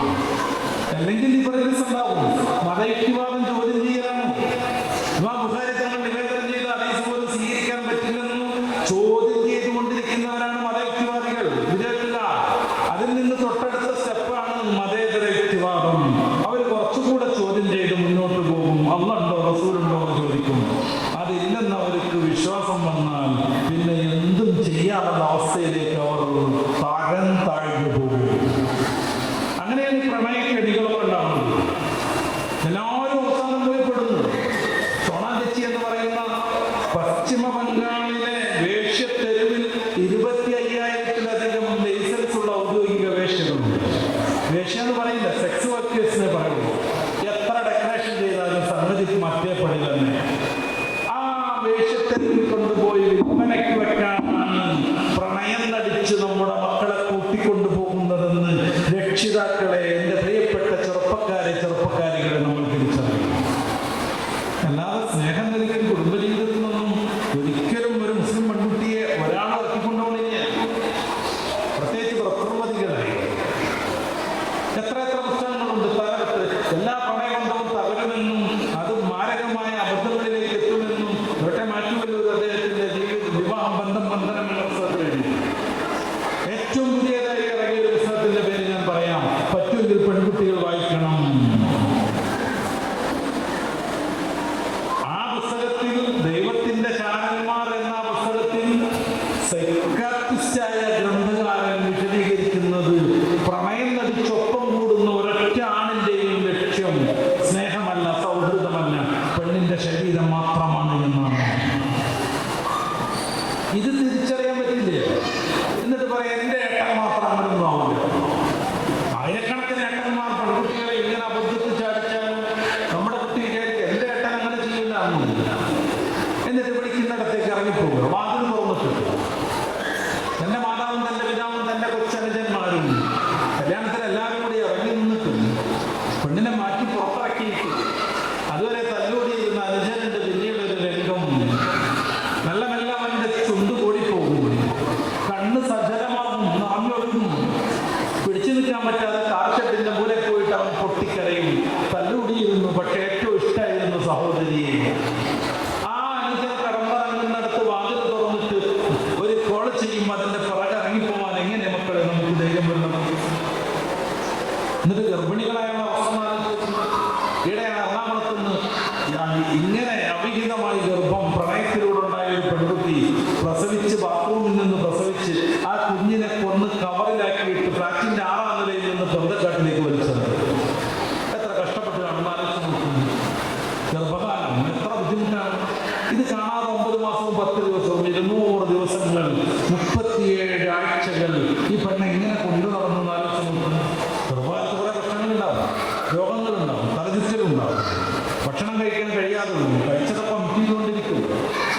അല്ലെങ്കിൽ ഈ പറയുന്ന ഉണ്ടാവും മതയുക്തിവാദം ചോദ്യം ചെയ്യലാണ്. ഇമാം ബുഖാരി തങ്ങൾ നിവേദനം ചെയ്ത ഹദീസ് പോലും സ്വീകരിക്കാൻ പറ്റില്ലെന്നും ചോദ്യം ചെയ്തുകൊണ്ടിരിക്കുന്നവരാണ് മതയുക്തിവാദികൾ. വിജയത്തില്ല. അതിൽ നിന്ന് തൊട്ടടുത്ത സ്റ്റെപ്പാണ് മതേതര യുക്തിവാദം. അവർ കുറച്ചുകൂടെ ചോദ്യം ചെയ്ത് മുന്നോട്ട് പോകും. അള്ളാഹുണ്ടോ റസൂലുണ്ടോ എന്ന് ചോദിക്കും. അതില്ലെന്ന് അവർക്ക് വിശ്വാസം വന്നാൽ പിന്നെ എന്തും ചെയ്യാമെന്ന അവസ്ഥയിലേക്ക് അവർ താഴ്ന്നു പോകും. അങ്ങനെയാണ് ഈ പ്രണയക്കെടികളൊക്കെ ഉണ്ടാവുന്നത്. എല്ലാവരും അവസാനം പോയി പെടുന്നു. സോണാഞ്ചി എന്ന് പറയുന്ന പശ്ചിമ ബംഗാളിലെ വേശ്യത്തെരുവിൽ 25,000-ലധികം ലൈസൻസ് ഉള്ള ഔദ്യോഗിക വേശ്യകളുണ്ട്. വേശ്യ എന്ന് പറയില്ല, സെക്സ് വർക്കേഴ്സിനെ പറയുള്ളൂ. എത്ര ഡെക്കറേഷൻ ചെയ്താലും സംഗതി മറ്റേ പടി തന്നെ. ആ വേശ്യത്തെരുവിൽ കൊണ്ടുപോയി വിൽപ്പനയ്ക്ക് വെക്കാനാണ് പ്രണയം നടിച്ച് നമ്മുടെ മക്കളെ കൂട്ടിക്കൊണ്ടുപോകുന്നതെന്ന് രക്ഷിതാക്കളെ, എൻ്റെ പ്രിയപ്പെട്ട ചെറുപ്പക്കാരികളെ നമ്മൾ തിരിച്ചറിയും. അല്ലാതെ സ്നേഹം നൽകി കുടുംബജീവിതത്തിൽ നിന്നും ഒരിക്കലും ഒരു മുസ്ലിം പെൺകുട്ടിയെ ഒരാൾ ഇറക്കിക്കൊണ്ടുപോകുന്നില്ല. പ്രത്യേകിച്ച് പ്രകൃതികളായി എത്ര പുസ്തകങ്ങളുണ്ട്. തകർത്ത് എല്ലാ പ്രണയബന്ധവും തകരുമെന്നും അത് മാരകമായ അബദ്ധങ്ങളിലേക്ക് എത്തുമെന്നും ഒരൊറ്റ മാറ്റുമല്ലൂർ അദ്ദേഹത്തിന്റെ വിവാഹം ബന്ധനം എന്ന പുസ്തകത്തിൽ എഴുതി. ഏറ്റവും പുതിയതായി ഇറങ്ങിയ ഒരു പുസ്തകത്തിന്റെ പേര് ഞാൻ പറയാം, പറ്റുമെങ്കിൽ പെൺകുട്ടികൾ വായിക്കണം. ആ പുസ്തകത്തിൽ ദൈവത്തിന്റെ ശാരന്മാർ എന്ന പുസ്തകത്തിൽ സൈക്കാട്രിസ്റ്റായ ഗ്രന്ഥകാരൻ വിശദീകരിക്കുന്നത് പ്രണയം നടിച്ചൊപ്പം കൂടുന്ന ഒരൊറ്റ ആണിന്റെയും ലക്ഷ്യം സ്നേഹമല്ല, സൗഹൃദമല്ല, പെണ്ണിന്റെ ശരീരം മാത്രമാണ് എന്നാണ്. ഇത് തിരിച്ചറിയാൻ പറ്റില്ലേ? എന്നിട്ട് പറയാം എന്റെ ഏട്ടൻ മാത്രം അങ്ങനൊന്നും ആവില്ല. ആയിരക്കണക്കിന് ഏട്ടന്മാർ പെൺകുട്ടികളെ ഇങ്ങനെ അബദ്ധത്തിൽ ചാടിച്ചാലും നമ്മുടെ കുട്ടി വിചാരിക്കും എന്റെ ഏട്ടൻ അങ്ങനെ ചെയ്യില്ല. എന്നിട്ട് വിളിക്കുന്നിടത്തേക്ക് ഇറങ്ങിപ്പോകുക, വാതിൽ തുറന്നിട്ട് തന്റെ മാതാവും തന്റെ പിതാവും തന്റെ കൊച്ചനുജന്മാരും കല്യാണത്തിന് എല്ലാവരും കൂടി ഇറങ്ങി നിന്നിട്ട് പെണ്ണിനെ മാറ്റി പുറത്തിറക്കിയിട്ട് അതുവരെ തല്ലുകൂടിയിരുന്ന അനുജനുണ്ട്. പിന്നീട് ഒരു രംഗം മെല്ലെ മെല്ലെ അവന്റെ ചുണ്ട് കൂടിപ്പോകും, കണ്ണ് സജ്ജലമാകും, നാമ്യൊഴുകും. പിടിച്ചു നിൽക്കാൻ പറ്റാതെ കാർഷെട്ടിന്റെ മൂലെ പോയിട്ട് അവൻ പൊട്ടിക്കരയും. തല്ലുകൂടിയിരുന്നു, പക്ഷെ ഏറ്റവും ഇഷ്ടമായിരുന്നു സഹോദരിയെ. ആ അനുജൻ കടന്നിറങ്ങുന്നിടത്ത് വാതിൽ തുറന്നിട്ട് ഒരു കോൾ ചെയ്യും, അതിന്റെ പുറകെ ഇറങ്ങിപ്പോവാൻ എങ്ങനെ മക്കളെ നമുക്ക് ധൈര്യം വരണം? എന്നിട്ട് ഗർഭിണികളായുള്ള അവസ്ഥ ഇവിടെ എറണാകുളത്ത് നിന്ന് ഇങ്ങനെ അവിഹിതമായി ഗർഭം പ്രണയത്തിലൂടെ ഉണ്ടായ ഒരു പെൺകുട്ടി പ്രസവിച്ച് ബാത്റൂമിൽ നിന്ന് പ്രസവിച്ച് ആ കുഞ്ഞിനെ കൊന്ന് കവറിലാക്കിയിട്ട് ഫ്ലാറ്റിന്റെ 6ാം നിലയിൽ നിന്ന് ബന്ധക്കാട്ടിലേക്ക് വലിച്ചത്. എത്ര കഷ്ടപ്പെട്ട് കാണുന്ന ഗർഭകാലം എത്ര ബുദ്ധിമുട്ടാണ്. ഇത് കാണാതെ 9 മാസവും 10 ദിവസവും 200 ദിവസങ്ങൾ 37 ആഴ്ചകൾ ഈ പെണ്ണെ ഇങ്ങനെ കൊണ്ടു നടന്നു. ഗർഭകാലത്ത് കുറെ പ്രശ്നങ്ങളുണ്ടാവും, രോഗങ്ങളുണ്ടാവും, തലചുറ്റലുണ്ടാവും, ഭക്ഷണം കഴിക്കാൻ കഴിയാതെ വരും, കഴിച്ചതൊക്കെ അമിട്ടിക്കൊണ്ടിരിക്കും.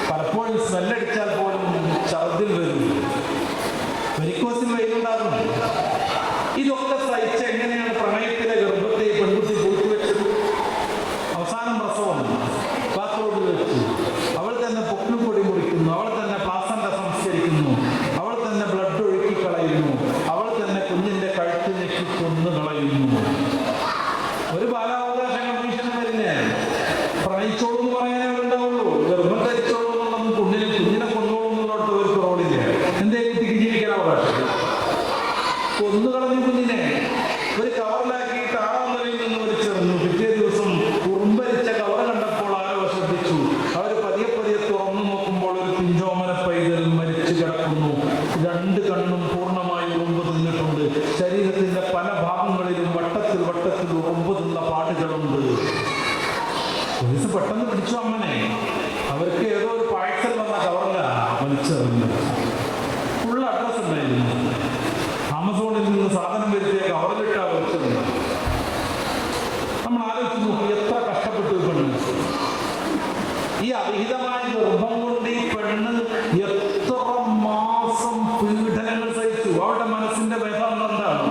പലപ്പോഴും സ്മെല്ലടിച്ചാൽ പോലും ഛർദ്ദിൽ വരും, വെരിക്കോസിൽ വെയിലുണ്ടാകും. ഇതൊക്കെ സഹിച്ച് എങ്ങനെയാണ് പ്രണയത്തിലെ ഗർഭത്തെ പെൺകുട്ടി പൂഴ്ത്തിവെച്ചത്? അവസാനം പ്രസവം ബാത്റൂമിൽ വെച്ച് അവൾ തന്നെ പൊക്കിൾപ്പൊടി മുറിക്കുന്നു, അവൾ തന്നെ പ്ലാസന്റ സംസ്കരിക്കുന്നു, അവൾ തന്നെ ബ്ലഡ് ഒഴുക്കി കളയുന്നു, അവൾ തന്നെ കുഞ്ഞിന്റെ കഴുത്ത് ഞെക്കി കൊന്നു കളയുന്നു. ഒരു ബാലാവകാശ കമ്മീഷൻ വരുന്നേ പ്രണയിച്ചോളൂ എന്ന് പറയാനേ ഉണ്ടാവുള്ളൂ. ഗർഭം ധരിച്ചോളൂ എന്നുള്ളതും കുഞ്ഞിനെ കൊന്നോളൂ എന്നുള്ളടത്ത് ഒരു റോഡില്ല. എന്തേ കുട്ടിക്ക് ജീവിക്കാൻ അവകാശം? കൊന്നുകളഞ്ഞു കുഞ്ഞിനെ ഒരു കവറിലാക്കിയിട്ട് 6ാം നിലയിൽ നിന്ന് വലിച്ചെറിഞ്ഞു. പിറ്റേ ദിവസം ഉറുമ്പരിച്ച കവർ കണ്ടപ്പോൾ ആരോ ശ്രദ്ധിച്ചു. അവർ പതിയെ തുറന്നു നോക്കുമ്പോൾ ഒരു പിഞ്ചോമന പൈതൽ മരിച്ചു കിടക്കുന്നു. 2 കണ്ണും പൂർണ്ണമായി ഉറുമ്പ് തിന്നിട്ടുണ്ട്. ശരീരത്തിന്റെ പല ഭാഗങ്ങളിലും വട്ടത്തിൽ ഉറുമ്പ് തിന്ന പാടുകളുണ്ട്. പോലീസ് പെട്ടെന്ന് പിടിച്ചു അമ്മനെ. അവർക്ക് ഏതോ ഒരു പാഴ്സൽ വന്ന കവറില വലിച്ചെറിഞ്ഞു. ഫുൾ അഡ്രസ് ഉണ്ടായിരുന്നു. ആമസോണിൽ നിന്ന് സാധനം അവളുടെ മനസ്സിന്റെ വ്യഥ എന്താണ്,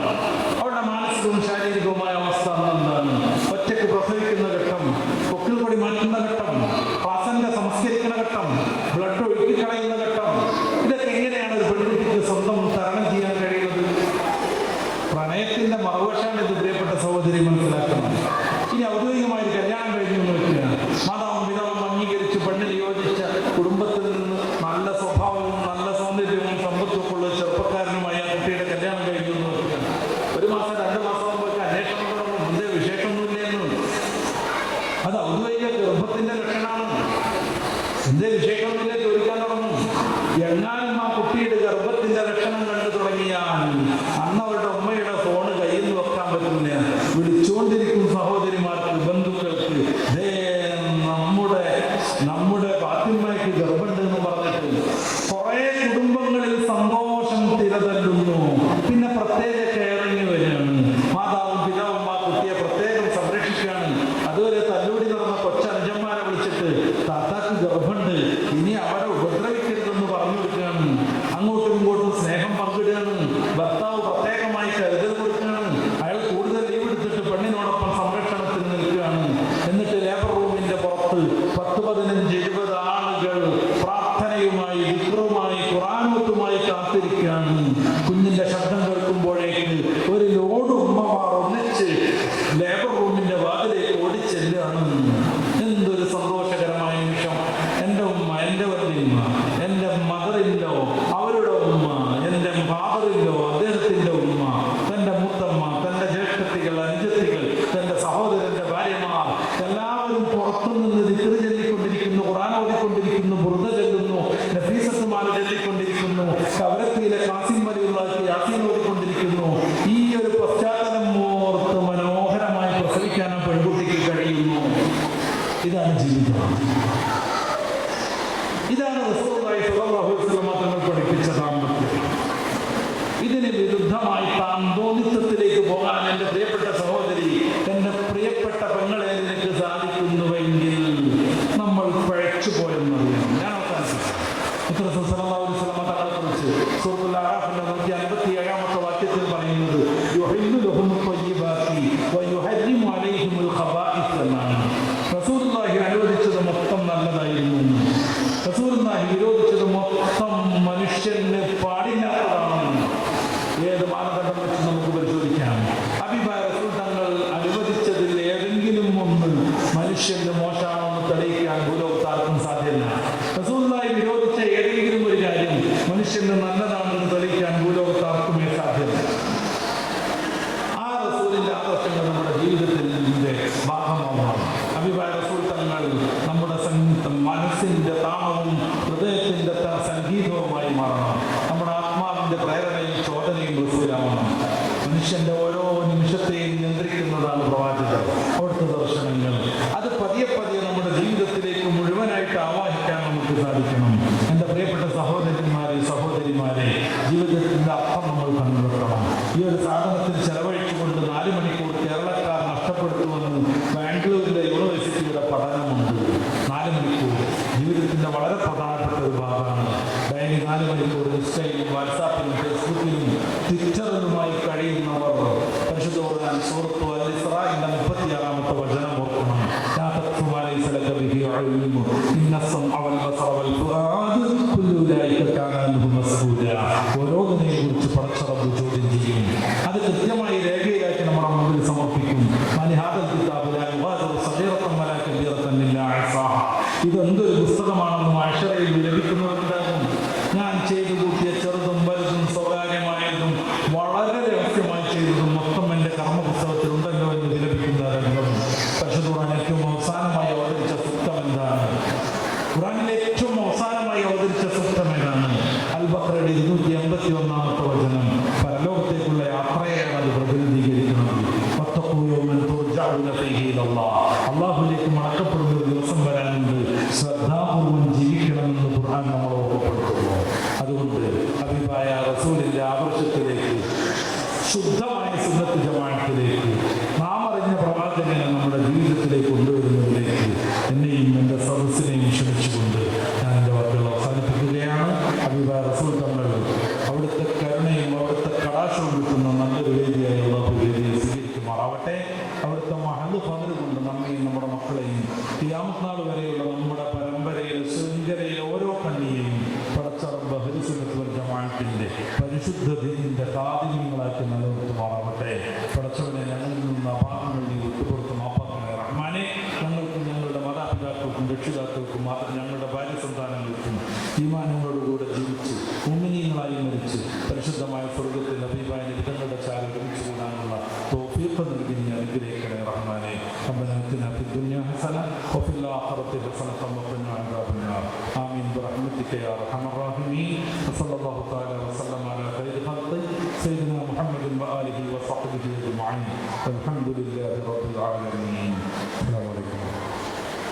അവളുടെ മാനസികവും ശാരീരികവുമായ അവസ്ഥ എന്താണ്, ഒറ്റയ്ക്ക് പ്രസവിക്കുന്ന ഘട്ടം, പൊക്കിൾ കൊടി മാറ്റുന്ന ഘട്ടം, പ്ലാസന്റ സംസ്കരിക്കുന്ന ഘട്ടം, ബ്ലഡ് ഒഴുക്കിക്കളയുന്ന ഘട്ടം, ഇതൊക്കെ എങ്ങനെയാണ് ഒരു പെൺകുട്ടിക്ക് സ്വന്തം തരണം ചെയ്യാൻ കഴിയുന്നത്? പ്രണയത്തിന്റെ മറുവശമാണ് ഇത്, പ്രിയപ്പെട്ട സഹോദരി മനസ്സിലാക്കണം. ഇനി ഔദ്യോഗികമായി കല്യാണം കഴിഞ്ഞു എന്ന് വെക്കുകയാണ്, മാതാവും പിതാവും അംഗീകരിച്ച് പെണ്ണിന് യോജിച്ച കുടുംബത്തിൽ നിന്ന് നല്ല സ്വഭാവവും നല്ല സൗന്ദര്യവും സമ്പത്തുമൊക്കെ ഉള്ള ചെറുപ്പക്കാരനുമായി ആ കുട്ടിയുടെ കല്യാണം കഴിഞ്ഞു എന്ന് വെക്കുകയാണ്. 1 മാസം 2 മാസം ആകുമ്പോഴേക്ക് അന്വേഷണം തുടങ്ങും, മുന്തേ വിശേഷമൊന്നുമില്ല എന്ന്. അത് ഔദ്യോഗിക ഗർഭത്തിന്റെ ലക്ഷണമാണ്. എന്തേ വിശേഷമൊന്നുമില്ല ചോദിക്കാൻ തുടങ്ങും. എങ്ങാനും ആ കുട്ടിയുടെ ഗർഭത്തിന്റെ ലക്ഷണം കണ്ടു തുടങ്ങിയാൽ അന്ന് അവരുടെ ഉമ്മയുടെ ഫോണ് കയ്യിൽ നിന്ന് വെക്കാൻ പറ്റില്ല. വിളിച്ചുകൊണ്ടിരിക്കും സഹോദരിമാർക്ക്, ബന്ധുക്കൾക്ക്, നമ്മുടെ ഫാത്തിമയ്ക്ക് ഗർഭമുണ്ട് എന്ന് പറഞ്ഞിട്ട്. കുറെ കുടുംബങ്ങളിൽ സന്തോഷം തിരതല്ലുന്നു. പിന്നെ പ്രത്യേക കെയറിങ് വരികയാണ്. മാതാവും പിതാവും ആ കുട്ടിയെ പ്രത്യേകം സംരക്ഷിക്കുകയാണ്. അതുവരെ തല്ലൂടി നടന്ന കൊച്ചനുജന്മാരെ വിളിച്ചിട്ട് താത്താക്ക് ഗർഭമുണ്ട്, ഇനി അവരെ ഉപദ്രവിക്കരുതെന്ന് പറഞ്ഞു കൊടുക്കുകയാണ്. അങ്ങോട്ടും ഇങ്ങോട്ടും സ്നേഹം പങ്കിടുകയാണ്. ഭർത്താവ് പ്രത്യേകമായി കരുതൽ കൊടുക്കുകയാണ്. അയാൾ കൂടുതൽ ലീവ് എടുത്തിട്ട് പെണ്ണിനോടൊപ്പം സംരക്ഷണത്തിൽ നിൽക്കുകയാണ്. എന്നിട്ട് ലേബർ റൂമിന്റെ പുറത്ത് 10-15-20 ആളുകൾ പ്രാർത്ഥനയുമായി, വിക്രവുമായി, ഖുർആനുമായി കാത്തിരിക്കുകയാണ്. കുഞ്ഞിന്റെ ശബ്ദം കേൾക്കുമ്പോഴേക്ക് ഒരു ലോഡ് ഉമ്മമാർ ഒന്നിച്ച് ലേബർ റൂമിന്റെ വാതിലേക്ക് ഓടിച്ചെല്ലുകയാണ്. എന്തൊരു സന്തോഷകരമായ നിമിഷം! എൻ്റെ ഉമ്മ, എൻ്റെ വല്യമ്മ, എൻ്റെ മദറില്ലോ, അവരുടെ ഉമ്മ, എൻ്റെ ഫാദറില്ലോ, അദ്ദേഹത്തിന്റെ ഉമ്മ, തൻ്റെ മൂത്തമ്മ, തൻ്റെ ജ്യേഷ്ഠത്തികൾ, അനുജത്തികൾ, തൻ്റെ സഹോദരന്റെ ഭാര്യമാർ എല്ലാവരും പുറത്തുനിന്ന് ദിക്ർ ചൊല്ലിക്കൊണ്ടിരിക്കുന്നു, ഖുർആൻ ഓതിക്കൊണ്ടിരിക്കുന്നു, ബുർദ ചൊല്ലുന്നു, നഫീസത്തുമാല ചൊല്ലിക്കൊണ്ടിരിക്കുന്നു, കവരത്തിയിലെ ഖാസിം വലിയുള്ളാഹി യാസീൻ ഓതിക്കൊണ്ടിരിക്കുന്നു. ഈ ഒരു പശ്ചാത്തലം ഓർത്ത് മനോഹരമായി പ്രസവിക്കാൻ ആ പെൺകുട്ടിക്ക് കഴിയുന്നു. ഇതാണ് ജീവിതം. ഇതാണ് റസൂലുള്ളാഹി സ്വല്ലല്ലാഹു അലൈഹി വസല്ലം തങ്ങൾ പഠിപ്പിച്ച ദാമ്പത്യം. ഇതിന് വിരുദ്ധമായി താന്തോന്നിത്വത്തിലേക്ക് പോകാൻ എൻ്റെ പ്രിയപ്പെട്ട സഹോദരി, എൻ്റെ പ്രിയപ്പെട്ട പെങ്ങളെ നിനക്ക് സാധിക്കുന്നുവെങ്കിൽ നമ്മൾ പഴച്ചു പോയെന്നറിയണം. ഞാൻ തങ്ങളെ കുറിച്ച് സൂറത്തുൽ അറാഫിന്റെ 157-ാമത്തെ വാക്യത്തിൽ പറയുന്നത് യുഹില്ലു ലഹുമു ത്വയ്യിബാത്തി വയുഹർരിമു അലൈഹിമുൽ ഖബാഇസ് എന്നാണ്. റസൂലുള്ളാഹി അനുവദിച്ചത് മൊത്തം നല്ലതായിരുന്നു. റസൂലുള്ളാഹി വിരോധിച്ചത് മൊത്തം മനുഷ്യന് പാടില്ലാത്തതാണെന്ന്. ഏത് മാനദണ്ഡം വെച്ച് നമുക്ക് പരിശോധിക്കാം. ഹബീബായ റസൂൽ തങ്ങൾ അനുവദിച്ചതിൽ ഏതെങ്കിലും ഒന്ന് മനുഷ്യന് മോശമാണെന്ന് തെളിയിക്കാൻ ഭൂലോകത്താർക്കും സാധ്യമല്ല. റസൂലുള്ളാഹി വിരോധിച്ച ഏതെങ്കിലും ഒരു കാര്യം മനുഷ്യന് നല്ലതാണെന്ന് തെളിയിക്കാൻ ഭൂലോകത്താർക്കുമേ സാധ്യമല്ല. ആ റസൂലിന്റെ ആദർശങ്ങൾ നമ്മുടെ ജീവിതത്തിന്റെ ഭാഗമാവണം. ഹബീബായ റസൂൽ തങ്ങൾ നമ്മുടെ മനസ്സിന്റെ താളവും ഹൃദയത്തിന്റെ സംഗീതവുമായി മാറണം. നമ്മുടെ ആത്മാവിന്റെ പ്രേരണയും ചോദനയും റസൂലാവണം. മനുഷ്യന്റെ ഓരോ നിമിഷത്തെയും നിയന്ത്രിക്കുന്നതാണ് പ്രവാചകർ, അവിടുത്തെ ദർശനങ്ങൾ. അത് പതിയെ പതിയെ നമ്മുടെ ജീവിതത്തിലേക്ക് മുഴുവനായിട്ട് ആവാഹിക്കാൻ നമുക്ക് സാധിക്കണം. എൻ്റെ പ്രിയപ്പെട്ട സഹോദരന്മാരെ, സഹോദരിമാരെ, ജീവിതത്തിന്റെ അർത്ഥം നമ്മൾ കണ്ടുവെക്കണം. ഈ ഒരു സാധനത്തിൽ ചെലവഴിച്ചുകൊണ്ട് 4 മണിക്കൂർ കേരളക്കാർ നഷ്ടപ്പെടുത്തുമെന്ന് ബാംഗ്ലൂരിലെ യൂണിവേഴ്സിറ്റിയുടെ പഠനമുണ്ട്. 4 മണിക്കൂർ ജീവിതത്തിന്റെ വളരെ പ്രധാനപ്പെട്ട ഒരു ഭാഗമാണ്. ഡെയിലി 4 മണിക്കൂർ ഇൻസ്റ്റയിലും വാട്സാപ്പിലും ഫേസ്ബുക്കിലും ട്വിറ്ററിലുമായി കഴിയുന്നവർ പരിശുദ്ധ ഖുർആൻ സൂറത്ത് അൽ ഇസ്രാഇന്റെ 36-ാമത്തെ വചനം ഓർക്കണം. ലാ തഖ്ഫു മാ ലൈസ ലക ബിഹി ഇൽമു ഇന്ന അസ്സമഅ വൽ ബസറ വൽ ഫുആദ കുല്ലു ഉലൈക കാന അൻഹു മസ്ഊല. ഓരോന്നിനെയും കുറിച്ച് പടച്ച റബ്ബ് ചോദ്യം ചെയ്യും. അത് കൃത്യമായി രേഖയിലാക്കി നമ്മുടെ മുമ്പിൽ സമർപ്പിക്കും. മാലിഹാദൽ കിതാബ് ലാ യുഗാദിറു സഗീറതൻ വലാ കബീറതൻ ഇല്ലാ അഹ്സാഹ. ഇതെന്തൊരു പുസ്തകമാണെന്ന് മാശറയിൽ ലഭിക്കുന്നവരുണ്ടാകും. ഞാൻ ചെയ്തു കൂട്ടിയ ചെറുതും വലുതും സ്വകാര്യമായതും വളരെ രഹസ്യമായി ചെയ്തതും മൊത്തം എൻ്റെ കർമ്മ പുസ്തകത്തിൽ ഉണ്ടല്ലോ എന്ന് വിലപിക്കുന്നവരുണ്ടാകും. പരിശുദ്ധ ഖുർആൻ ഏറ്റവും അവസാനമായി അവതരിച്ച സൂക്തം എന്താണ്? ഖുർആനിലെ ഏറ്റവും അവസാനമായി അവതരിച്ച സൂക്തം ഏതാണ്? അൽ ബഖറയുടെ 281-ാമത്തെ വചനം. പരലോകത്തേക്കുള്ള യാത്രയാണ് അത് പ്രതിനിധീകരിക്കുന്നത്. അള്ളാഹുലേക്ക് മടക്കപ്പെടുന്ന ഒരു ദിവസം വരാനുണ്ട്. ശ്രദ്ധാപൂർവം ജീവിക്കണമെന്ന് ഖുർആൻ നമ്മളെ ഓർമ്മപ്പെടുത്തുന്നു. അതുകൊണ്ട് ഹബീബായ റസൂലിന്റെ ആദർശത്തിലേക്ക്, ശുദ്ധമായ സുന്നത്ത് ജമാഅത്തിലേക്ക്, നാം അറിഞ്ഞ പ്രവാചകനെ നമ്മുടെ ജീവിതത്തിലേക്ക് കൊണ്ടുവരുന്നതിലേക്ക് എന്നെയും എൻ്റെ സദസ്സിനെയും ക്ഷണിച്ചുകൊണ്ട് ഞാൻ എൻ്റെ വാക്കുകൾ അവസാനിപ്പിക്കുകയാണ്. ഹബീബായ റസൂൽ തങ്ങൾ അവിടുത്തെ കരുണയും അവിടുത്തെ തൗഫീഖ് നൽകി നീ അനുഗ്രഹിക്കണേ റഹ്മാനെ. ربنا آتنا في الدنيا حسنة وفي الآخرة حسنة وقنا عذاب النار. آمين برحمتك يا أرحم الراحمين. وصلى الله تعالى وسلم على خير خلقه سيدنا محمد وآله وصحبه أجمعين والحمد لله رب العالمين.